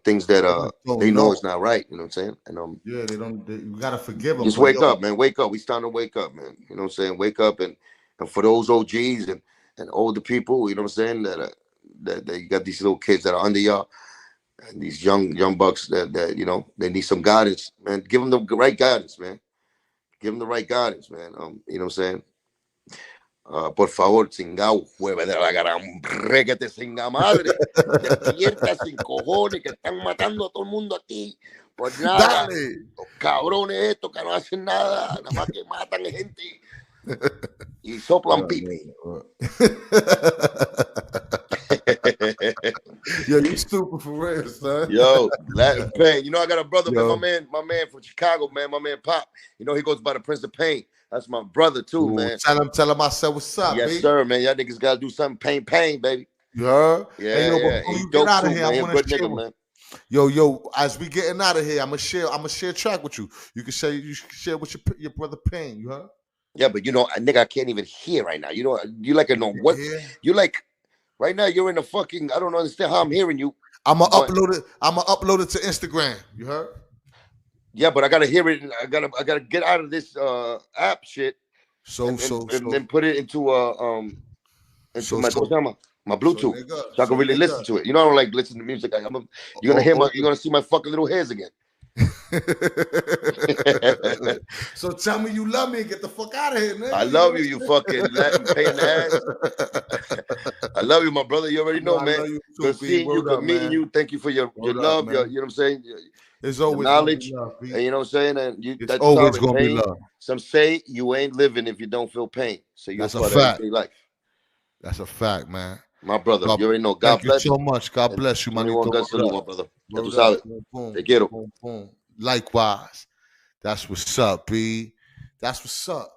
Speaker 3: things that they know it's not right. You know what I'm saying? And
Speaker 2: they don't. You gotta forgive them.
Speaker 3: Just wake up, man. Wake up. We starting to wake up, man. You know what I'm saying? Wake up, and for those OGs and older people, you know what I'm saying, that you got these little kids that are under y'all, and these young bucks that they need some guidance, man. Give them the right guidance, man. Give them the right guidance, man. You know what I'm saying? Por favor, chingao, jueve de la gran reguete, singa madre, despierta sin cojones, que están matando a todo el mundo aquí por nada. Los cabrones estos que no hacen nada más que matan gente y soplan pipi.
Speaker 2: Yo, you stupid for real, son.
Speaker 3: Yo, Latin Pain. I got a brother, man, my man from Chicago, man, my man Pop. He goes by the Prince of Pain. That's my brother too, man.
Speaker 2: Tell him I said what's up,
Speaker 3: yes, sir, man. Y'all niggas gotta do something. Pain, baby.
Speaker 2: You heard?
Speaker 3: Yeah,
Speaker 2: hey,
Speaker 3: yeah.
Speaker 2: Before you get out of here, I want to share,
Speaker 3: man.
Speaker 2: Yo, as we getting out of here, I'm gonna share a track with you. You can share with your brother Pain. You heard?
Speaker 3: Yeah, but nigga, I can't even hear right now. You like what? You like right now? You're in the fucking. I don't understand how I'm hearing you.
Speaker 2: I'ma upload it to Instagram. You heard?
Speaker 3: Yeah, but I gotta hear it. I gotta get out of this app shit.
Speaker 2: So
Speaker 3: then put it into my Bluetooth, so I can really listen to it. I don't like listening to music. You're gonna see my fucking little hairs again.
Speaker 2: So tell me you love me and get the fuck out of here, man.
Speaker 3: I love you, you fucking Latin Pain ass. I love you, my brother. You already know, man. Good seeing you, good meeting you. Thank you for your love, you know what I'm saying?
Speaker 2: There's always
Speaker 3: knowledge,
Speaker 2: love,
Speaker 3: and you know what I'm saying? And
Speaker 2: it's always gonna be love.
Speaker 3: Some say you ain't living if you don't feel pain. So you're
Speaker 2: part
Speaker 3: of everyday life.
Speaker 2: That's a fact, man.
Speaker 3: My brother, you already know. God bless
Speaker 2: you so much. God bless you, man.
Speaker 3: My brother. Te quiero.
Speaker 2: Boom. Likewise. That's what's up, B. That's what's up.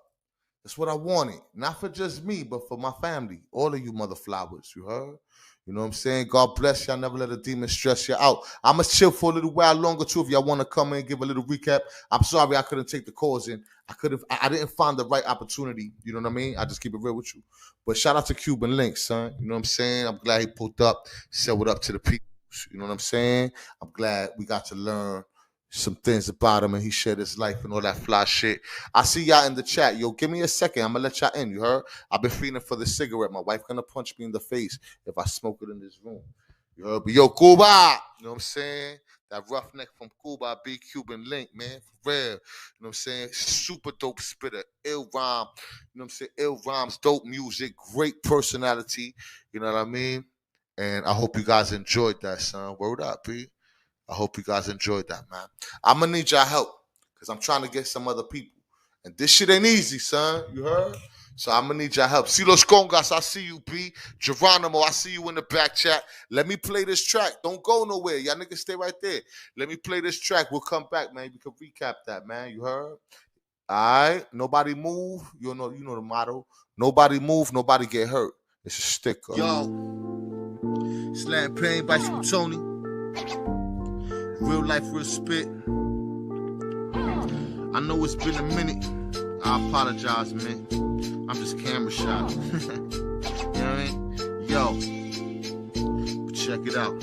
Speaker 2: That's what I wanted. Not for just me, but for my family. All of you mother flowers, you heard? You know what I'm saying? God bless y'all. Never let a demon stress you out. I'm going to chill for a little while longer, too, if y'all want to come in and give a little recap. I'm sorry I couldn't take the calls in. I didn't find the right opportunity. You know what I mean? I just keep it real with you. But shout out to Cuban Link, son. You know what I'm saying? I'm glad he pulled up, said what up to the people. You know what I'm saying? I'm glad we got to learn some things about him and he shared his life and all that fly shit. I see y'all in the chat. Yo, give me a second. I'm gonna let y'all in. You heard? I've been feeling for the cigarette. My wife gonna punch me in the face if I smoke it in this room. You heard? But yo, Cuba, you know what I'm saying? That roughneck from Cuba, big Cuban Link, man, for real. You know what I'm saying? Super dope spitter, ill rhyme. You know what I'm saying? Ill rhymes, dope music, great personality. You know what I mean? And I hope you guys enjoyed that, son. Word up, B. I hope you guys enjoyed that, man. I'm going to need y'all help because I'm trying to get some other people. And this shit ain't easy, son. You heard? So I'm going to need y'all help. Silos Congas, I see you, B. Geronimo, I see you in the back chat. Let me play this track. Don't go nowhere. Y'all niggas stay right there. Let me play this track. We'll come back, man. We can recap that, man. You heard? All right? Nobody move. You know the motto. Nobody move. Nobody get hurt. It's a sticker. Yo. Slam Pain, Bicycle Tony. Real life, real spit. I know it's been a minute. I apologize, man. I'm just camera shy. You know what I mean? Yo, check it out.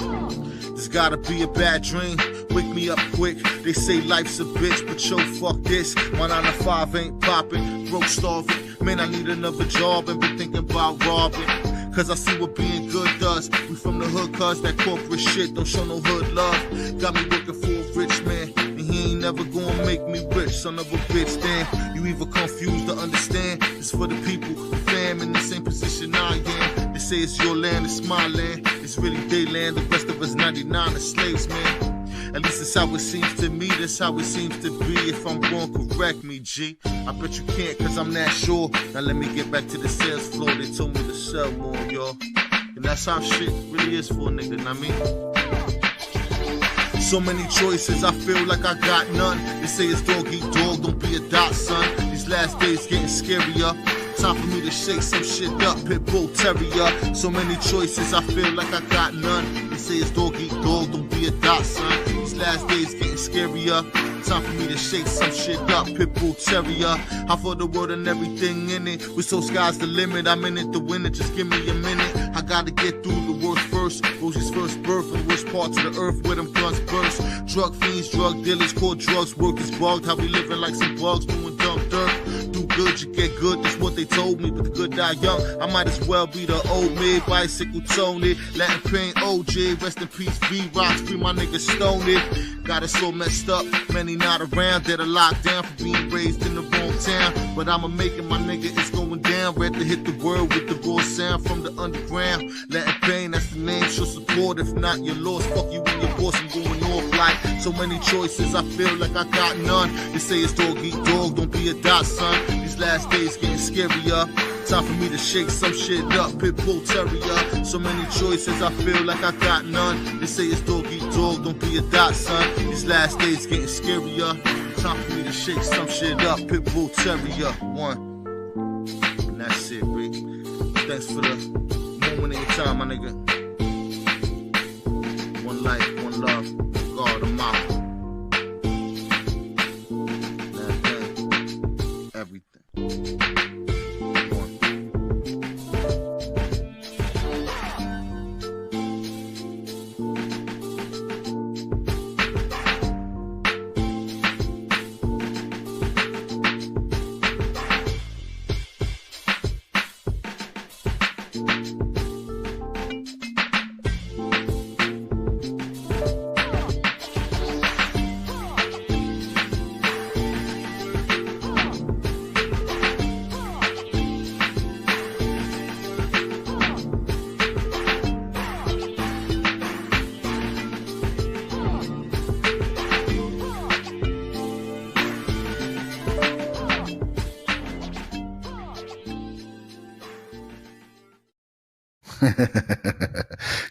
Speaker 2: This gotta be a bad dream. Wake me up quick. They say life's a bitch, but yo, fuck this. My 9 to 5 ain't popping. Broke, starving. Man, I need another job and been thinking about robbing. Cause I see what being good does. We from the hood, cause that corporate shit don't show no hood love. Got me working for a rich man, and he ain't never gonna make me rich. Son of a bitch, damn. You either confused or understand. It's for the people, the fam in the same position I am. They say it's your land, it's my land. It's really their land, the rest of us 99 are slaves, man. At least that's how it seems to me, that's how it seems to be. If I'm wrong, correct me, G. I bet you can't, cause I'm not sure. Now let me get back to the sales floor. They told me to sell more, y'all. And that's how shit really is for a nigga, know what I mean? So many choices, I feel like I got none. They say it's dog eat dog, don't be a dot, son. These last days getting scarier. Time for me to shake some shit up, Pitbull Terrier. So many choices, I feel like I got none. They say it's dog eat dog, don't be a dot, son. These last days getting scarier. Time for me to shake some shit up, Pitbull Terrier. I for the world and everything in it. We so sky's the limit, I'm in it to win it, just give me a minute. I gotta get through the worst first. Rosie's first birth in the worst parts of the earth where them guns burst. Drug fiends, drug dealers, caught drugs, work is bugged. How we living like some bugs, doing dumb dirt. Do good, you get good, that's what they told me. But the good die young, I might as well be the old maid. Bicycle Tony, Latin Pain OJ. Rest in peace, V-Rocks, free my nigga Stoney. Got it so messed up, many not around that are locked down for being raised in the wrong town. But I'ma make it, my nigga, it's going down. Ready to hit the world with the raw sound from the underground. Latin Pain, that's the name, show support. If not, you're lost, fuck you and your boss, I'm going off like so many choices, I feel like I got none. They say it's dog eat dog, don't be a dot, son. These last days getting scarier. Time for me to shake some shit up, Pitbull Terrier. So many choices, I feel like I got none. They say it's dog eat dog, don't be a dot, son. These last days getting scarier. Time for me to shake some shit up, Pitbull Terrier. One. And that's it, B. Thanks for the moment in your time, my nigga. One life, one love. God, I'm out. Everything.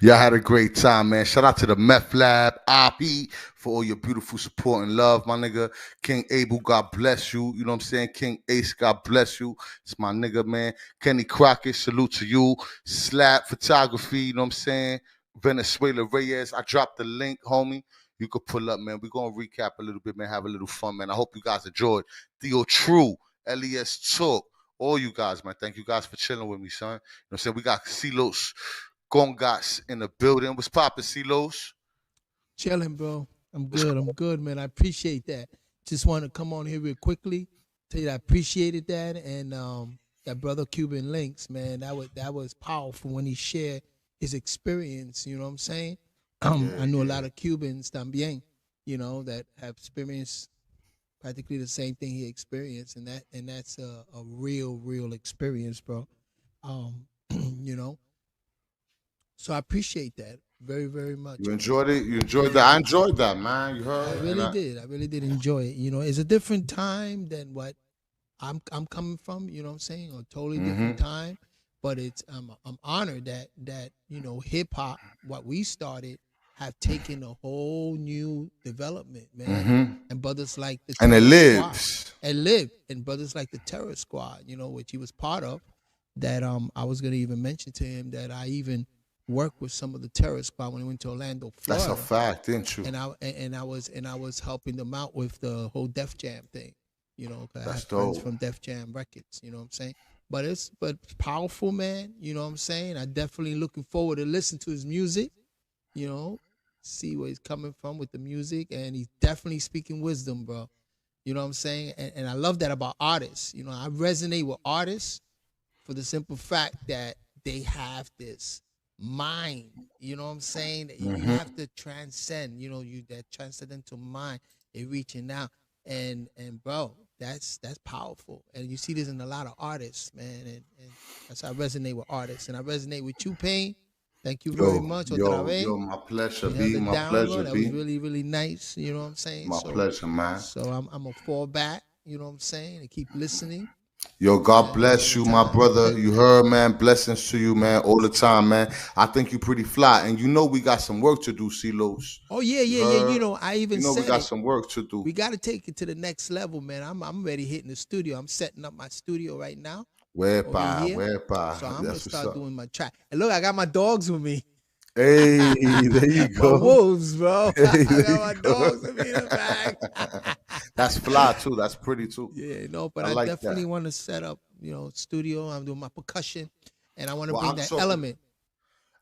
Speaker 2: Y'all had a great time, man. Shout out to the Meth Lab, IP, for all your beautiful support and love, my nigga. King Abel, God bless you. You know what I'm saying? King Ace, God bless you. It's my nigga, man. Kenny Crockett, salute to you. Slap Photography, you know what I'm saying? Venezuela Reyes, I dropped the link, homie. You could pull up, man. We're going to recap a little bit, man. Have a little fun, man. I hope you guys enjoyed. Theo True, LES Talk. All you guys, man. Thank you guys for chilling with me, son. You know what I'm saying? We got Silos Gongas in the building. What's poppin', Silos?
Speaker 4: Chilling, bro. I'm good, man. I appreciate that. Just want to come on here real quickly. Tell you I appreciated that. And that brother Cuban Links, man, that was powerful when he shared his experience, you know what I'm saying? I know a lot of Cubans también, you know, that have experienced practically the same thing he experienced, and that's a real experience, bro. You know. So I appreciate that very, very much.
Speaker 2: You enjoyed it? You enjoyed that? I enjoyed that, man. You heard?
Speaker 4: I really did enjoy it. You know, it's a different time than what I'm coming from, you know what I'm saying? A totally different time. But it's I'm honored that you know, hip hop, what we started, have taken a whole new development, man. And brothers like the
Speaker 2: and it lives.
Speaker 4: Squad, it lived. And brothers like the Terror Squad, you know, which he was part of, that I was gonna even mention to him that I even worked with some of the Terror Squad when we went to Orlando, Florida.
Speaker 2: That's a fact, didn't you?
Speaker 4: And I was helping them out with the whole Def Jam thing. You know, 'cause I
Speaker 2: That's
Speaker 4: have friends
Speaker 2: dope.
Speaker 4: from Def Jam Records. You know what I'm saying? But it's powerful, man. You know what I'm saying? I definitely looking forward to listen to his music. You know, see where he's coming from with the music, and he's definitely speaking wisdom, bro. You know what I'm saying? And I love that about artists. You know, I resonate with artists for the simple fact that they have this mind. You know what I'm saying? That you have to transcend. You know, you that transcendental mind. They reaching out, and bro, that's powerful. And you see this in a lot of artists, man. And that's how I resonate with artists, and I resonate with you, Payne. Thank you very much, otra vez.
Speaker 2: My pleasure,
Speaker 4: You held
Speaker 2: B.
Speaker 4: it
Speaker 2: My
Speaker 4: down, bro.
Speaker 2: pleasure,
Speaker 4: That was
Speaker 2: B.
Speaker 4: really, really nice. You know what I'm saying?
Speaker 2: My pleasure, man.
Speaker 4: So I'm gonna fall back. You know what I'm saying? And keep listening.
Speaker 2: Yo, God bless
Speaker 4: all
Speaker 2: you,
Speaker 4: the
Speaker 2: my
Speaker 4: time.
Speaker 2: brother. You heard, man. Blessings to you, man, all the time, man. I think you pretty fly. And you know we got some work to do, CeeLos.
Speaker 4: Oh yeah. You know, I even
Speaker 2: You know we
Speaker 4: said
Speaker 2: got
Speaker 4: it.
Speaker 2: some work to do.
Speaker 4: We got to take it to the next level, man. I'm ready hitting the studio. I'm setting up my studio right now over here.
Speaker 2: Wherepa.
Speaker 4: So I'm gonna
Speaker 2: That's what's
Speaker 4: start
Speaker 2: up.
Speaker 4: doing my track. And look, I got my dogs with me.
Speaker 2: Hey, there you
Speaker 4: My
Speaker 2: go.
Speaker 4: wolves, bro.
Speaker 2: Hey,
Speaker 4: I
Speaker 2: there
Speaker 4: got
Speaker 2: you
Speaker 4: my
Speaker 2: go.
Speaker 4: dogs with me in the back.
Speaker 2: That's fly, too. That's pretty, too.
Speaker 4: Yeah, no, but
Speaker 2: I
Speaker 4: I
Speaker 2: like
Speaker 4: definitely
Speaker 2: that.
Speaker 4: want to set up, you know, studio. I'm doing my percussion, and I want to
Speaker 2: Well,
Speaker 4: bring
Speaker 2: I'm
Speaker 4: that
Speaker 2: talking.
Speaker 4: element.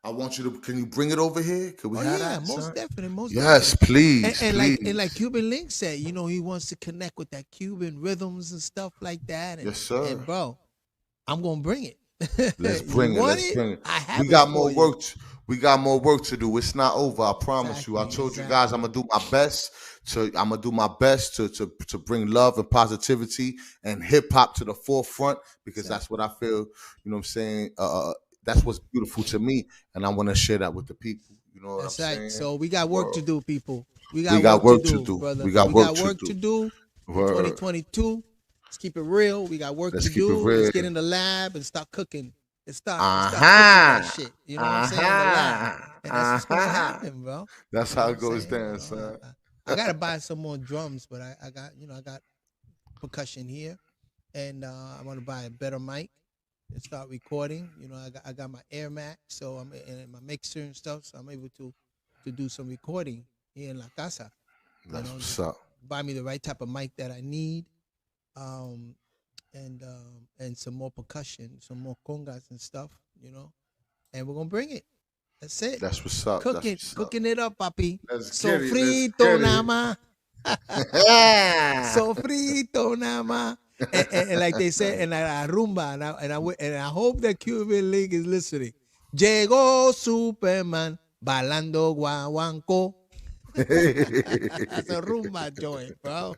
Speaker 2: I want you to. Can you bring it over here? Can we
Speaker 4: Oh
Speaker 2: have
Speaker 4: yeah,
Speaker 2: that,
Speaker 4: most
Speaker 2: son?
Speaker 4: definitely, most
Speaker 2: Yes,
Speaker 4: definitely.
Speaker 2: please,
Speaker 4: And
Speaker 2: please.
Speaker 4: like Cuban Link said, you know, he wants to connect with that Cuban rhythms and stuff like that.
Speaker 2: Yes, sir.
Speaker 4: And bro, I'm gonna bring it.
Speaker 2: Let's
Speaker 4: You
Speaker 2: bring it.
Speaker 4: want
Speaker 2: Let's
Speaker 4: it?
Speaker 2: bring it.
Speaker 4: I have
Speaker 2: We
Speaker 4: it
Speaker 2: got
Speaker 4: for
Speaker 2: more
Speaker 4: you.
Speaker 2: work. We got more work to do. It's not over. I promise you. I told you guys I'm gonna do my best to bring love and positivity and hip hop to the forefront because that's what I feel. You know what I'm saying? That's what's beautiful to me, and I want to share that with the people. You know what
Speaker 4: That's
Speaker 2: I'm
Speaker 4: right.
Speaker 2: saying?
Speaker 4: So we got work to do, people. We
Speaker 2: We
Speaker 4: got
Speaker 2: got
Speaker 4: work to
Speaker 2: work to
Speaker 4: do,
Speaker 2: do.
Speaker 4: brother.
Speaker 2: We got
Speaker 4: We
Speaker 2: work
Speaker 4: got
Speaker 2: to
Speaker 4: work
Speaker 2: do.
Speaker 4: to do in
Speaker 2: Word.
Speaker 4: 2022. Let's keep it real. We got work
Speaker 2: Let's
Speaker 4: to
Speaker 2: keep it
Speaker 4: do.
Speaker 2: real.
Speaker 4: Let's get in the lab and start cooking. And start cooking that shit. You know what I'm saying? In the lab. And that's what's gonna happen, bro.
Speaker 2: That's
Speaker 4: You know
Speaker 2: how
Speaker 4: what
Speaker 2: it
Speaker 4: I'm
Speaker 2: goes
Speaker 4: saying?
Speaker 2: down,
Speaker 4: You know,
Speaker 2: son.
Speaker 4: I gotta buy some more drums, but I got percussion here, and I want to buy a better mic and start recording. You know, I got my Air Max, so I'm and my mixer and stuff, so I'm able to do some recording here in La Casa.
Speaker 2: That's
Speaker 4: You know,
Speaker 2: what's
Speaker 4: just
Speaker 2: up.
Speaker 4: buy me the right type of mic that I need, and some more percussion, some more congas and stuff. You know, and we're gonna bring it. That's it.
Speaker 2: That's what's up. That's what's up.
Speaker 4: Cooking it up, papi.
Speaker 2: Let's get it. Let's
Speaker 4: Sofrito
Speaker 2: get
Speaker 4: nada
Speaker 2: it.
Speaker 4: más. Sofrito nada más. And like they say, and la rumba, and I hope that Cuban Link is listening. Llegó Superman bailando guaguanco. That's a rumba joint, bro.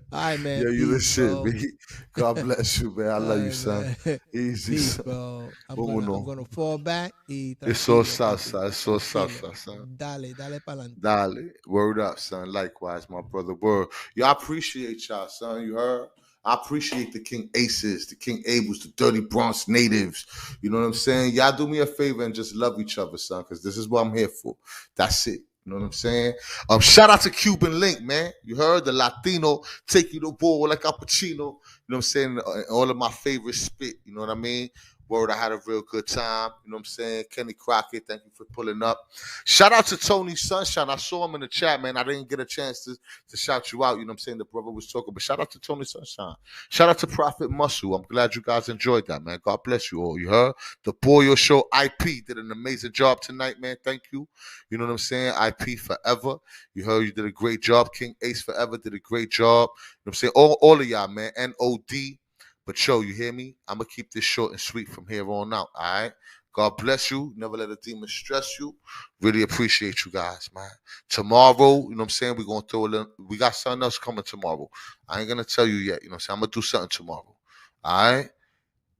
Speaker 4: All right, man.
Speaker 2: Yo, you the
Speaker 4: Peace,
Speaker 2: shit,
Speaker 4: bro.
Speaker 2: B. God bless you, man. I love you, son. Easy,
Speaker 4: Peace,
Speaker 2: son.
Speaker 4: bro. I'm
Speaker 2: Uno.
Speaker 4: gonna fall back.
Speaker 2: It's all
Speaker 4: Tranquilo, papi.
Speaker 2: salsa. It's all
Speaker 4: Tranquilo.
Speaker 2: salsa, son.
Speaker 4: Dale pa'lante.
Speaker 2: Dale. Word up, son. Likewise, my brother. Word. Yo, I appreciate y'all, son. You heard? I appreciate the King Aces, the King Abels, the Dirty Bronx natives. You know what I'm saying? Y'all do me a favor and just love each other, son, because this is what I'm here for. That's it. You know what I'm saying? Shout out to Cuban Link, man. You heard? The Latino take you to ball like Al Pacino. You know what I'm saying? All of my favorite spit. You know what I mean? Word, I had a real good time. You know what I'm saying? Kenny Crockett, thank you for pulling up. Shout out to Tony Sunshine. I saw him in the chat, man. I didn't get a chance to shout you out. You know what I'm saying? The brother was talking. But shout out to Tony Sunshine. Shout out to Prophet Muscle. I'm glad you guys enjoyed that, man. God bless you all. You heard? The Boyo Show IP did an amazing job tonight, man. Thank you. You know what I'm saying? IP forever. You heard you did a great job. King Ace forever did a great job. You know what I'm saying? All of y'all, man. NOD. But yo, you hear me? I'm going to keep this short and sweet from here on out, all right? God bless you. Never let a demon stress you. Really appreciate you guys, man. Tomorrow, you know what I'm saying? We're going to throw a little, we got something else coming tomorrow. I ain't going to tell you yet, you know what I'm saying? I'm going to do something tomorrow, all right?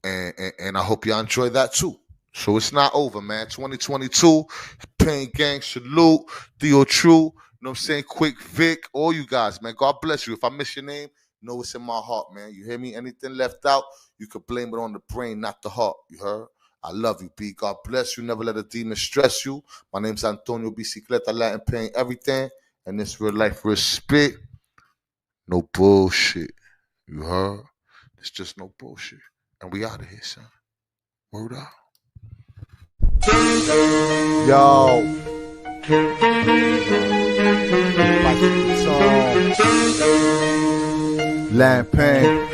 Speaker 2: And I hope y'all enjoy that too. So it's not over, man. 2022, Pain Gang, salute, Theo True, you know what I'm saying? Quick Vic, all you guys, man. God bless you. If I miss your name, know it's in my heart, man. You hear me? Anything left out, you could blame it on the brain, not the heart. You heard? I love you, B. God bless you. Never let a demon stress you. My name's Antonio Bicicleta, Latin Pain, everything. And this real life respect. No bullshit. You heard? It's just no bullshit. And we out of here, son. Word out. Yo.
Speaker 1: Land pain.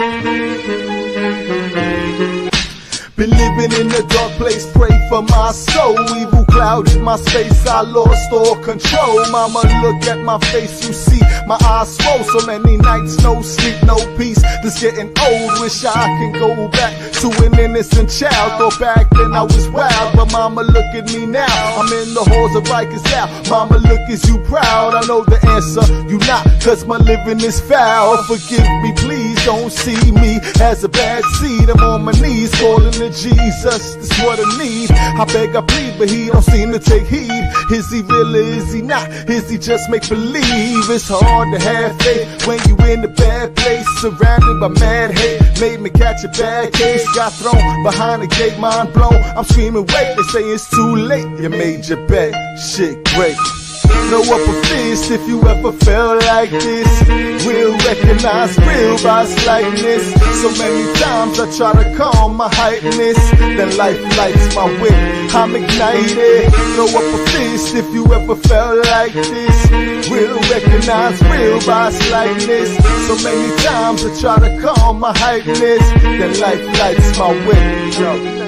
Speaker 1: Been living in a dark place, pray for my soul. Evil clouded my space, I lost all control. Mama, look at my face, you see my eyes swole. So many nights, no sleep, no peace. This getting old, wish I can go back to an innocent child. Thought back then I was wild, but mama, look at me now. I'm in the halls of Rikers now. Mama, look, is you proud? I know the answer, you not, cause my living is foul. Forgive me, please, don't see me as a bad seed. I'm on my knees, calling to Jesus, this what I need. I beg, I plead, but he don't seem to take heed. Is he real or is he not? Is he just make believe? It's hard to have faith when you in a bad place, surrounded by mad hate. Made me catch a bad case, got thrown behind the gate, mind blown. I'm screaming, wait, they say it's too late. You made your bet, shit great. Throw up a fist if you ever felt like this. Real recognize real by slightness. So many times I try to calm my hypeness, then life lights my whip, I'm ignited. Throw up a fist if you ever felt like this. Real recognize real by slightness. So many times I try to calm my hypeness, then life lights my whip. Yo.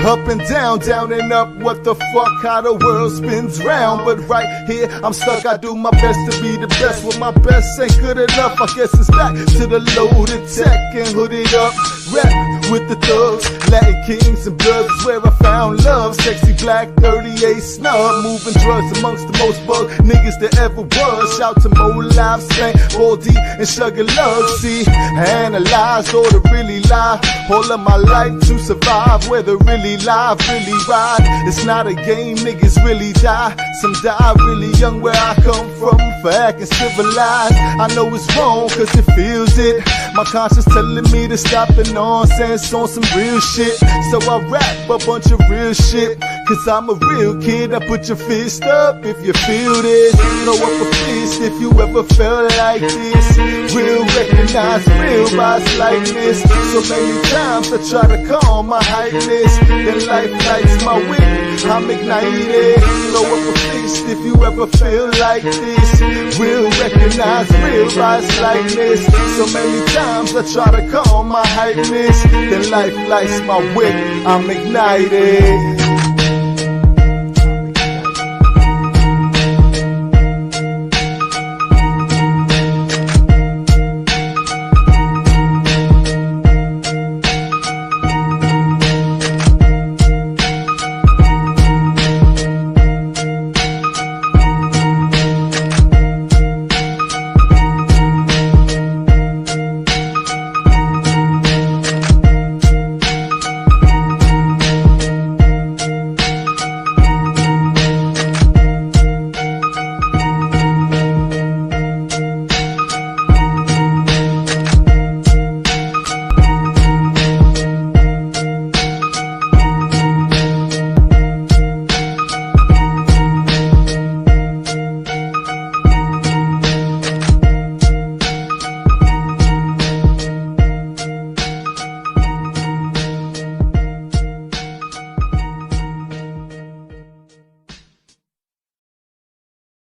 Speaker 1: Up and down, down and up, what the fuck, how the world spins round. But right here, I'm stuck, I do my best to be the best. Well, my best ain't good enough, I guess it's back to the loaded tech and hooded up. Rap with the thugs, Latin kings and bloods is where I found love. Sexy black 38 snub, moving drugs amongst the most bug niggas that ever was. Shout to Mo Live, Spank, Baldy, and Sugar Love. See, analyze or to really lie. All of my life to survive, whether really live, really ride. It's not a game, niggas really die. Some die really young where I come from, for acting civilized. I know it's wrong cause it feels it. My conscience telling me to stop the nonsense on some real shit. So I rap a bunch of real shit, cause I'm a real kid. I put your fist up if you feel this. Throw up a fist if you ever felt like this. Real recognize real by slightness. So many times I try to calm my hypeness, then life lights my whip, I'm ignited. Throw up a fist if you ever feel like this. Real recognize real by slightness. So many times I try to calm my hypeness, then life lights my whip, I'm ignited.